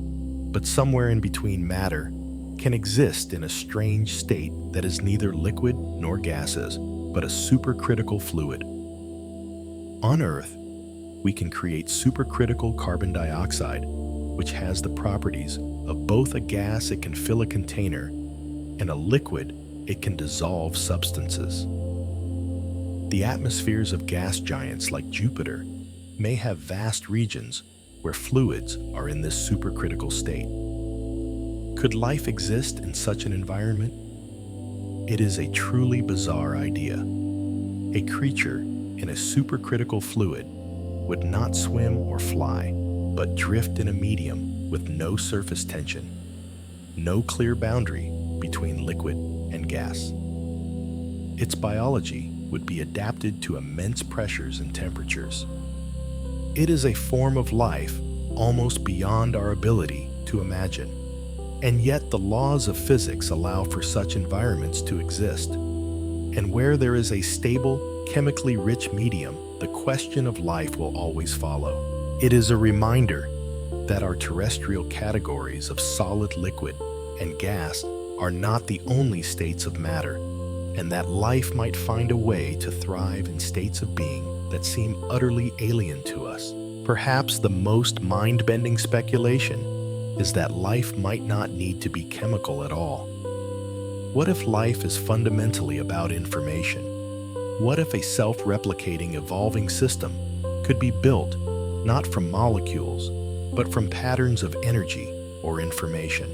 but somewhere in between, matter can exist in a strange state that is neither liquid nor gases, but a supercritical fluid. On Earth, we can create supercritical carbon dioxide, which has the properties of both a gas it can fill a container and a liquid it can dissolve substances. The atmospheres of gas giants like Jupiter may have vast regions where fluids are in this supercritical state. Could life exist in such an environment? It is a truly bizarre idea. A creature in a supercritical fluid would not swim or fly, but drift in a medium with no surface tension, no clear boundary between liquid and gas. Its biology would be adapted to immense pressures and temperatures. It is a form of life almost beyond our ability to imagine. And yet the laws of physics allow for such environments to exist. And where there is a stable, chemically rich medium, the question of life will always follow. It is a reminder that our terrestrial categories of solid, liquid, and gas are not the only states of matter, and that life might find a way to thrive in states of being that seem utterly alien to us. Perhaps the most mind-bending speculation is that life might not need to be chemical at all. What if life is fundamentally about information? What if a self-replicating, evolving system could be built not from molecules, but from patterns of energy or information?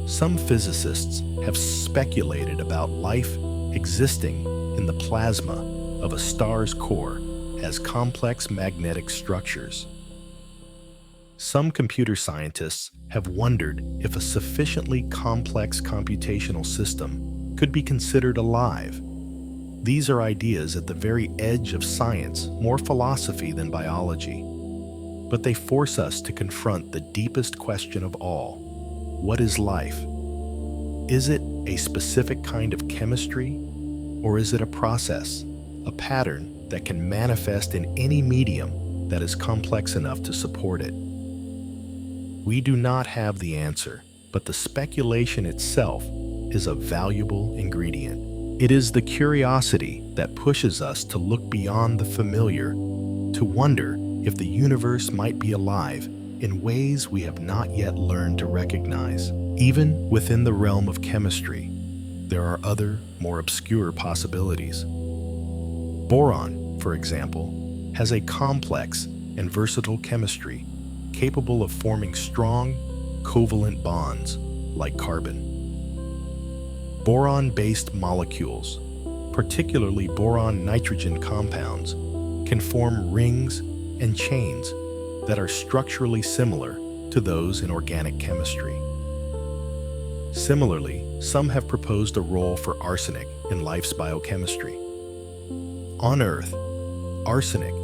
Some physicists have speculated about life existing in the plasma of a star's core as complex magnetic structures. Some computer scientists have wondered if a sufficiently complex computational system could be considered alive. These are ideas at the very edge of science, more philosophy than biology. But they force us to confront the deepest question of all: what is life? Is it a specific kind of chemistry, or is it a process, a pattern that can manifest in any medium that is complex enough to support it? We do not have the answer, but the speculation itself is a valuable ingredient. It is the curiosity that pushes us to look beyond the familiar, to wonder if the universe might be alive in ways we have not yet learned to recognize. Even within the realm of chemistry, there are other, more obscure possibilities. Boron, for example, has a complex and versatile chemistry capable of forming strong, covalent bonds like carbon. Boron-based molecules, particularly boron-nitrogen compounds, can form rings and chains that are structurally similar to those in organic chemistry. Similarly, some have proposed a role for arsenic in life's biochemistry. On Earth, arsenic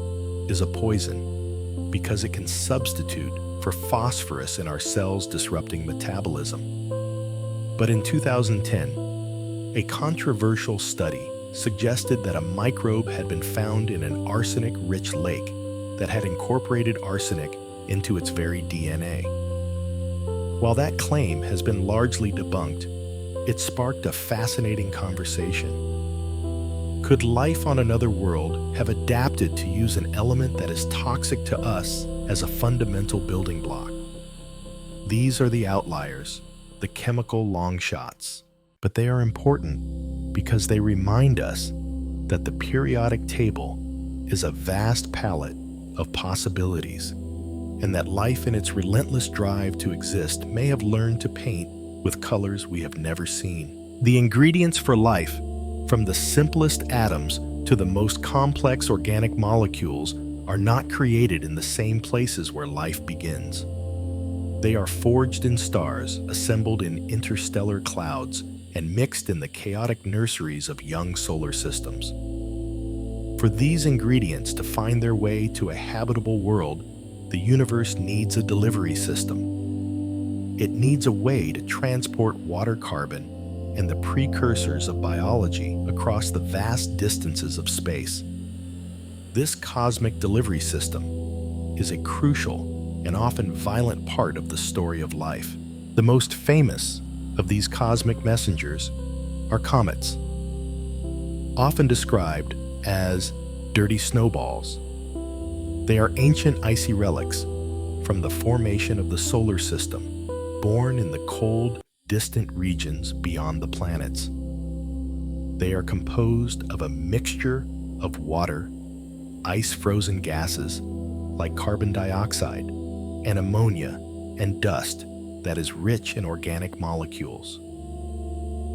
is a poison because it can substitute for phosphorus in our cells, disrupting metabolism. But in 2010, a controversial study suggested that a microbe had been found in an arsenic-rich lake that had incorporated arsenic into its very DNA. While that claim has been largely debunked, it sparked a fascinating conversation. Could life on another world have adapted to use an element that is toxic to us as a fundamental building block? These are the outliers, the chemical long shots, but they are important because they remind us that the periodic table is a vast palette of possibilities, and that life in its relentless drive to exist may have learned to paint with colors we have never seen. The ingredients for life, from the simplest atoms to the most complex organic molecules, are not created in the same places where life begins. They are forged in stars, assembled in interstellar clouds, and mixed in the chaotic nurseries of young solar systems. For these ingredients to find their way to a habitable world, the universe needs a delivery system. It needs a way to transport water, carbon, and the precursors of biology across the vast distances of space. This cosmic delivery system is a crucial and often violent part of the story of life. The most famous of these cosmic messengers are comets, often described as dirty snowballs. They are ancient icy relics from the formation of the solar system, born in the cold, distant regions beyond the planets. They are composed of a mixture of water, ice-frozen gases like carbon dioxide, and ammonia and dust that is rich in organic molecules.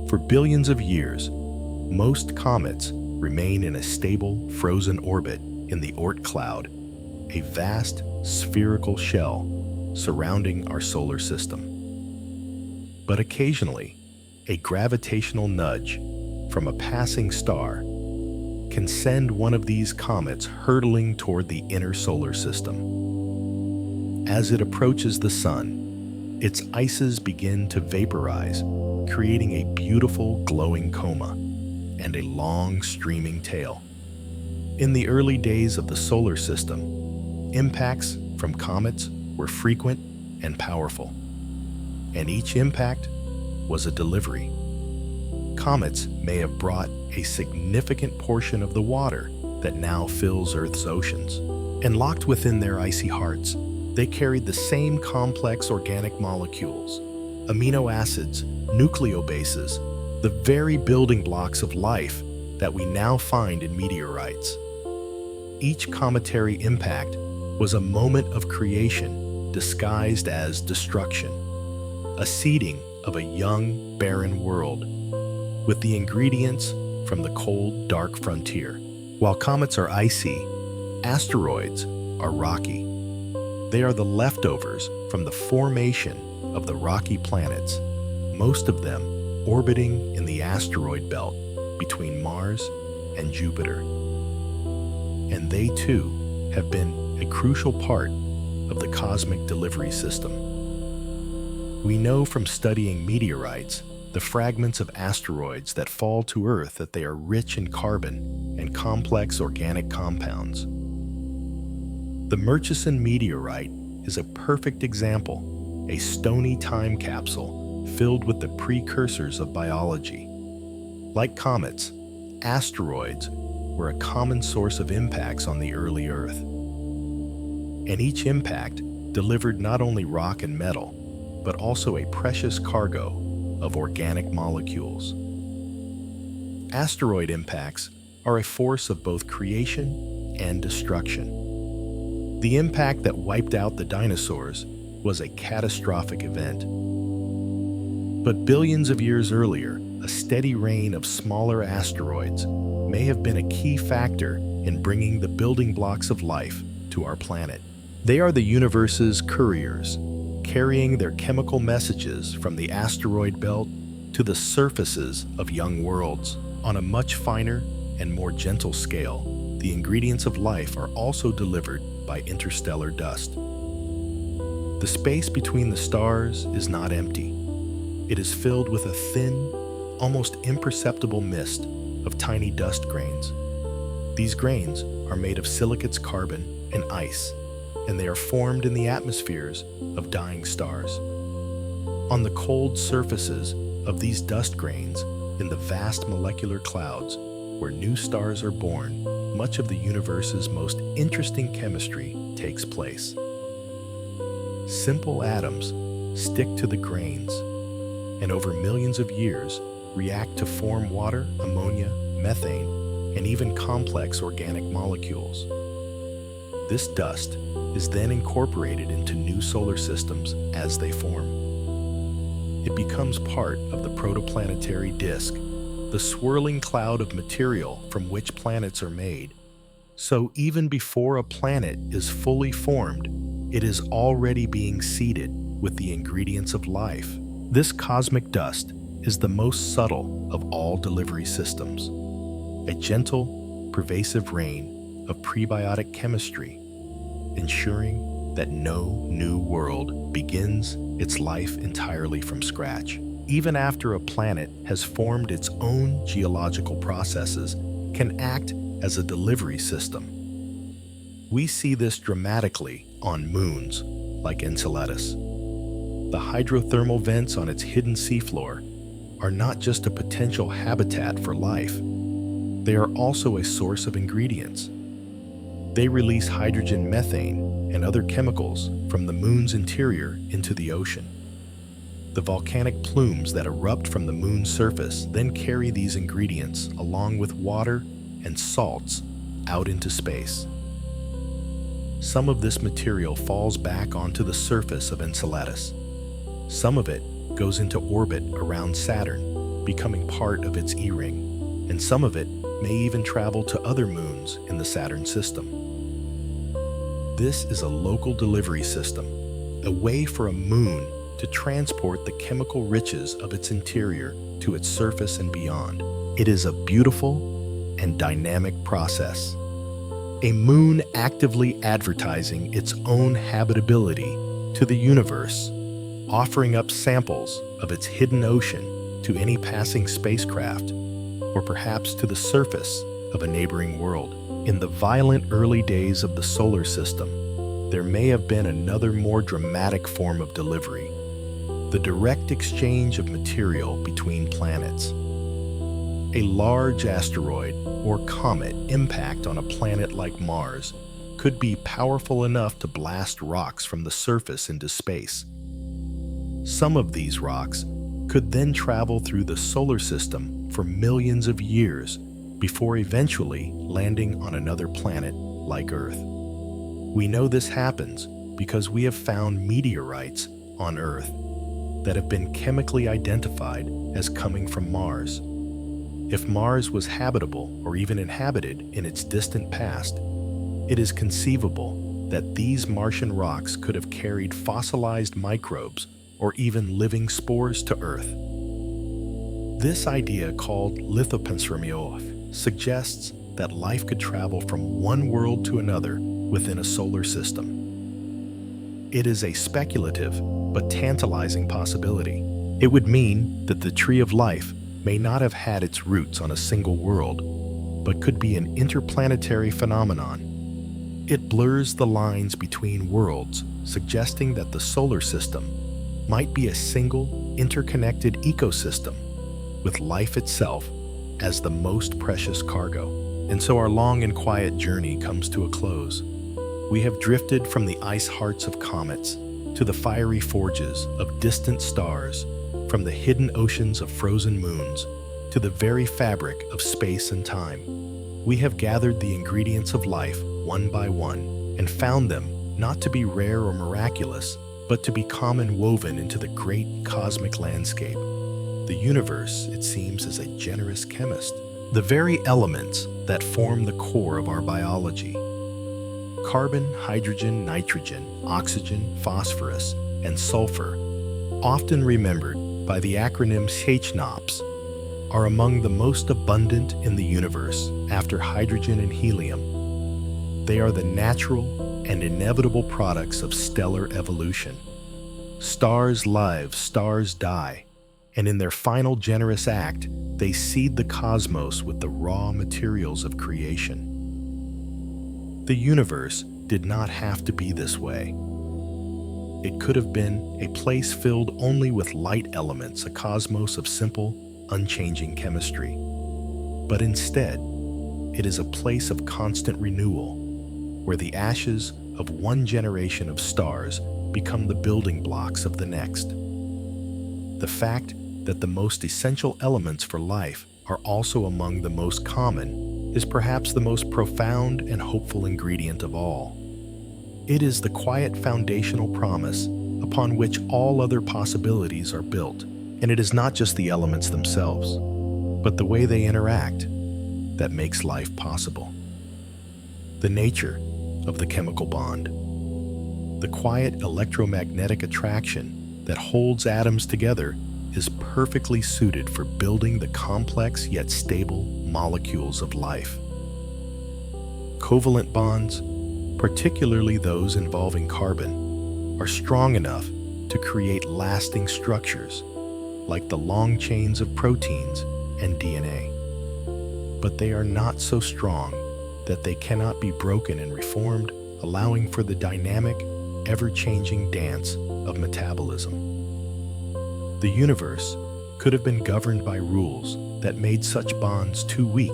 For billions of years, most comets remain in a stable, frozen orbit in the Oort cloud, a vast spherical shell surrounding our solar system. But occasionally, a gravitational nudge from a passing star can send one of these comets hurtling toward the inner solar system. As it approaches the sun, its ices begin to vaporize, creating a beautiful glowing coma and a long streaming tail. In the early days of the solar system, impacts from comets were frequent and powerful, and each impact was a delivery. Comets may have brought a significant portion of the water that now fills Earth's oceans, and locked within their icy hearts, they carried the same complex organic molecules, amino acids, nucleobases, the very building blocks of life that we now find in meteorites. Each cometary impact was a moment of creation disguised as destruction, a seeding of a young, barren world with the ingredients from the cold, dark frontier. While comets are icy, asteroids are rocky. They are the leftovers from the formation of the rocky planets, most of them orbiting in the asteroid belt between Mars and Jupiter. And they too have been a crucial part of the cosmic delivery system. We know from studying meteorites, the fragments of asteroids that fall to Earth, that they are rich in carbon and complex organic compounds. The Murchison meteorite is a perfect example, a stony time capsule filled with the precursors of biology. Like comets, asteroids were a common source of impacts on the early Earth. And each impact delivered not only rock and metal, but also a precious cargo of organic molecules. Asteroid impacts are a force of both creation and destruction. The impact that wiped out the dinosaurs was a catastrophic event. But billions of years earlier, a steady rain of smaller asteroids may have been a key factor in bringing the building blocks of life to our planet. They are the universe's couriers, carrying their chemical messages from the asteroid belt to the surfaces of young worlds. On a much finer and more gentle scale, the ingredients of life are also delivered by interstellar dust. The space between the stars is not empty. It is filled with a thin, almost imperceptible mist of tiny dust grains. These grains are made of silicates, carbon, and ice, and they are formed in the atmospheres of dying stars. On the cold surfaces of these dust grains, in the vast molecular clouds where new stars are born, much of the universe's most interesting chemistry takes place. Simple atoms stick to the grains, and over millions of years react to form water, ammonia, methane, and even complex organic molecules. This dust is then incorporated into new solar systems as they form. It becomes part of the protoplanetary disk, the swirling cloud of material from which planets are made. So even before a planet is fully formed, it is already being seeded with the ingredients of life. This cosmic dust is the most subtle of all delivery systems, a gentle, pervasive rain of prebiotic chemistry, ensuring that no new world begins its life entirely from scratch. Even after a planet has formed, its own geological processes can act as a delivery system. We see this dramatically on moons like Enceladus. The hydrothermal vents on its hidden seafloor are not just a potential habitat for life, they are also a source of ingredients. They release hydrogen, methane, and other chemicals from the moon's interior into the ocean. The volcanic plumes that erupt from the moon's surface then carry these ingredients along with water and salts out into space. Some of this material falls back onto the surface of Enceladus. Some of it goes into orbit around Saturn, becoming part of its E-ring, and some of it may even travel to other moons in the Saturn system. This is a local delivery system, a way for a moon to transport the chemical riches of its interior to its surface and beyond. It is a beautiful and dynamic process. A moon actively advertising its own habitability to the universe, offering up samples of its hidden ocean to any passing spacecraft, or perhaps to the surface of a neighboring world. In the violent early days of the solar system, there may have been another more dramatic form of delivery: the direct exchange of material between planets. A large asteroid or comet impact on a planet like Mars could be powerful enough to blast rocks from the surface into space. Some of these rocks could then travel through the solar system for millions of years before eventually landing on another planet like Earth. We know this happens because we have found meteorites on Earth that have been chemically identified as coming from Mars. If Mars was habitable or even inhabited in its distant past, it is conceivable that these Martian rocks could have carried fossilized microbes or even living spores to Earth. This idea, called lithopanspermia, suggests that life could travel from one world to another within a solar system. It is a speculative but tantalizing possibility. It would mean that the tree of life may not have had its roots on a single world, but could be an interplanetary phenomenon. It blurs the lines between worlds, suggesting that the solar system might be a single, interconnected ecosystem, with life itself as the most precious cargo. And so our long and quiet journey comes to a close. We have drifted from the ice hearts of comets to the fiery forges of distant stars, from the hidden oceans of frozen moons to the very fabric of space and time. We have gathered the ingredients of life one by one and found them not to be rare or miraculous, but to be common woven into the great cosmic landscape. The universe, it seems, is a generous chemist. The very elements that form the core of our biology, carbon, hydrogen, nitrogen, oxygen, phosphorus, and sulfur, often remembered by the acronym HNOPS, are among the most abundant in the universe after hydrogen and helium. They are the natural and inevitable products of stellar evolution. Stars live, stars die, and in their final generous act, they seed the cosmos with the raw materials of creation. The universe did not have to be this way. It could have been a place filled only with light elements, a cosmos of simple, unchanging chemistry. But instead, it is a place of constant renewal, where the ashes of one generation of stars become the building blocks of the next. The fact that the most essential elements for life are also among the most common is perhaps the most profound and hopeful ingredient of all. It is the quiet foundational promise upon which all other possibilities are built, and it is not just the elements themselves, but the way they interact that makes life possible. The nature of the chemical bond, the quiet electromagnetic attraction that holds atoms together, is perfectly suited for building the complex yet stable molecules of life. Covalent bonds, particularly those involving carbon, are strong enough to create lasting structures, like the long chains of proteins and DNA. But they are not so strong that they cannot be broken and reformed, allowing for the dynamic, ever-changing dance of metabolism. The universe could have been governed by rules that made such bonds too weak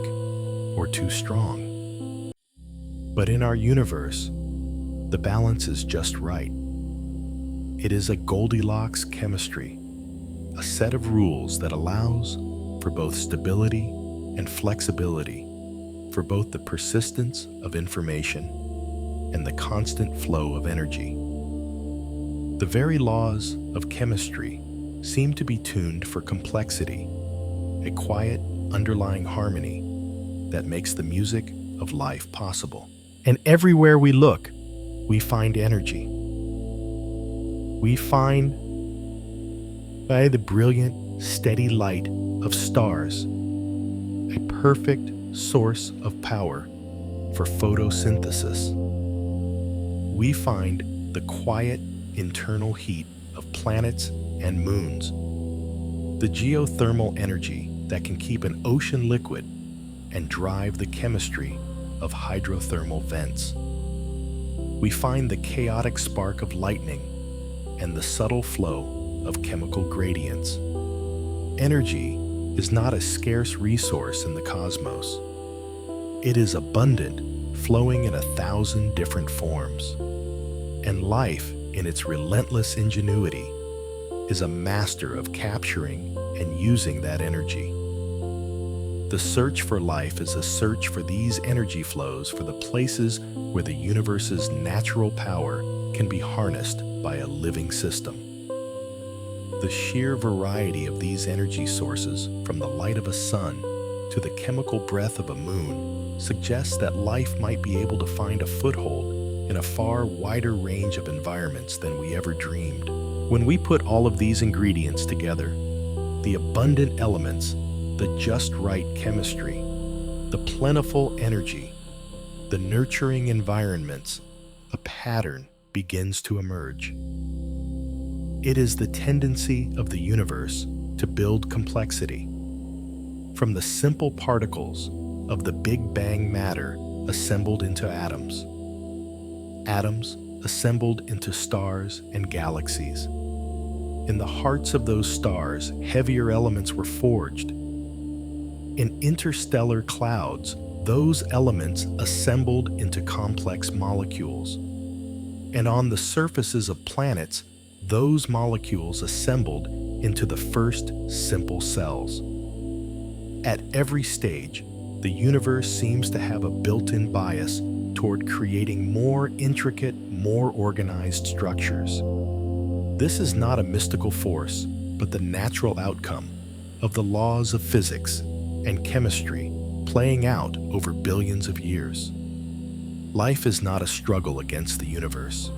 or too strong. But in our universe, the balance is just right. It is a Goldilocks chemistry, a set of rules that allows for both stability and flexibility, for both the persistence of information and the constant flow of energy. The very laws of chemistry seem to be tuned for complexity, a quiet, underlying harmony that makes the music of life possible. And everywhere we look, we find energy. We find by the brilliant, steady light of stars, a perfect source of power for photosynthesis. We find the quiet, internal heat of planets and moons, the geothermal energy that can keep an ocean liquid and drive the chemistry of hydrothermal vents. We find the chaotic spark of lightning and the subtle flow of chemical gradients. Energy is not a scarce resource in the cosmos. It is abundant, flowing in 1,000 different forms. And life, in its relentless ingenuity, is a master of capturing and using that energy. The search for life is a search for these energy flows, for the places where the universe's natural power can be harnessed by a living system. The sheer variety of these energy sources, from the light of a sun to the chemical breath of a moon, suggests that life might be able to find a foothold in a far wider range of environments than we ever dreamed. When we put all of these ingredients together, the abundant elements, the just right chemistry, the plentiful energy, the nurturing environments, a pattern begins to emerge. It is the tendency of the universe to build complexity. From the simple particles of the Big Bang matter assembled into atoms, atoms assembled into stars and galaxies. In the hearts of those stars, heavier elements were forged. In interstellar clouds, those elements assembled into complex molecules. And on the surfaces of planets, those molecules assembled into the first simple cells. At every stage, the universe seems to have a built-in bias toward creating more intricate, more organized structures. This is not a mystical force, but the natural outcome of the laws of physics and chemistry playing out over billions of years. Life is not a struggle against the universe.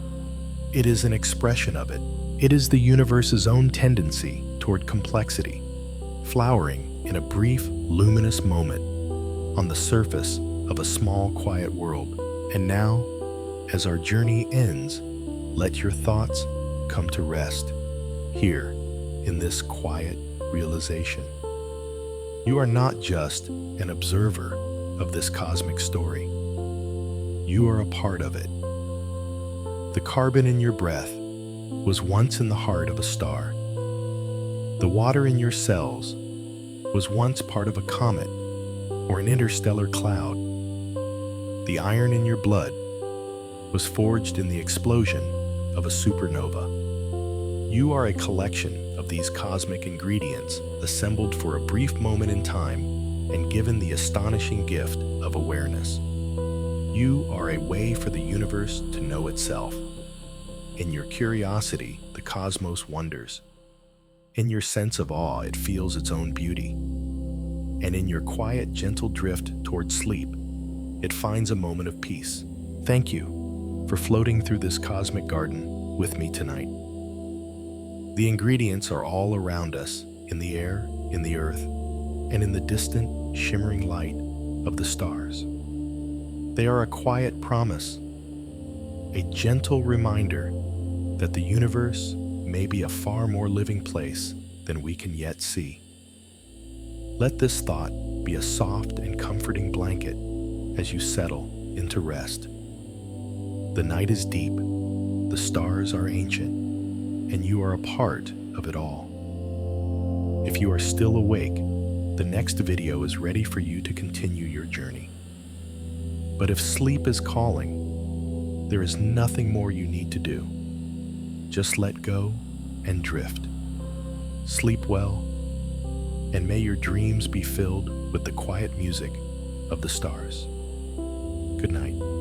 It is an expression of it. It is the universe's own tendency toward complexity, flowering in a brief, luminous moment on the surface of a small, quiet world. And now, as our journey ends, let your thoughts come to rest here in this quiet realization. You are not just an observer of this cosmic story. You are a part of it. The carbon in your breath was once in the heart of a star. The water in your cells was once part of a comet or an interstellar cloud. The iron in your blood was forged in the explosion of a supernova. You are a collection of these cosmic ingredients assembled for a brief moment in time and given the astonishing gift of awareness. You are a way for the universe to know itself. In your curiosity, the cosmos wonders. In your sense of awe, it feels its own beauty. And in your quiet, gentle drift toward sleep, it finds a moment of peace. Thank you for floating through this cosmic garden with me tonight. The ingredients are all around us, in the air, in the earth, and in the distant, shimmering light of the stars. They are a quiet promise, a gentle reminder that the universe may be a far more living place than we can yet see. Let this thought be a soft and comforting blanket as you settle into rest. The night is deep, the stars are ancient, and you are a part of it all. If you are still awake, the next video is ready for you to continue your journey. But if sleep is calling, there is nothing more you need to do. Just let go and drift. Sleep well, and may your dreams be filled with the quiet music of the stars. Good night.